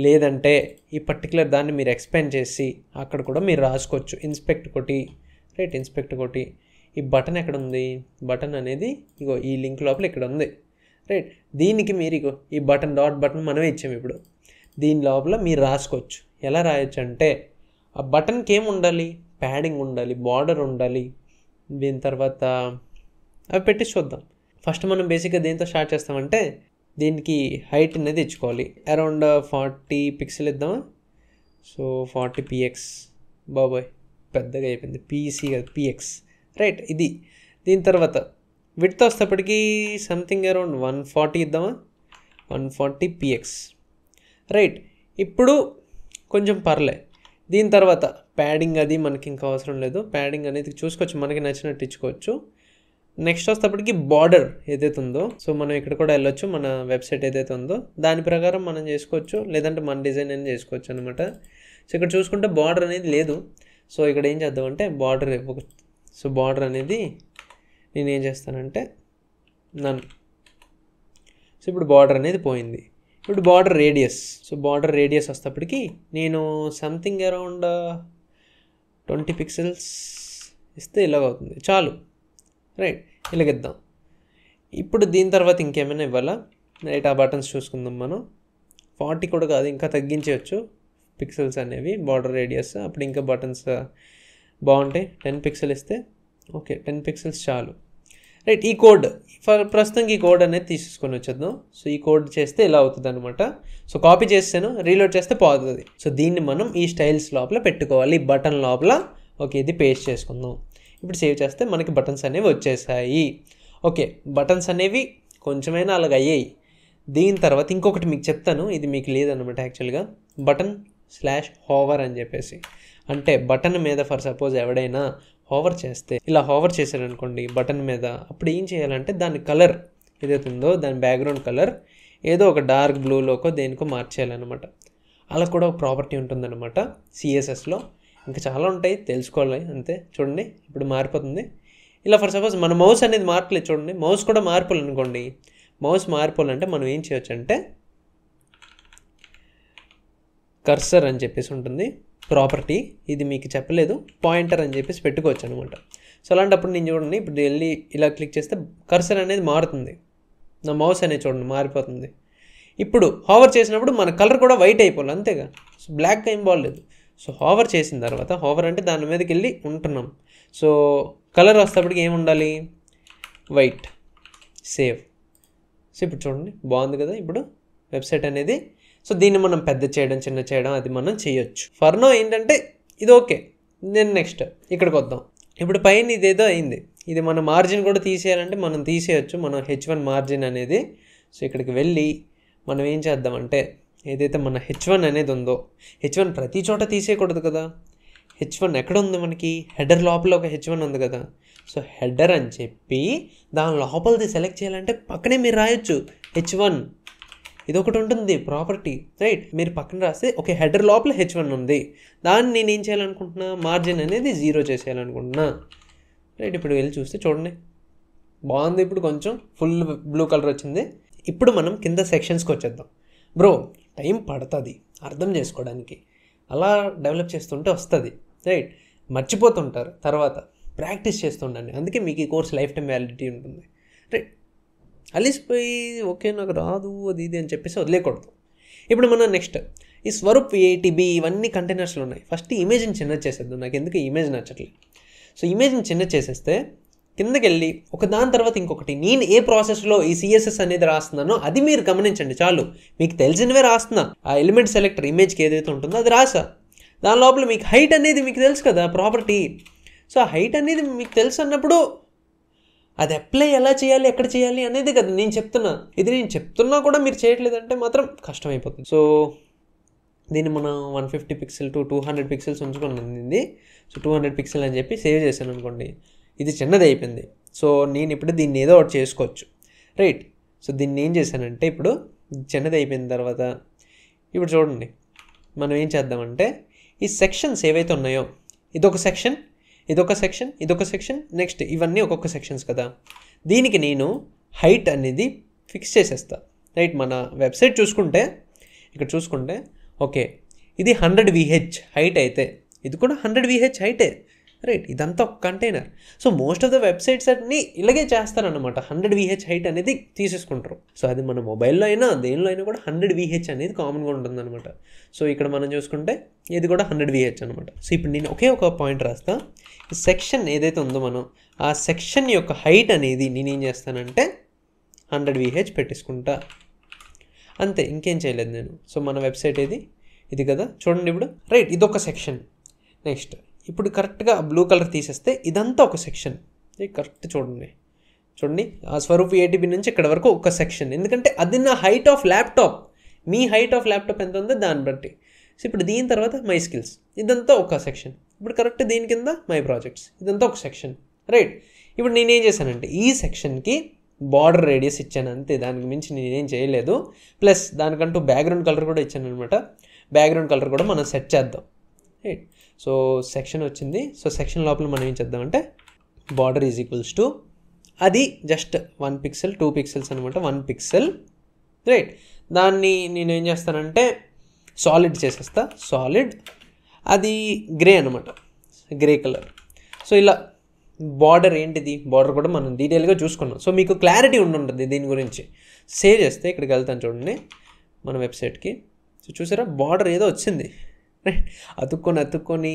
లేదంటే ఈ పర్టికులర్ దాన్ని మీరు ఎక్స్పాండ్ చేసి అక్కడ కూడా మీరు రాసుకోవచ్చు. ఇన్స్పెక్ట్ కొట్టి, రైట్, ఇన్స్పెక్ట్ కొట్టి ఈ బటన్ ఎక్కడ ఉంది, బటన్ అనేది ఇగో ఈ లింక్ లోపల ఇక్కడ ఉంది, రైట్. దీనికి మీరు ఇగో ఈ బటన్ డాట్ బటన్ మనమే ఇచ్చాము. ఇప్పుడు దీని లోపల మీరు రాసుకోవచ్చు. ఎలా రాయొచ్చు అంటే ఆ బటన్కి ఏం ఉండాలి, ప్యాడింగ్ ఉండాలి, బార్డర్ ఉండాలి. దీని తర్వాత అవి పెట్టి చూద్దాం. ఫస్ట్ మనం బేసిక్గా దేంతో స్టార్ట్ చేస్తామంటే దీనికి హైట్ అనేది ఇచ్చుకోవాలి, అరౌండ్ 40 పిక్సెల్ ఇద్దామా. సో 40 px, బాబాయ్ పెద్దగా అయిపోయింది, PEC కదా PX, రైట్. ఇది దీని తర్వాత విడ్త్ వస్తేప్పటికీ సంథింగ్ అరౌండ్ 140 ఇద్దామా, 140 px, రైట్. ఇప్పుడు కొంచెం పర్లే. దీని తర్వాత ప్యాడింగ్ అది మనకి ఇంకా అవసరం లేదు, ప్యాడింగ్ అనేది చూసుకోవచ్చు, మనకి నచ్చినట్టు ఇచ్చుకోవచ్చు. నెక్స్ట్ వస్తేప్పటికి బార్డర్ ఏదైతే ఉందో, సో మనం ఇక్కడ కూడా వెళ్ళొచ్చు, మన వెబ్సైట్ ఏదైతే ఉందో దాని ప్రకారం మనం చేసుకోవచ్చు, లేదంటే మన డిజైన్ అనేది చేసుకోవచ్చు అనమాట. సో ఇక్కడ చూసుకుంటే బార్డర్ అనేది లేదు. సో ఇక్కడ ఏం చేద్దామంటే బార్డర్, సో బార్డర్ అనేది నేను ఏం చేస్తానంటే సో ఇప్పుడు బార్డర్ అనేది పోయింది. ఇప్పుడు border radius, so border radius వస్తేప్పటికి నేను సంథింగ్ అరౌండ్ 20 పిక్సెల్స్ ఇస్తే ఇలాగవుతుంది, చాలు, రైట్. ఇలాగిద్దాం. ఇప్పుడు దీని తర్వాత ఇంకేమైనా ఇవ్వాలా, రైట్. ఆ బటన్స్ చూసుకుందాం మనం. 40 కూడా కాదు, ఇంకా తగ్గించవచ్చు పిక్సెల్స్ అనేవి, బార్డర్ రేడియస్. అప్పుడు ఇంకా బటన్స్ బాగుంటాయి. 10 పిక్సెల్ ఇస్తే ఓకే, 10 పిక్సెల్స్ చాలు, రైట్. ఈ కోడ్ ప్రస్తుతానికి ఈ కోడ్ అనేది తీసుకొని వచ్చేద్దాం. సో ఈ కోడ్ చేస్తే ఇలా అవుతుంది అనమాట. సో కాపీ చేస్తాను, రీలోడ్ చేస్తే పోతుంది. సో దీన్ని మనం ఈ స్టైల్స్ లోపల పెట్టుకోవాలి, బటన్ లోపల. ఓకే, ఇది పేస్ట్ చేసుకుందాం. ఇప్పుడు సేవ్ చేస్తే మనకి బటన్స్ అనేవి వచ్చేసాయి. ఓకే, బటన్స్ అనేవి కొంచెమైనా అలాగ అయ్యాయి. దీని తర్వాత ఇంకొకటి మీకు చెప్తాను, ఇది మీకు లేదనమాట యాక్చువల్గా, బటన్/హోవర్ అని చెప్పేసి. అంటే బటన్ మీద ఫర్ సపోజ్ ఎవడైనా హోవర్ చేస్తే, ఇలా హోవర్ చేశారనుకోండి బటన్ మీద, అప్పుడు ఏం చేయాలంటే దాని కలర్ ఏదైతే ఉందో దాని బ్యాక్గ్రౌండ్ కలర్ ఏదో ఒక డార్క్ బ్లూలోకో దేనికో మార్చేయాలన్నమాట. అలా కూడా ఒక ప్రాపర్టీ ఉంటుందన్నమాట CSSలో. ఇంకా చాలా ఉంటాయి, తెలుసుకోవాలి అంతే. చూడండి ఇప్పుడు మారిపోతుంది. ఇలా ఫర్ సపోజ్ మన మౌస్ అనేది మార్పలేదు, చూడండి మౌస్ కూడా మారిపోవాలనుకోండి. మౌస్ మారిపోవాలంటే మనం ఏం చేయొచ్చు అంటే కర్సర్ అని చెప్పేసి ఉంటుంది ప్రాపర్టీ, ఇది మీకు చెప్పలేదు, పాయింటర్ అని చెప్పేసి పెట్టుకోవచ్చు అనమాట. సో అలాంటప్పుడు నేను చూడండి ఇప్పుడు వెళ్ళి ఇలా క్లిక్ చేస్తే కర్సర్ అనేది మారుతుంది, నా మౌస్ అనేది చూడండి మారిపోతుంది. ఇప్పుడు హోవర్ చేసినప్పుడు మన కలర్ కూడా వైట్ అయిపోవాలి, అంతేగా. సో బ్లాక్గా ఏం బాగలేదు. సో హోవర్ చేసిన తర్వాత, హోవర్ అంటే దాని మీదకి వెళ్ళి ఉంటున్నాం. సో కలర్ వస్తేప్పటికి ఏముండాలి, వైట్, సేవ్. సో ఇప్పుడు చూడండి బాగుంది కదా ఇప్పుడు వెబ్సైట్ అనేది. సో దీన్ని మనం పెద్ద చేయడం చిన్న చేయడం అది మనం చేయొచ్చు. ఫర్ నో ఏంటంటే ఇది ఓకే. నేను నెక్స్ట్ ఇక్కడికి వద్దాం. ఇప్పుడు పైన ఇదేదో అయింది, ఇది మన మార్జిన్ కూడా తీసేయాలంటే మనం తీసేయచ్చు, మనం H1 మార్జిన్ అనేది. సో ఇక్కడికి వెళ్ళి మనం ఏం చేద్దామంటే ఏదైతే మన H1 అనేది ఉందో, H1 ప్రతి చోట తీసేయకూడదు కదా. H1 ఎక్కడ ఉంది మనకి, హెడర్ లోపల ఒక H1 ఉంది కదా. సో హెడర్ అని చెప్పి దాని లోపలిది సెలెక్ట్ చేయాలంటే పక్కనే మీరు రాయొచ్చు H1, ఇదొకటి ఉంటుంది ప్రాపర్టీ, రైట్. మీరు పక్కన రాస్తే ఓకే హెడర్ లోపల H1 ఉంది, దాన్ని నేను ఏం చేయాలనుకుంటున్నా, మార్జిన్ అనేది 0 చేసేయాలనుకుంటున్నా, రైట్. ఇప్పుడు వెళ్ళి చూస్తే చూడండి బాగుంది, ఇప్పుడు కొంచెం ఫుల్ బ్లూ కలర్ వచ్చింది. ఇప్పుడు మనం కింద సెక్షన్స్కి వచ్చేద్దాం. బ్రో టైం పడుతుంది అర్థం చేసుకోవడానికి, అలా డెవలప్ చేస్తుంటే వస్తుంది, రైట్. మర్చిపోతుంటారు, తర్వాత ప్రాక్టీస్ చేస్తుండండి. అందుకే మీకు ఈ కోర్స్ లైఫ్ టైం వ్యాలిడిటీ ఉంటుంది, రైట్. అలిసిపోయి ఓకే నాకు రాదు అది ఇది అని చెప్పేసి వదిలేకూడదు. ఇప్పుడు మనం నెక్స్ట్ ఈ స్వరూప్ ATB ఇవన్నీ కంటైనర్స్లో ఉన్నాయి. ఫస్ట్ ఇమేజ్ని చిన్నది చేసేద్దాం, నాకు ఎందుకు ఇమేజ్ నచ్చట్లేదు. సో ఇమేజ్ని చిన్నది చేసేస్తే కిందకి వెళ్ళి ఒక దాని తర్వాత ఇంకొకటి నేను ఏ ప్రాసెస్లో ఈ CSS అనేది రాస్తున్నానో అది మీరు గమనించండి చాలు. మీకు తెలిసినవే రాస్తున్నా, ఆ ఎలిమెంట్ సెలెక్టర్ ఇమేజ్కి ఏదైతే ఉంటుందో అది రాసా. దాని లోపల మీకు హైట్ అనేది మీకు తెలుసు కదా ప్రాపర్టీ. సో ఆ హైట్ అనేది మీకు తెలుసు అన్నప్పుడు అది అప్లై ఎలా చేయాలి ఎక్కడ చేయాలి అనేది కదా నేను చెప్తున్నా. ఇది నేను చెప్తున్నా కూడా మీరు చేయట్లేదంటే మాత్రం కష్టమైపోతుంది. సో దీన్ని మనం 150 పిక్సెల్ టు 200 పిక్సెల్స్ ఉంచుకున్నది. సో 200 పిక్సెల్ అని చెప్పి సేవ్ చేశాను అనుకోండి, ఇది చిన్నది అయిపోయింది. సో నేను ఇప్పుడు దీన్ని ఏదో ఒకటి చేసుకోవచ్చు, రైట్. సో దీన్ని ఏం చేశానంటే ఇప్పుడు చిన్నది అయిపోయిన తర్వాత ఇప్పుడు చూడండి మనం ఏం చేద్దామంటే ఈ సెక్షన్స్ ఏవైతే ఉన్నాయో ఇదొక సెక్షన్, ఇదొక సెక్షన్, ఇదొక సెక్షన్, నెక్స్ట్ ఇవన్నీ ఒక్కొక్క సెక్షన్స్ కదా. దీనికి నేను హైట్ అనేది ఫిక్స్ చేసేస్తా, రైట్. మన వెబ్సైట్ చూసుకుంటే ఇక్కడ చూసుకుంటే ఓకే ఇది 100 VH హైట్ అయితే ఇది కూడా 100 VH హైటే, రైట్. ఇదంతా ఒక container. So most of the websites అన్ని ఇలాగే చేస్తారనమాట, 100 VH హైట్ అనేది తీసేసుకుంటారు. సో అది మన మొబైల్లో అయినా దేనిలో అయినా కూడా 100 VH అనేది కామన్గా ఉంటుందన్నమాట. సో ఇక్కడ మనం చూసుకుంటే ఇది కూడా 100 VH అనమాట. సో ఇప్పుడు నేను ఒకే ఒక పాయింట్ రాస్తా, ఈ సెక్షన్ ఏదైతే ఉందో మనం ఆ సెక్షన్ యొక్క హైట్ అనేది నేను ఏం చేస్తానంటే 100 VH పెట్టేసుకుంటా, అంతే, ఇంకేం చేయలేదు నేను. సో మన వెబ్సైట్ ఇది కదా చూడండి ఇప్పుడు, రైట్. ఇదొక సెక్షన్. నెక్స్ట్ ఇప్పుడు కరెక్ట్గా బ్లూ కలర్ తీసేస్తే ఇదంతా ఒక సెక్షన్, కరెక్ట్ చూడండి ఆ స్వరూప్ ATB నుంచి ఇక్కడ వరకు ఒక సెక్షన్, ఎందుకంటే అది నా height of laptop. Me height of laptop ఎంత ఉందో దాన్ని బట్టి. సో ఇప్పుడు దీని తర్వాత మై స్కిల్స్ ఇదంతా ఒక సెక్షన్. ఇప్పుడు కరెక్ట్ దీని కింద మై ప్రాజెక్ట్స్ ఇదంతా ఒక సెక్షన్, రైట్. ఇప్పుడు నేనేం చేశానంటే ఈ సెక్షన్కి బార్డర్ రేడియస్ ఇచ్చాను అంతే, దానికి మించి నేనేం చేయలేదు. ప్లస్ దానికంటూ బ్యాక్గ్రౌండ్ కలర్ కూడా ఇచ్చాను అనమాట. బ్యాక్గ్రౌండ్ కలర్ కూడా మనం సెట్ చేద్దాం, రైట్. సో సెక్షన్ వచ్చింది. సో సెక్షన్ లోపల మనం ఏం చేద్దామంటే బార్డర్ ఈజ్ ఈక్వల్స్ టు అది జస్ట్ 1 పిక్సెల్ 2 పిక్సెల్స్ అనమాట, 1 పిక్సెల్, రైట్. దాన్ని నేను ఏం చేస్తానంటే సాలిడ్ చేసేస్తా, సాలిడ్ అది గ్రే అనమాట, గ్రే కలర్. సో ఇలా బార్డర్ ఏంటిది, బార్డర్ కూడా మనం డీటెయిల్గా చూసుకున్నాం. సో మీకు క్లారిటీ ఉంటుంది దీని గురించి. సేవ్ చేస్తే ఇక్కడికి వెళ్తాను చూడండి మన వెబ్సైట్కి. సో చూసారా బార్డర్ ఏదో వచ్చింది, రైట్. అతుక్కొని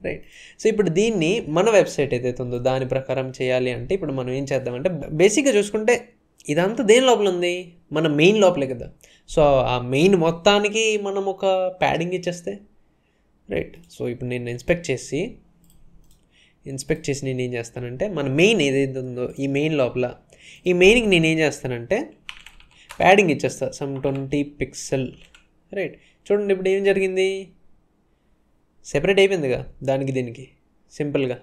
రైట్. సో ఇప్పుడు దీన్ని మన వెబ్సైట్ ఏదైతే ఉందో దాని ప్రకారం చేయాలి అంటే ఇప్పుడు మనం ఏం చేద్దామంటే బేసిక్గా చూసుకుంటే ఇదంతా దేని లోపల ఉంది, మన మెయిన్ లోపలే కదా. సో ఆ మెయిన్ మొత్తానికి మనం ఒక ప్యాడింగ్ ఇచ్చేస్తే, రైట్. సో ఇప్పుడు నేను ఇన్స్పెక్ట్ చేసి నేను ఏం చేస్తానంటే మన మెయిన్ ఏదైతే ఉందో ఈ మెయిన్ లోపల ఈ మెయిన్కి నేను ఏం చేస్తానంటే ప్యాడింగ్ ఇచ్చేస్తా సమ్ 20 పిక్సెల్, రైట్. చూడండి ఇప్పుడు ఏం జరిగింది, సెపరేట్ అయిపోయిందిగా దానికి దీనికి సింపుల్గా.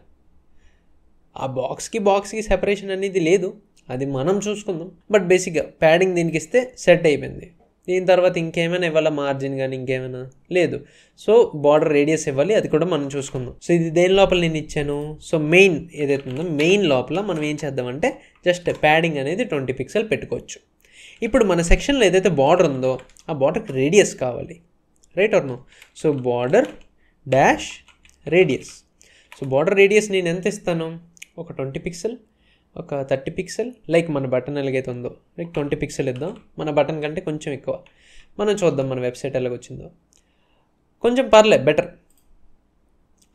ఆ బాక్స్కి సెపరేషన్ అనేది లేదు, అది మనం చూసుకుందాం. బట్ బేసిక్గా ప్యాడింగ్ దీనికి ఇస్తే సెట్ అయిపోయింది. దీని తర్వాత ఇంకేమైనా ఇవ్వాలా, మార్జిన్ కానీ ఇంకేమైనా లేదు. సో బార్డర్ రేడియస్ ఇవ్వాలి, అది కూడా మనం చూసుకుందాం. సో ఇది దేని లోపల నేను ఇచ్చాను, సో మెయిన్ ఏదైతే ఉందో మెయిన్ లోపల మనం ఏం చేద్దామంటే జస్ట్ ప్యాడింగ్ అనేది 20 పిక్సెల్ పెట్టుకోవచ్చు. ఇప్పుడు మన సెక్షన్లో ఏదైతే బార్డర్ ఉందో ఆ బార్డర్కి రేడియస్ కావాలి, right or no. So border dash radius. So border radius నేను ఎంత ఇస్తాను, ఒక 20 పిక్సెల్, ఒక 30 పిక్సెల్, లైక్ మన బటన్ ఎలాగైతే ఉందో లైక్ 20 పిక్సెల్ ఇద్దాం. మన బటన్ కంటే కొంచెం ఎక్కువ. మనం చూద్దాం మన వెబ్సైట్ ఎలాగొచ్చిందో. కొంచెం పర్లేదు బెటర్,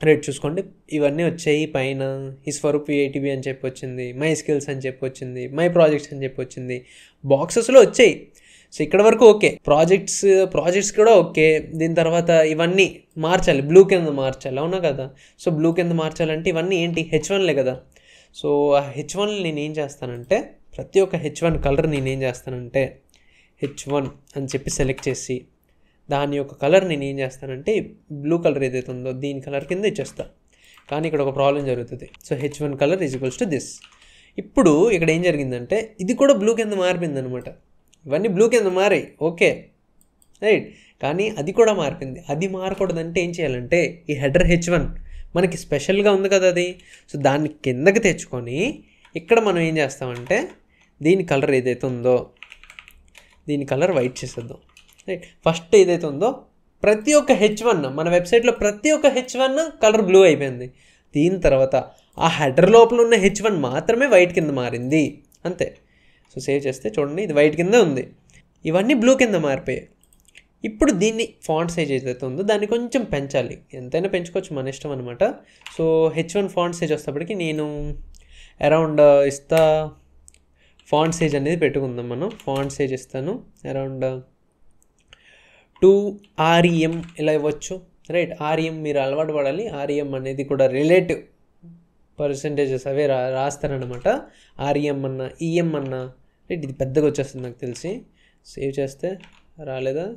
రైట్ చూసుకోండి ఇవన్నీ వచ్చాయి పైన ఈ స్వరూప్ ఐటీబీ అని చెప్పి వచ్చింది, మై స్కిల్స్ అని చెప్పి వచ్చింది, మై ప్రాజెక్ట్స్ అని చెప్పి వచ్చింది, బాక్సెస్లో వచ్చాయి. సో ఇక్కడ వరకు ఓకే. ప్రాజెక్ట్స్ కూడా ఓకే. దీని తర్వాత ఇవన్నీ మార్చాలి, బ్లూ కింద మార్చాలి, అవునా కదా? సో బ్లూ కింద మార్చాలంటే ఇవన్నీ ఏంటి, H1లే కదా. సో ఆ H1 నేను ఏం చేస్తానంటే ప్రతి ఒక్క H1 కలర్ నేనేం చేస్తానంటే H1 అని చెప్పి సెలెక్ట్ చేసి దాని యొక్క కలర్ నేను ఏం చేస్తానంటే బ్లూ కలర్ ఏదైతే ఉందో దీని కలర్ కింద ఇచ్చేస్తా. కానీ ఇక్కడ ఒక ప్రాబ్లం జరుగుతుంది. So H1 colour is equals to this. ఇప్పుడు ఇక్కడ ఏం జరిగిందంటే ఇది కూడా బ్లూ కింద మారిపోయింది అనమాట. ఇవన్నీ బ్లూ కింద మారాయి, ఓకే రైట్. కానీ అది కూడా మారిపోయింది. అది మారకూడదంటే ఏం చేయాలంటే ఈ హెడర్ H1 మనకి స్పెషల్గా ఉంది కదా అది. సో దాన్ని కిందకి తెచ్చుకొని ఇక్కడ మనం ఏం చేస్తామంటే దీని కలర్ ఏదైతే ఉందో దీని కలర్ వైట్ చేసేద్దాం, రైట్. ఫస్ట్ ఏదైతే ఉందో ప్రతి ఒక్క H1 మన వెబ్సైట్లో ప్రతి ఒక్క H1 కలర్ బ్లూ అయిపోయింది. దీని తర్వాత ఆ హెడర్ లోపల ఉన్న H1 మాత్రమే వైట్ కింద మారింది, అంతే. సో సేవ్ చేస్తే చూడండి ఇది వైట్ కింద ఉంది, ఇవన్నీ బ్లూ కింద మారిపోయాయి. ఇప్పుడు దీన్ని ఫాంట్ సైజ్ ఏదైతే ఉందో దాన్ని కొంచెం పెంచాలి, ఎంతైనా పెంచుకోవచ్చు, మన ఇష్టం అనమాట. సో H1 ఫాంట్ సైజ్ వస్తేప్పటికి నేను అరౌండ్ ఇస్తా, ఫాంట్ సైజ్ అనేది పెట్టుకుందాం మనం. ఫాంట్ సైజ్ ఇస్తాను అరౌండ్ 2 REM ఇలా ఇవ్వచ్చు, రైట్. REM మీరు అలవాటు పడాలి. REM అనేది కూడా రిలేటివ్ పర్సంటేజెస్ అవే రాస్తారనమాట. REM అన్నా EM అన్నా, రైట్. ఇది పెద్దగా వచ్చేస్తుంది నాకు తెలిసి. సేవ్ చేస్తే రాలేదా?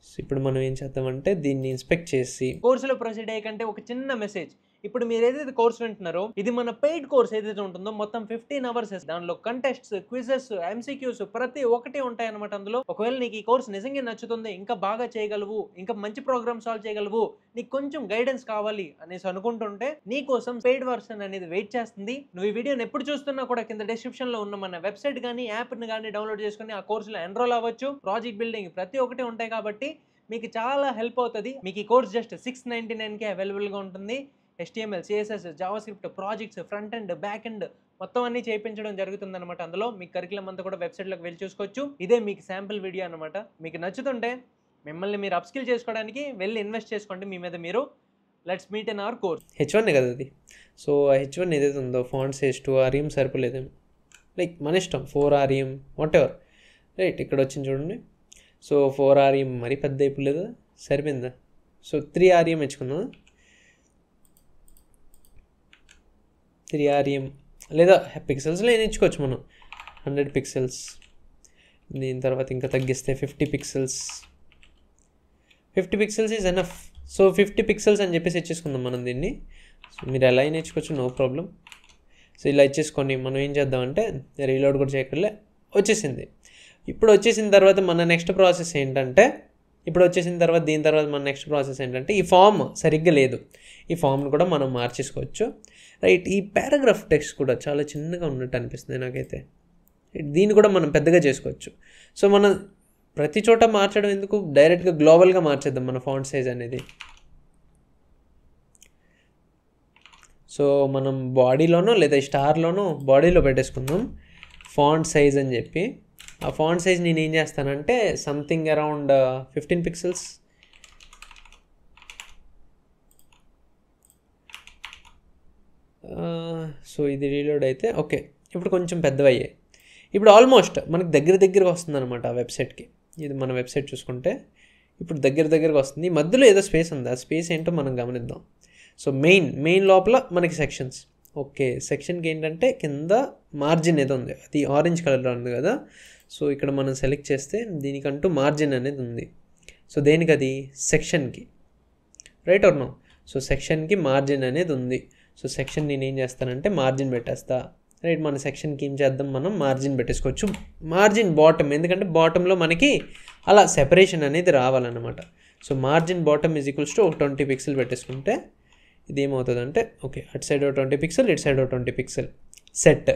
సో ఇప్పుడు మనం ఏం చేద్దామంటే దీన్ని ఇన్స్పెక్ట్ చేసి కోర్సులో ప్రొసీడ్ అయ్యే కంటే ఒక చిన్న మెసేజ్. ఇప్పుడు మీరు ఏదైతే కోర్స్ వింటున్నారో ఇది మన పెయిడ్ కోర్స్ ఏదైతే ఉంటుందో మొత్తం 15 అవర్స్. దానిలో కంటెస్ట్స్, క్విజెస్, MCQs ప్రతి ఒక్కటి ఉంటాయి అనమాట అందులో. ఒకవేళ నీకు ఈ కోర్స్ నిజంగా నచ్చుతుంది, ఇంకా బాగా చేయగలవు, ఇంకా మంచి ప్రోగ్రామ్ సాల్వ్ చేయగలవు, నీకు కొంచెం గైడెన్స్ కావాలి అనేసి అనుకుంటుంటే నీ కోసం పెయిడ్ వర్షన్ అనేది వెయిట్ చేస్తుంది. నువ్వు ఈ వీడియోని ఎప్పుడు చూస్తున్నా కూడా కింద డిస్క్రిప్షన్ లో ఉన్న మన వెబ్సైట్ కానీ యాప్ని కానీ డౌన్లోడ్ చేసుకుని ఆ కోర్సులో ఎన్రోల్ అవ్వచ్చు. ప్రాజెక్ట్ బిల్డింగ్ ప్రతి ఒక్కటి ఉంటాయి కాబట్టి మీకు చాలా హెల్ప్ అవుతుంది. మీకు ఈ కోర్స్ జస్ట్ 699కే అవైలబుల్గా ఉంటుంది. HTML, CSS, JavaScript, projects, front end, back end మొత్తం అన్ని చేయించడం జరుగుతుంది అనమాట. అందులో మీ కరికులం అంతా కూడా వెబ్సైట్లోకి వెళ్ళి చూసుకోవచ్చు. ఇదే మీకు శాంపిల్ వీడియో అనమాట. మీకు నచ్చుతుంటే మిమ్మల్ని మీరు అప్స్కిల్ చేసుకోవడానికి వెళ్ళి ఇన్వెస్ట్ చేసుకోండి మీ మీద మీరు. Let's meet in our course. H1 కదా అది. సో H1 ఏదైతే ఉందో ఫాంట్ సైజ్ 2 REM సరిపోలేదేమో, లైక్ మన ఇష్టం 4 REM వాట్ ఎవర్, రైట్. ఇక్కడ వచ్చింది చూడండి. సో 4 REM మరి పెద్ద అయిపోలేదు, సరిపోయిందా? So 3 REM ఇచ్చుకుందాం. 3 REM లేదా పిక్సెల్స్లో ఏం ఇచ్చుకోవచ్చు మనం, 100 పిక్సెల్స్. దీని తర్వాత ఇంకా తగ్గిస్తే 50 pixels. 50 pixels is enough. So 50 pixels అని చెప్పేసి ఇచ్చేసుకుందాం మనం దీన్ని. సో మీరు ఎలా అయినా ఇచ్చుకోవచ్చు, నో ప్రాబ్లం. సో ఇలా ఇచ్చేసుకొని మనం ఏం చేద్దామంటే రీలోడ్ కూడా చేయక్కర్లే, వచ్చేసింది. ఇప్పుడు వచ్చేసిన తర్వాత మన నెక్స్ట్ ప్రాసెస్ ఏంటంటే దీని తర్వాత మన నెక్స్ట్ ప్రాసెస్ ఏంటంటే ఈ ఫామ్ సరిగ్గా లేదు, ఈ ఫామ్ను కూడా మనం మార్చేసుకోవచ్చు, రైట్. ఈ పారాగ్రాఫ్ టెక్స్ట్ కూడా చాలా చిన్నగా ఉన్నట్టు అనిపిస్తుంది నాకైతే. దీన్ని కూడా మనం పెద్దగా చేసుకోవచ్చు. సో మనం ప్రతి చోట మార్చడం ఎందుకు, డైరెక్ట్గా గ్లోబల్గా మార్చేద్దాం మన ఫాంట్ సైజ్ అనేది. సో మనం బాడీలోనో లేదా స్టార్లోనో బాడీలో పెట్టేసుకుందాం ఫాంట్ సైజ్ అని చెప్పి. ఆ ఫాంట్ సైజ్ నేను ఏం చేస్తానంటే సంథింగ్ అరౌండ్ 15 పిక్సెల్స్. సో ఇది రీలోడ్ అయితే ఓకే. ఇప్పుడు కొంచెం పెద్దవయ్యాయి. ఇప్పుడు ఆల్మోస్ట్ మనకు దగ్గరగా వస్తుంది అనమాట ఆ వెబ్సైట్కి. ఇది మన వెబ్సైట్ చూసుకుంటే ఇప్పుడు దగ్గరగా వస్తుంది. ఈ మధ్యలో ఏదో స్పేస్ ఉంది, ఆ స్పేస్ ఏంటో మనం గమనిద్దాం. సో మెయిన్ లోపల మనకి సెక్షన్స్, ఓకే. సెక్షన్కి ఏంటంటే కింద మార్జిన్ ఏదో ఉంది, అది ఆరెంజ్ కలర్లో ఉంది కదా. సో ఇక్కడ మనం సెలెక్ట్ చేస్తే దీనికంటూ మార్జిన్ అనేది ఉంది. సో దేనికి, అది సెక్షన్కి, రైట్ ఆర్ నో. సో సెక్షన్కి మార్జిన్ అనేది ఉంది. సో సెక్షన్ నేను ఏం చేస్తానంటే మార్జిన్ పెట్టేస్తా, రైట్. మన సెక్షన్కి ఏం చేద్దాం, మనం మార్జిన్ పెట్టేసుకోవచ్చు. మార్జిన్ బాటమ్, ఎందుకంటే బాటంలో మనకి అలా సెపరేషన్ అనేది రావాలన్నమాట. So margin bottom is equals to 20 pixel పెట్టేసుకుంటే ఇది ఏమవుతుందంటే ఓకే, అటు సైడ్ 20 పిక్సెల్, ఇటు సైడ్ 20 పిక్సెల్ సెట్.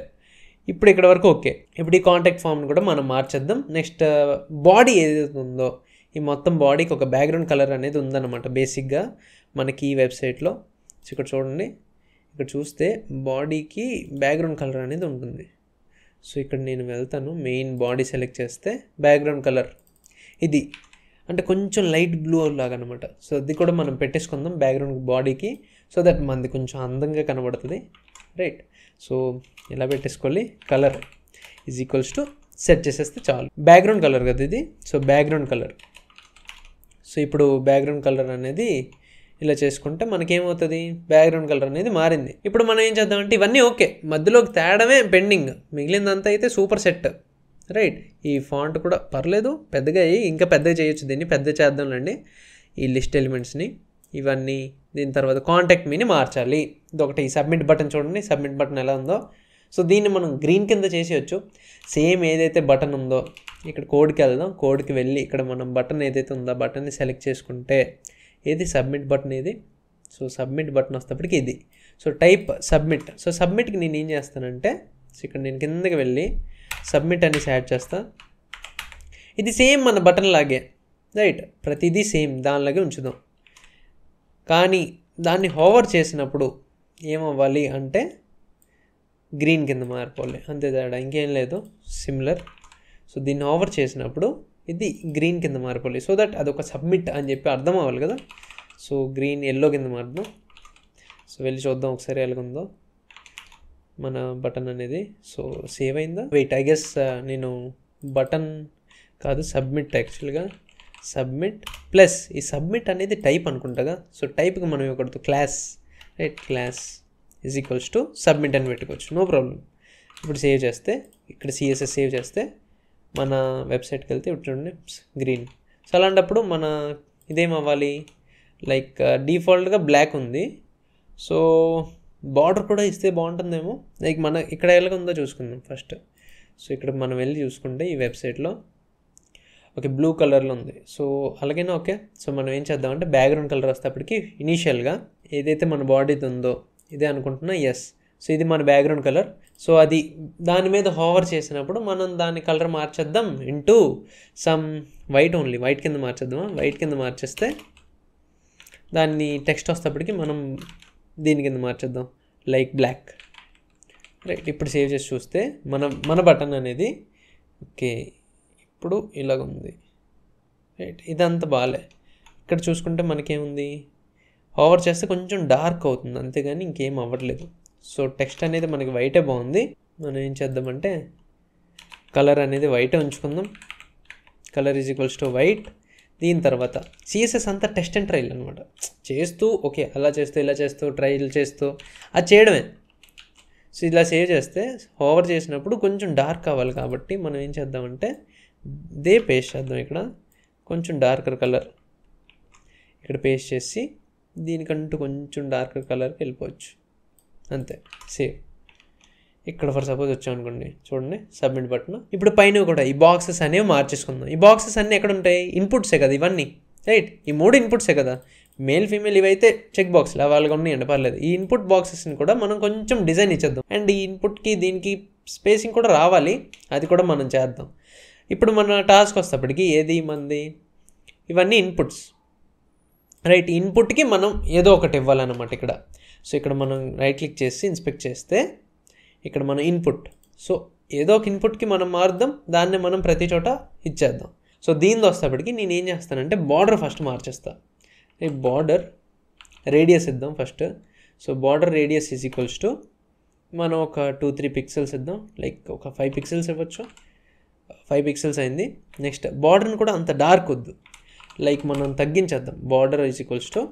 ఇప్పుడు ఇక్కడ వరకు ఓకే. ఇప్పుడు ఈ కాంటాక్ట్ ఫామ్ని కూడా మనం మార్చేద్దాం. నెక్స్ట్ బాడీ ఏదైతే ఉందో ఈ మొత్తం బాడీకి ఒక బ్యాక్గ్రౌండ్ కలర్ అనేది ఉందన్నమాట బేసిక్గా మనకి ఈ వెబ్సైట్లో. సో ఇక్కడ చూడండి, ఇక్కడ చూస్తే బాడీకి బ్యాక్గ్రౌండ్ కలర్ అనేది ఉంటుంది. సో ఇక్కడ నేను వెళ్తాను, మెయిన్ బాడీ సెలెక్ట్ చేస్తే బ్యాక్గ్రౌండ్ కలర్ ఇది అంటే కొంచెం లైట్ బ్లూ లాగా అనమాట. సో అది కూడా మనం పెట్టేసుకుందాం బ్యాక్గ్రౌండ్ బాడీకి, సో దట్ మనది కొంచెం అందంగా కనబడుతుంది, రైట్. సో ఇలా పెట్టేసుకోవాలి. Colour is equals to set చేసేస్తే చాలు. బ్యాక్గ్రౌండ్ కలర్ కదా ఇది, సో బ్యాక్గ్రౌండ్ కలర్. సో ఇప్పుడు బ్యాక్గ్రౌండ్ కలర్ అనేది ఇలా చేసుకుంటే మనకేమవుతుంది, బ్యాక్గ్రౌండ్ కలర్ అనేది మారింది. ఇప్పుడు మనం ఏం చేద్దామంటే ఇవన్నీ ఓకే, మధ్యలోకి తేడమే పెండింగ్, మిగిలిందంతా అయితే సూపర్ సెట్, రైట్. ఈ ఫాంట్ కూడా పర్లేదు, పెద్దగా అయ్యి ఇంకా పెద్దగా చేయొచ్చు, దీన్ని పెద్ద చేద్దాంలేండి. ఈ లిస్ట్ ఎలిమెంట్స్ని ఇవన్నీ, దీని తర్వాత కాంటాక్ట్ మీని మార్చాలి. ఇదొకటి. సబ్మిట్ బటన్ చూడండి, సబ్మిట్ బటన్ ఎలా ఉందో. సో దీన్ని మనం గ్రీన్ కింద చేసేయచ్చు. సేమ్ ఏదైతే బటన్ ఉందో ఇక్కడ కోడ్కి వెళ్దాం, కోడ్కి వెళ్ళి ఇక్కడ మనం బటన్ ఏదైతే ఉందో బటన్ని సెలెక్ట్ చేసుకుంటే ఏది సబ్మిట్ బటన్ ఏది, సో సబ్మిట్ బటన్ వస్తేప్పటికి ఇది. So type submit. సో సబ్మిట్కి నేను ఏం చేస్తానంటే, సో ఇక్కడ నేను కిందకి వెళ్ళి సబ్మిట్ అనేసి యాడ్ చేస్తా. ఇది సేమ్ మన బటన్ లాగే, రైట్, ప్రతిదీ సేమ్ దానిలాగే ఉంచుదాం. కానీ దాన్ని హోవర్ చేసినప్పుడు ఏమవ్వాలి అంటే గ్రీన్ కింద మారిపోవాలి, అంతే తేడా, ఇంకేం లేదు, సిమిలర్. సో దీన్ని హోవర్ చేసినప్పుడు ఇది గ్రీన్ కింద మారిపోవాలి, సో దట్ అదొక సబ్మిట్ అని చెప్పి అర్థం అవ్వాలి కదా. సో గ్రీన్ ఎల్లో కింద మారుదాం. సో వెళ్ళి చూద్దాం ఒకసారి ఎలాగుందో మన బటన్ అనేది. సో సేవ్ అయిందా, వెయిట్, ఐ గెస్ నేను బటన్ కాదు సబ్మిట్, యాక్చువల్గా సబ్మిట్ ప్లస్ ఈ సబ్మిట్ అనేది టైప్ అనుకుంటాగా. సో టైప్కి మనం ఇవ్వకూడదు, class, right, class is equals to submit అని పెట్టుకోవచ్చు, నో ప్రాబ్లం. ఇప్పుడు సేవ్ చేస్తే ఇక్కడ సిఎస్ఎస్ సేవ్ చేస్తే మన వెబ్సైట్కి వెళ్తే ఇప్పుడు చూడండి గ్రీన్. సో అలాంటప్పుడు మన ఇదేమవ్వాలి, లైక్ డిఫాల్ట్గా బ్లాక్ ఉంది. సో బార్డర్ కూడా ఇస్తే బాగుంటుందేమో, లైక్ మన ఇక్కడ ఎలాగ ఉందో చూసుకుందాం ఫస్ట్. సో ఇక్కడ మనం వెళ్ళి చూసుకుంటే ఈ వెబ్సైట్లో ఓకే బ్లూ కలర్లో ఉంది. సో అలాగైనా ఓకే. సో మనం ఏం చేద్దామంటే బ్యాక్గ్రౌండ్ కలర్ వస్తేప్పటికి ఇనీషియల్గా ఏదైతే మన బాడీది ఉందో ఇదే అనుకుంటున్నా, ఎస్. సో ఇది మన బ్యాక్గ్రౌండ్ కలర్. సో అది దాని మీద హోవర్ చేసినప్పుడు మనం దాని కలర్ మార్చేద్దాం into some white, only white కింద మార్చేద్దామా. వైట్ కింద మార్చేస్తే దాన్ని టెక్స్ట్ వస్తేప్పటికి మనం దీని కింద మార్చేద్దాం, లైక్ బ్లాక్, రైట్. ఇప్పుడు సేవ్ చేసి చూస్తే మన బటన్ అనేది ఓకే ఇప్పుడు ఇలాగుంది, రైట్. ఇదంతా బాగాలే. ఇక్కడ చూసుకుంటే మనకేముంది, హోవర్ చేస్తే కొంచెం డార్క్ అవుతుంది, అంతేగాని ఇంకేం అవ్వట్లేదు. సో టెక్స్ట్ అనేది మనకి వైటే బాగుంది. మనం ఏం చేద్దామంటే కలర్ అనేది వైటే ఉంచుకుందాం. Colour is equals to white. దీని తర్వాత సిఎస్ఎస్ అంతా టెస్ట్ అండ్ ట్రైల్ అనమాట, చేస్తూ ఓకే అలా చేస్తూ ఇలా చేస్తూ ట్రైల్ చేస్తూ అది చేయడమే. సో ఇలా సేవ్ చేస్తే హోవర్ చేసినప్పుడు కొంచెం డార్క్ అవ్వాలి కాబట్టి మనం ఏం చేద్దామంటే దే పేస్ట్ చేద్దాం. ఇక్కడ కొంచెం డార్కర్ కలర్ ఇక్కడ పేస్ట్ చేసి దీనికంటూ కొంచెం డార్కర్ కలర్కి వెళ్ళిపోవచ్చు, అంతే. సేవ్. ఇక్కడ ఫర్ సపోజ్ వచ్చామనుకోండి, చూడండి సబ్మిట్ బటన్. ఇప్పుడు పైన కూడా ఈ బాక్సెస్ అనేవి మార్చేసుకుందాం. ఈ బాక్సెస్ అన్నీ ఎక్కడ ఉంటాయి, ఇన్పుట్సే కదా ఇవన్నీ, రైట్. ఈ 3 ఇన్పుట్సే కదా, మేల్ ఫీమేల్ ఇవైతే చెక్ బాక్స్లు వాళ్ళగా ఉన్నాయండి, పర్లేదు. ఈ ఇన్పుట్ బాక్సెస్ని కూడా మనం కొంచెం డిజైన్ ఇచ్చేద్దాం. అండ్ ఈ ఇన్పుట్కి దీనికి స్పేసింగ్ కూడా రావాలి, అది కూడా మనం చేద్దాం. ఇప్పుడు మన టాస్క్ వస్తేప్పటికి ఏది మంది, ఇవన్నీ ఇన్పుట్స్, రైట్. ఇన్పుట్కి మనం ఏదో ఒకటి ఇవ్వాలన్నమాట ఇక్కడ. సో ఇక్కడ మనం రైట్ క్లిక్ చేసి ఇన్స్పెక్ట్ చేస్తే ఇక్కడ మన ఇన్పుట్, సో ఏదో ఒక ఇన్పుట్కి మనం మారుద్దాం, దాన్ని మనం ప్రతి చోట ఇచ్చేద్దాం. సో దీనిది వస్తేప్పటికి నేను ఏం చేస్తానంటే బార్డర్ ఫస్ట్ మార్చేస్తా. ఈ బార్డర్ రేడియస్ ఇద్దాం first. So border radius is equals to మనం ఒక 2-3 పిక్సెల్స్ ఇద్దాం, లైక్ ఒక 5 పిక్సెల్స్ ఇవ్వచ్చు. 5 పిక్సెల్స్ అయింది. నెక్స్ట్ బార్డర్ని కూడా అంత డార్క్ వద్దు, లైక్ మనం తగ్గించేద్దాం. Border is equals to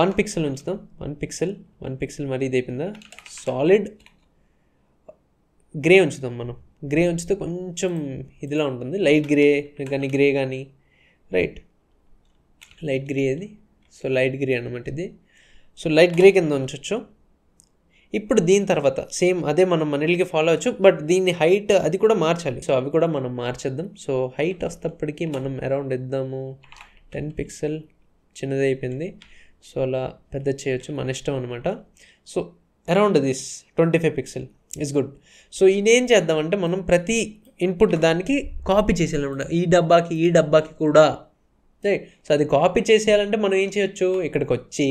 1 pixel ఉంచుదాం. 1 పిక్సెల్ మరి ఇది అయిపోయిందా. సాలిడ్ గ్రే ఉంచుదాం మనం. గ్రే ఉంచితే కొంచెం ఇదిలా ఉంటుంది, లైట్ గ్రే కానీ రైట్, లైట్ గ్రే ఇది. సో లైట్ గ్రే అన్నమాట ఇది. సో లైట్ గ్రే కింద ఉంచవచ్చు. ఇప్పుడు దీని తర్వాత సేమ్ అదే మనం మనీలకి ఫాలో అవచ్చు, బట్ దీన్ని హైట్ అది కూడా మార్చాలి. సో అవి కూడా మనం మార్చేద్దాం. సో హైట్ వస్తేప్పటికి మనం అరౌండ్ ఇద్దాము 10 పిక్సెల్, చిన్నది అయిపోయింది. సో అలా పెద్ద చేయొచ్చు, మన ఇష్టం అనమాట. So around this 25 pixel is good. So ఇదేం చేద్దామంటే మనం ప్రతి ఇన్పుట్ దానికి కాపీ చేసేయాలన్నమాట, ఈ డబ్బాకి కూడా, రైట్. సో అది కాపీ చేసేయాలంటే మనం ఏం చేయొచ్చు, ఇక్కడికి వచ్చి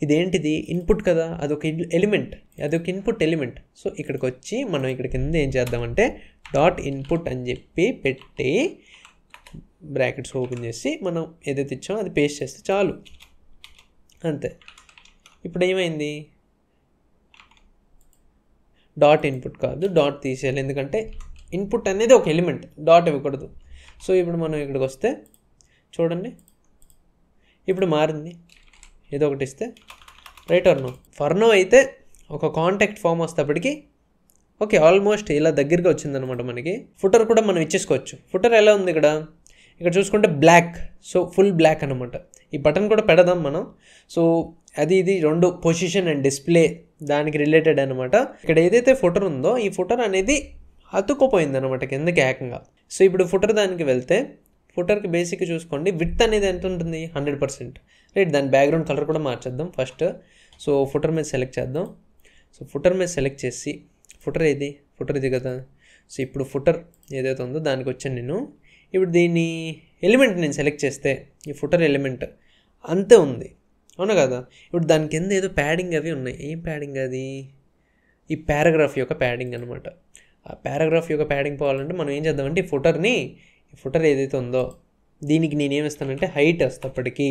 ఇదేంటిది ఇన్పుట్ కదా, అదొక ఎలిమెంట్, అదొక ఇన్పుట్ ఎలిమెంట్. సో ఇక్కడికి వచ్చి మనం ఇక్కడ కింద ఏం చేద్దామంటే డాట్ ఇన్పుట్ అని చెప్పి పెట్టి బ్రాకెట్స్ ఓపెన్ చేసి మనం ఏదైతే ఇచ్చామో అది పేస్ట్ చేస్తే చాలు, అంతే. ఇప్పుడు ఏమైంది, డాట్ ఇన్పుట్ కాదు, డాట్ తీసేయాలి, ఎందుకంటే ఇన్పుట్ అనేది ఒక ఎలిమెంట్, డాట్ ఇవ్వకూడదు. సో ఇప్పుడు మనం ఇక్కడికి వస్తే చూడండి, ఇప్పుడు మారింది, ఏదో ఒకటి ఇస్తే right or no. For now అయితే ఒక కాంటాక్ట్ ఫామ్ వస్తేప్పటికి ఓకే, ఆల్మోస్ట్ ఇలా దగ్గరగా వచ్చిందనమాట. మనకి ఫుటర్ కూడా మనం ఇచ్చేసుకోవచ్చు. ఫుటర్ ఎలా ఉంది ఇక్కడ చూసుకుంటే బ్లాక్, సో ఫుల్ బ్లాక్ అనమాట. ఈ బటన్ కూడా పెడదాం మనం. సో ఇది రెండు పొజిషన్ అండ్ డిస్ప్లే దానికి రిలేటెడ్ అనమాట. ఇక్కడ ఏదైతే ఫుటర్ ఉందో ఈ ఫుటర్ అనేది అతుక్కుపోయింది అనమాట కిందకి ఏకంగా. సో ఇప్పుడు ఫుటర్ దానికి వెళ్తే ఫుటర్కి బేసిక్ చూసుకోండి, విడ్త్ అనేది ఎంత ఉంటుంది, 100%. రైట్, దాని బ్యాక్గ్రౌండ్ కలర్ కూడా మార్చేద్దాం ఫస్ట్. సో ఫుటర్ మీద సెలెక్ట్ చేద్దాం. సో ఫుటర్ మీద సెలెక్ట్ చేసి ఫుటర్ ఇది కదా. సో ఇప్పుడు ఫుటర్ ఏదైతే ఉందో దానికి వచ్చాను నేను. ఇప్పుడు దీని ఎలిమెంట్ నేను సెలెక్ట్ చేస్తే ఈ ఫుటర్ ఎలిమెంట్ అంతే ఉంది, అవునా కదా. ఇప్పుడు దాని కింద ఏదో ప్యాడింగ్ అవి ఉన్నాయి. ఏం ప్యాడింగ్ అది, ఈ పారాగ్రాఫ్ యొక్క ప్యాడింగ్ అనమాట. ఆ పారాగ్రాఫ్ యొక్క ప్యాడింగ్ పోవాలంటే మనం ఏం చేద్దామంటే ఈ ఫుటర్ ఏదైతే ఉందో దీనికి నేనేమిస్తానంటే హైట్ వస్తేప్పటికీ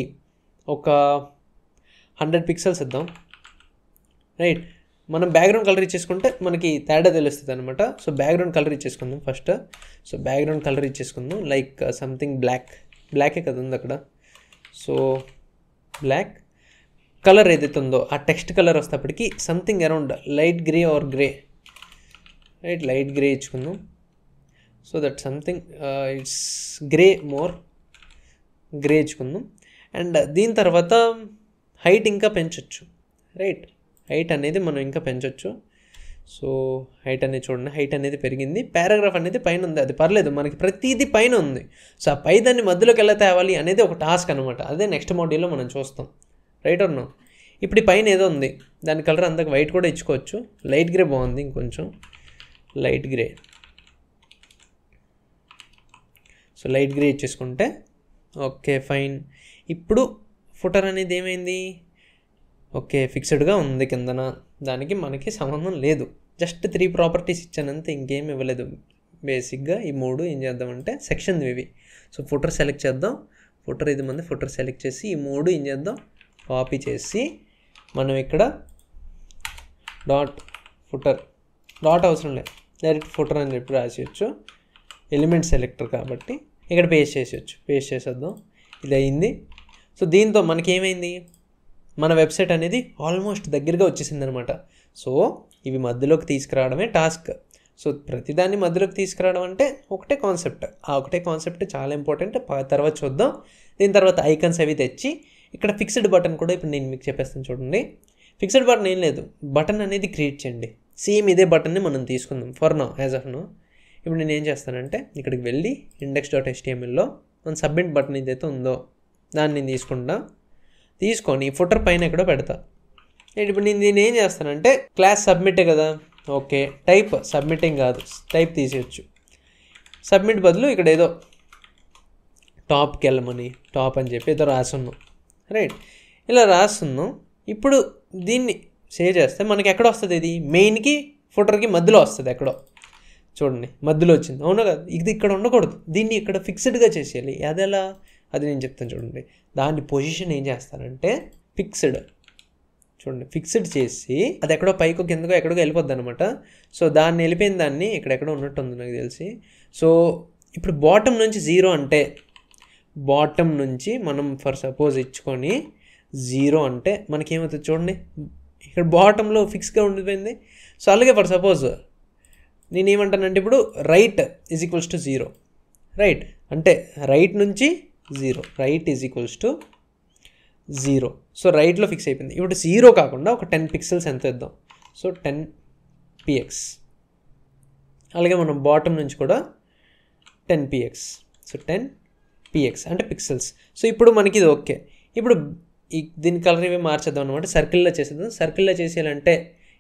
ఒక 100 పిక్సెల్స్ ఇద్దాం. రైట్, మనం బ్యాక్గ్రౌండ్ కలర్ ఇచ్చేసుకుంటే మనకి తేడా తెలుస్తుంది అనమాట. సో బ్యాక్గ్రౌండ్ కలర్ ఇచ్చేసుకుందాం ఫస్ట్. సో బ్యాక్గ్రౌండ్ కలర్ ఇచ్చేసుకుందాం లైక్ సంథింగ్ బ్లాకే కదా ఉంది అక్కడ. సో బ్లాక్ కలర్ ఏదైతే ఉందో ఆ టెక్స్ట్ కలర్ వస్తేప్పటికి something around light grey or grey. Right, light grey ఇచ్చుకుందాం. So that something it's grey ఇచ్చుకుందాం. అండ్ దీని తర్వాత హైట్ ఇంకా పెంచవచ్చు. రైట్, హైట్ అనేది మనం ఇంకా పెంచవచ్చు. సో హైట్ అనేది చూడండి, హైట్ అనేది పెరిగింది. పారాగ్రాఫ్ అనేది పైన ఉంది, అది పర్లేదు, మనకి ప్రతిదీ పైన ఉంది. సో ఆ పై దాన్ని మధ్యలోకి ఎలా తేవాలి అనేది ఒక టాస్క్ అనమాట. అదే నెక్స్ట్ మాడ్యూల్లో మనం చూస్తాం. Right or no. ఇప్పుడు ఈ పైన ఏదో ఉంది, దాని కలర్ అంతకు వైట్ కూడా ఇచ్చుకోవచ్చు. లైట్ గ్రే బాగుంది, ఇంకొంచెం light grey. So light grey ఇచ్చేసుకుంటే ఓకే ఫైన్. ఇప్పుడు ఫుటర్ అనేది ఏమైంది, ఓకే ఫిక్స్డ్గా ఉంది కిందన, దానికి మనకి సంబంధం లేదు. జస్ట్ 3 ప్రాపర్టీస్ ఇచ్చానంతే, ఇంకేం ఇవ్వలేదు. బేసిక్గా ఈ 3 ఏం చేద్దామంటే సెక్షన్ ఇవి. సో ఫుటర్ సెలెక్ట్ చేద్దాం. ఫుటర్ ఇది మంది, ఫుటర్ సెలెక్ట్ చేసి ఈ 3 ఏం చేద్దాం, కాపీ చేసి మనం ఇక్కడ డాట్ అవసరం లేదు, డైరెక్ట్ ఫుటర్ అని చెప్పి రాసేయచ్చు. ఎలిమెంట్ సెలెక్టర్ కాబట్టి ఇక్కడ పేస్ట్ చేసేద్దాం. ఇది అయింది. సో దీంతో మనకి ఏమైంది, మన వెబ్సైట్ అనేది ఆల్మోస్ట్ దగ్గరగా వచ్చేసింది అనమాట. సో ఇవి మధ్యలోకి తీసుకురావడమే టాస్క్. సో ప్రతిదాన్ని మధ్యలోకి తీసుకురావడం అంటే ఒకటే కాన్సెప్ట్. ఆ ఒకటే కాన్సెప్ట్ చాలా ఇంపార్టెంట్, తర్వాత చూద్దాం. దీని తర్వాత ఐకాన్స్ అవి తెచ్చి ఇక్కడ ఫిక్స్డ్ బటన్ కూడా ఇప్పుడు నేను మీకు చెప్పేస్తాను చూడండి. ఫిక్స్డ్ బటన్ ఏం లేదు, బటన్ అనేది క్రియేట్ చేయండి. సేమ్ ఇదే బటన్ని మనం తీసుకుందాం for now, as of now. ఇప్పుడు నేను ఏం చేస్తానంటే ఇక్కడికి వెళ్ళి index.htmlలో మన సబ్మిట్ బటన్ ఏదైతే ఉందో దాన్ని నేను తీసుకొని ఫుటర్ పైన ఎక్కడో పెడతా. ఇప్పుడు నేను ఏం చేస్తానంటే క్లాస్ సబ్మిటే కదా, ఓకే టైప్ సబ్మిటింగ్ కాదు, టైప్ తీసేయచ్చు. సబ్మిట్ బదులు ఇక్కడ ఏదో టాప్కి వెళ్ళమని టాప్ అని చెప్పి ఏదో రాసున్నాం. రైట్, ఇలా రాస్తున్నాం. ఇప్పుడు దీన్ని సేవ్ చేస్తే మనకి ఎక్కడ వస్తుంది, ఇది మెయిన్కి ఫుటర్కి మధ్యలో వస్తుంది. ఎక్కడో చూడండి మధ్యలో వచ్చింది, అవునా కదా. ఇది ఇక్కడ ఉండకూడదు, దీన్ని ఇక్కడ ఫిక్స్డ్గా చేసేయాలి. అదెలా, అది నేను చెప్తాను చూడండి. దాని పొజిషన్ ఏం చేస్తానంటే ఫిక్స్డ్ చేసి అది ఎక్కడో పైకో కిందకో ఎక్కడికో వెళ్ళిపోద్ది అనమాట. సో దాన్ని వెళ్ళిపోయిన దాన్ని ఇక్కడెక్కడో ఉన్నట్టు ఉంది నాకు తెలిసి. సో ఇప్పుడు బాటమ్ నుంచి 0 అంటే బాటమ్ నుంచి మనం ఫర్ సపోజ్ ఇచ్చుకొని 0 అంటే మనకేమవుతుంది చూడండి, ఇక్కడ బాటంలో ఫిక్స్గా ఉండిపోయింది. సో అలాగే ఫర్ సపోజ్ నేనేమంటానంటే ఇప్పుడు right is equals to 0. Right అంటే రైట్ నుంచి 0, right is equals to 0. So రైట్లో ఫిక్స్ అయిపోయింది. ఇప్పుడు 0 కాకుండా ఒక 10 పిక్సెల్స్ ఎంత ఇద్దాం. So 10 px. అలాగే మనం బాటమ్ నుంచి కూడా 10 px. సో 10 px అంటే పిక్సెల్స్. సో ఇప్పుడు మనకి ఇది ఓకే. ఇప్పుడు దీని కలర్ ఇవి మార్చేద్దాం అనమాట. సర్కిల్లో చేసేద్దాం. సర్కిల్లో చేసేయాలంటే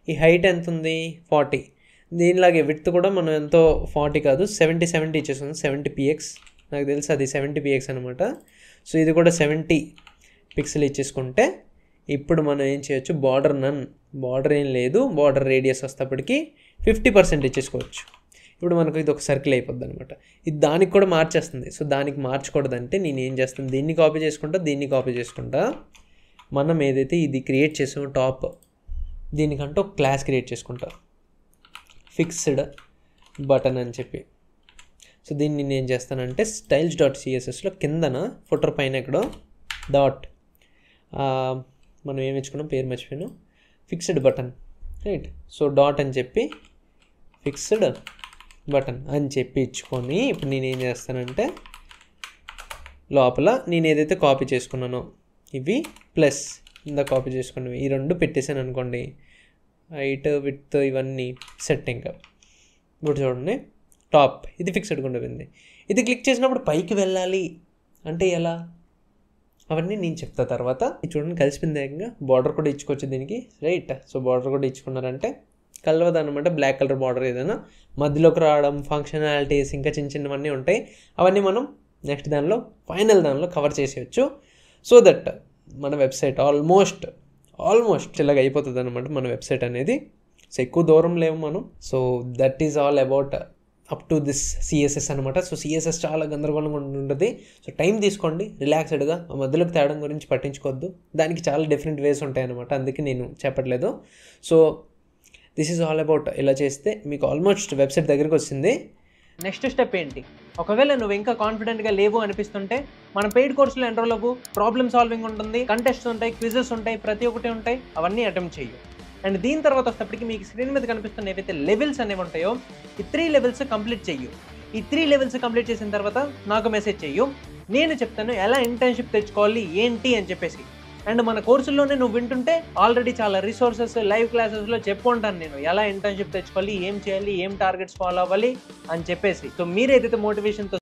ఈ హైట్ ఎంత ఉంది 40. దీనిలాగే విడ్త్ కూడా మనం ఎంతో 40 కాదు 70 ఇచ్చేస్తుంది. 70 px నాకు తెలిసి అది 70 px అనమాట. సో ఇది కూడా 70 పిక్సెల్ ఇచ్చేసుకుంటే ఇప్పుడు మనం ఏం చేయొచ్చు, బార్డర్ ఏం లేదు, బార్డర్ రేడియస్ వస్తేప్పటికి 50% ఇచ్చేసుకోవచ్చు. ఇప్పుడు మనకు ఇది ఒక సర్కిల్ అయిపోద్ది అనమాట. ఇది దానికి కూడా మార్చేస్తుంది. సో దానికి మార్చకూడదంటే నేను ఏం చేస్తాను, దీన్ని కాపీ చేసుకుంటా, మనం ఏదైతే ఇది క్రియేట్ చేసామో టాప్, దీనికంటే ఒక క్లాస్ క్రియేట్ చేసుకుంటా, ఫిక్స్డ్ బటన్ అని చెప్పి. సో దీన్ని నేను ఏం చేస్తానంటే styles.cssలో కిందన ఫుటర్ పైన ఎక్కడో డాట్, మనం ఏమి ఇచ్చుకున్నాం, పేరు మర్చిపోయాను, fixed button, right. So dot అని చెప్పి ఫిక్స్డ్ బటన్ అని చెప్పి ఇచ్చుకొని, ఇప్పుడు నేను ఏం చేస్తానంటే లోపల నేను ఏదైతే కాపీ చేసుకున్నానో ఇవి ప్లస్ ఇందా కాపీ చేసుకున్నవి ఈ రెండు పెట్టేసాను అనుకోండి, హైట్ విడ్త్ ఇవన్నీ సెట్టింగ్. ఇప్పుడు చూడండి టాప్ ఇది ఫిక్స్డ్గా ఉండిపోయింది. ఇది క్లిక్ చేసినప్పుడు పైకి వెళ్ళాలి అంటే ఎలా, అవన్నీ నేను చెప్తా తర్వాత. చూడండి కలిసిపోయింది ఏకంగా. బార్డర్ కూడా ఇచ్చుకోవచ్చు దీనికి, రైట్. సో బార్డర్ కూడా ఇచ్చుకున్నారంటే కలవదు అనమాట. బ్లాక్ కలర్ బార్డర్ ఏదైనా మధ్యలోకి రావడం, ఫంక్షనాలిటీస్ ఇంకా చిన్న చిన్నవన్నీ ఉంటాయి. అవన్నీ మనం నెక్స్ట్ దానిలో ఫైనల్ దానిలో కవర్ చేసేయచ్చు. సో దట్ మన వెబ్సైట్ ఆల్మోస్ట్ ఇలాగ అయిపోతుంది అనమాట మన వెబ్సైట్ అనేది. సో ఎక్కువ దూరం లేవు మనం. So that is all about up to this CSS అనమాట. సో సిఎస్ఎస్ చాలా గందరగోళంగా ఉంటుంది. సో టైం తీసుకోండి రిలాక్స్డ్గా, మధ్యలోకి తేడం గురించి పట్టించుకోవద్దు. దానికి చాలా డిఫరెంట్ వేస్ ఉంటాయి అనమాట, అందుకే నేను చెప్పట్లేదు. So this is all about. ఇలా చేస్తే మీకు ఆల్మోస్ట్ వెబ్సైట్ దగ్గరికి వచ్చింది. నెక్స్ట్ స్టెప్ ఏంటి, ఒకవేళ నువ్వు ఇంకా కాన్ఫిడెంట్గా లేవు అనిపిస్తుంటే మన పెయిడ్ కోర్సులో ఎన్రోల్ అవ్వు. ప్రాబ్లమ్ సాల్వింగ్ ఉంటుంది, కంటెస్ట్స్ ఉంటాయి, క్విజెస్ ఉంటాయి, ప్రతి ఒక్కటి ఉంటాయి. అవన్నీ అటెంప్ట్ చేయు. అండ్ దీని తర్వాత వచ్చేటప్పటికి మీకు స్క్రీన్ మీద కనిపిస్తున్న ఏవైతే లెవెల్స్ అనేవి ఉంటాయో ఈ 3 లెవెల్స్ కంప్లీట్ చెయ్యు. ఈ 3 లెవెల్స్ కంప్లీట్ చేసిన తర్వాత నాకు మెసేజ్ చెయ్యు. నేను చెప్తాను ఎలా ఇంటర్న్షిప్ తెచ్చుకోవాలి ఏంటి అని చెప్పేసి. అండ్ మన కోర్సుల్లోనే నువ్వు వింటుంటే ఆల్రెడీ చాలా రిసోర్సెస్ లైవ్ క్లాసెస్లో చెప్పుకుంటాను నేను ఎలా ఇంటర్న్షిప్ తెచ్చుకోవాలి, ఏం చేయాలి, ఏం టార్గెట్స్ ఫాలో అవ్వాలి అని చెప్పేసి. సో మీరు ఏదైతే మోటివేషన్తో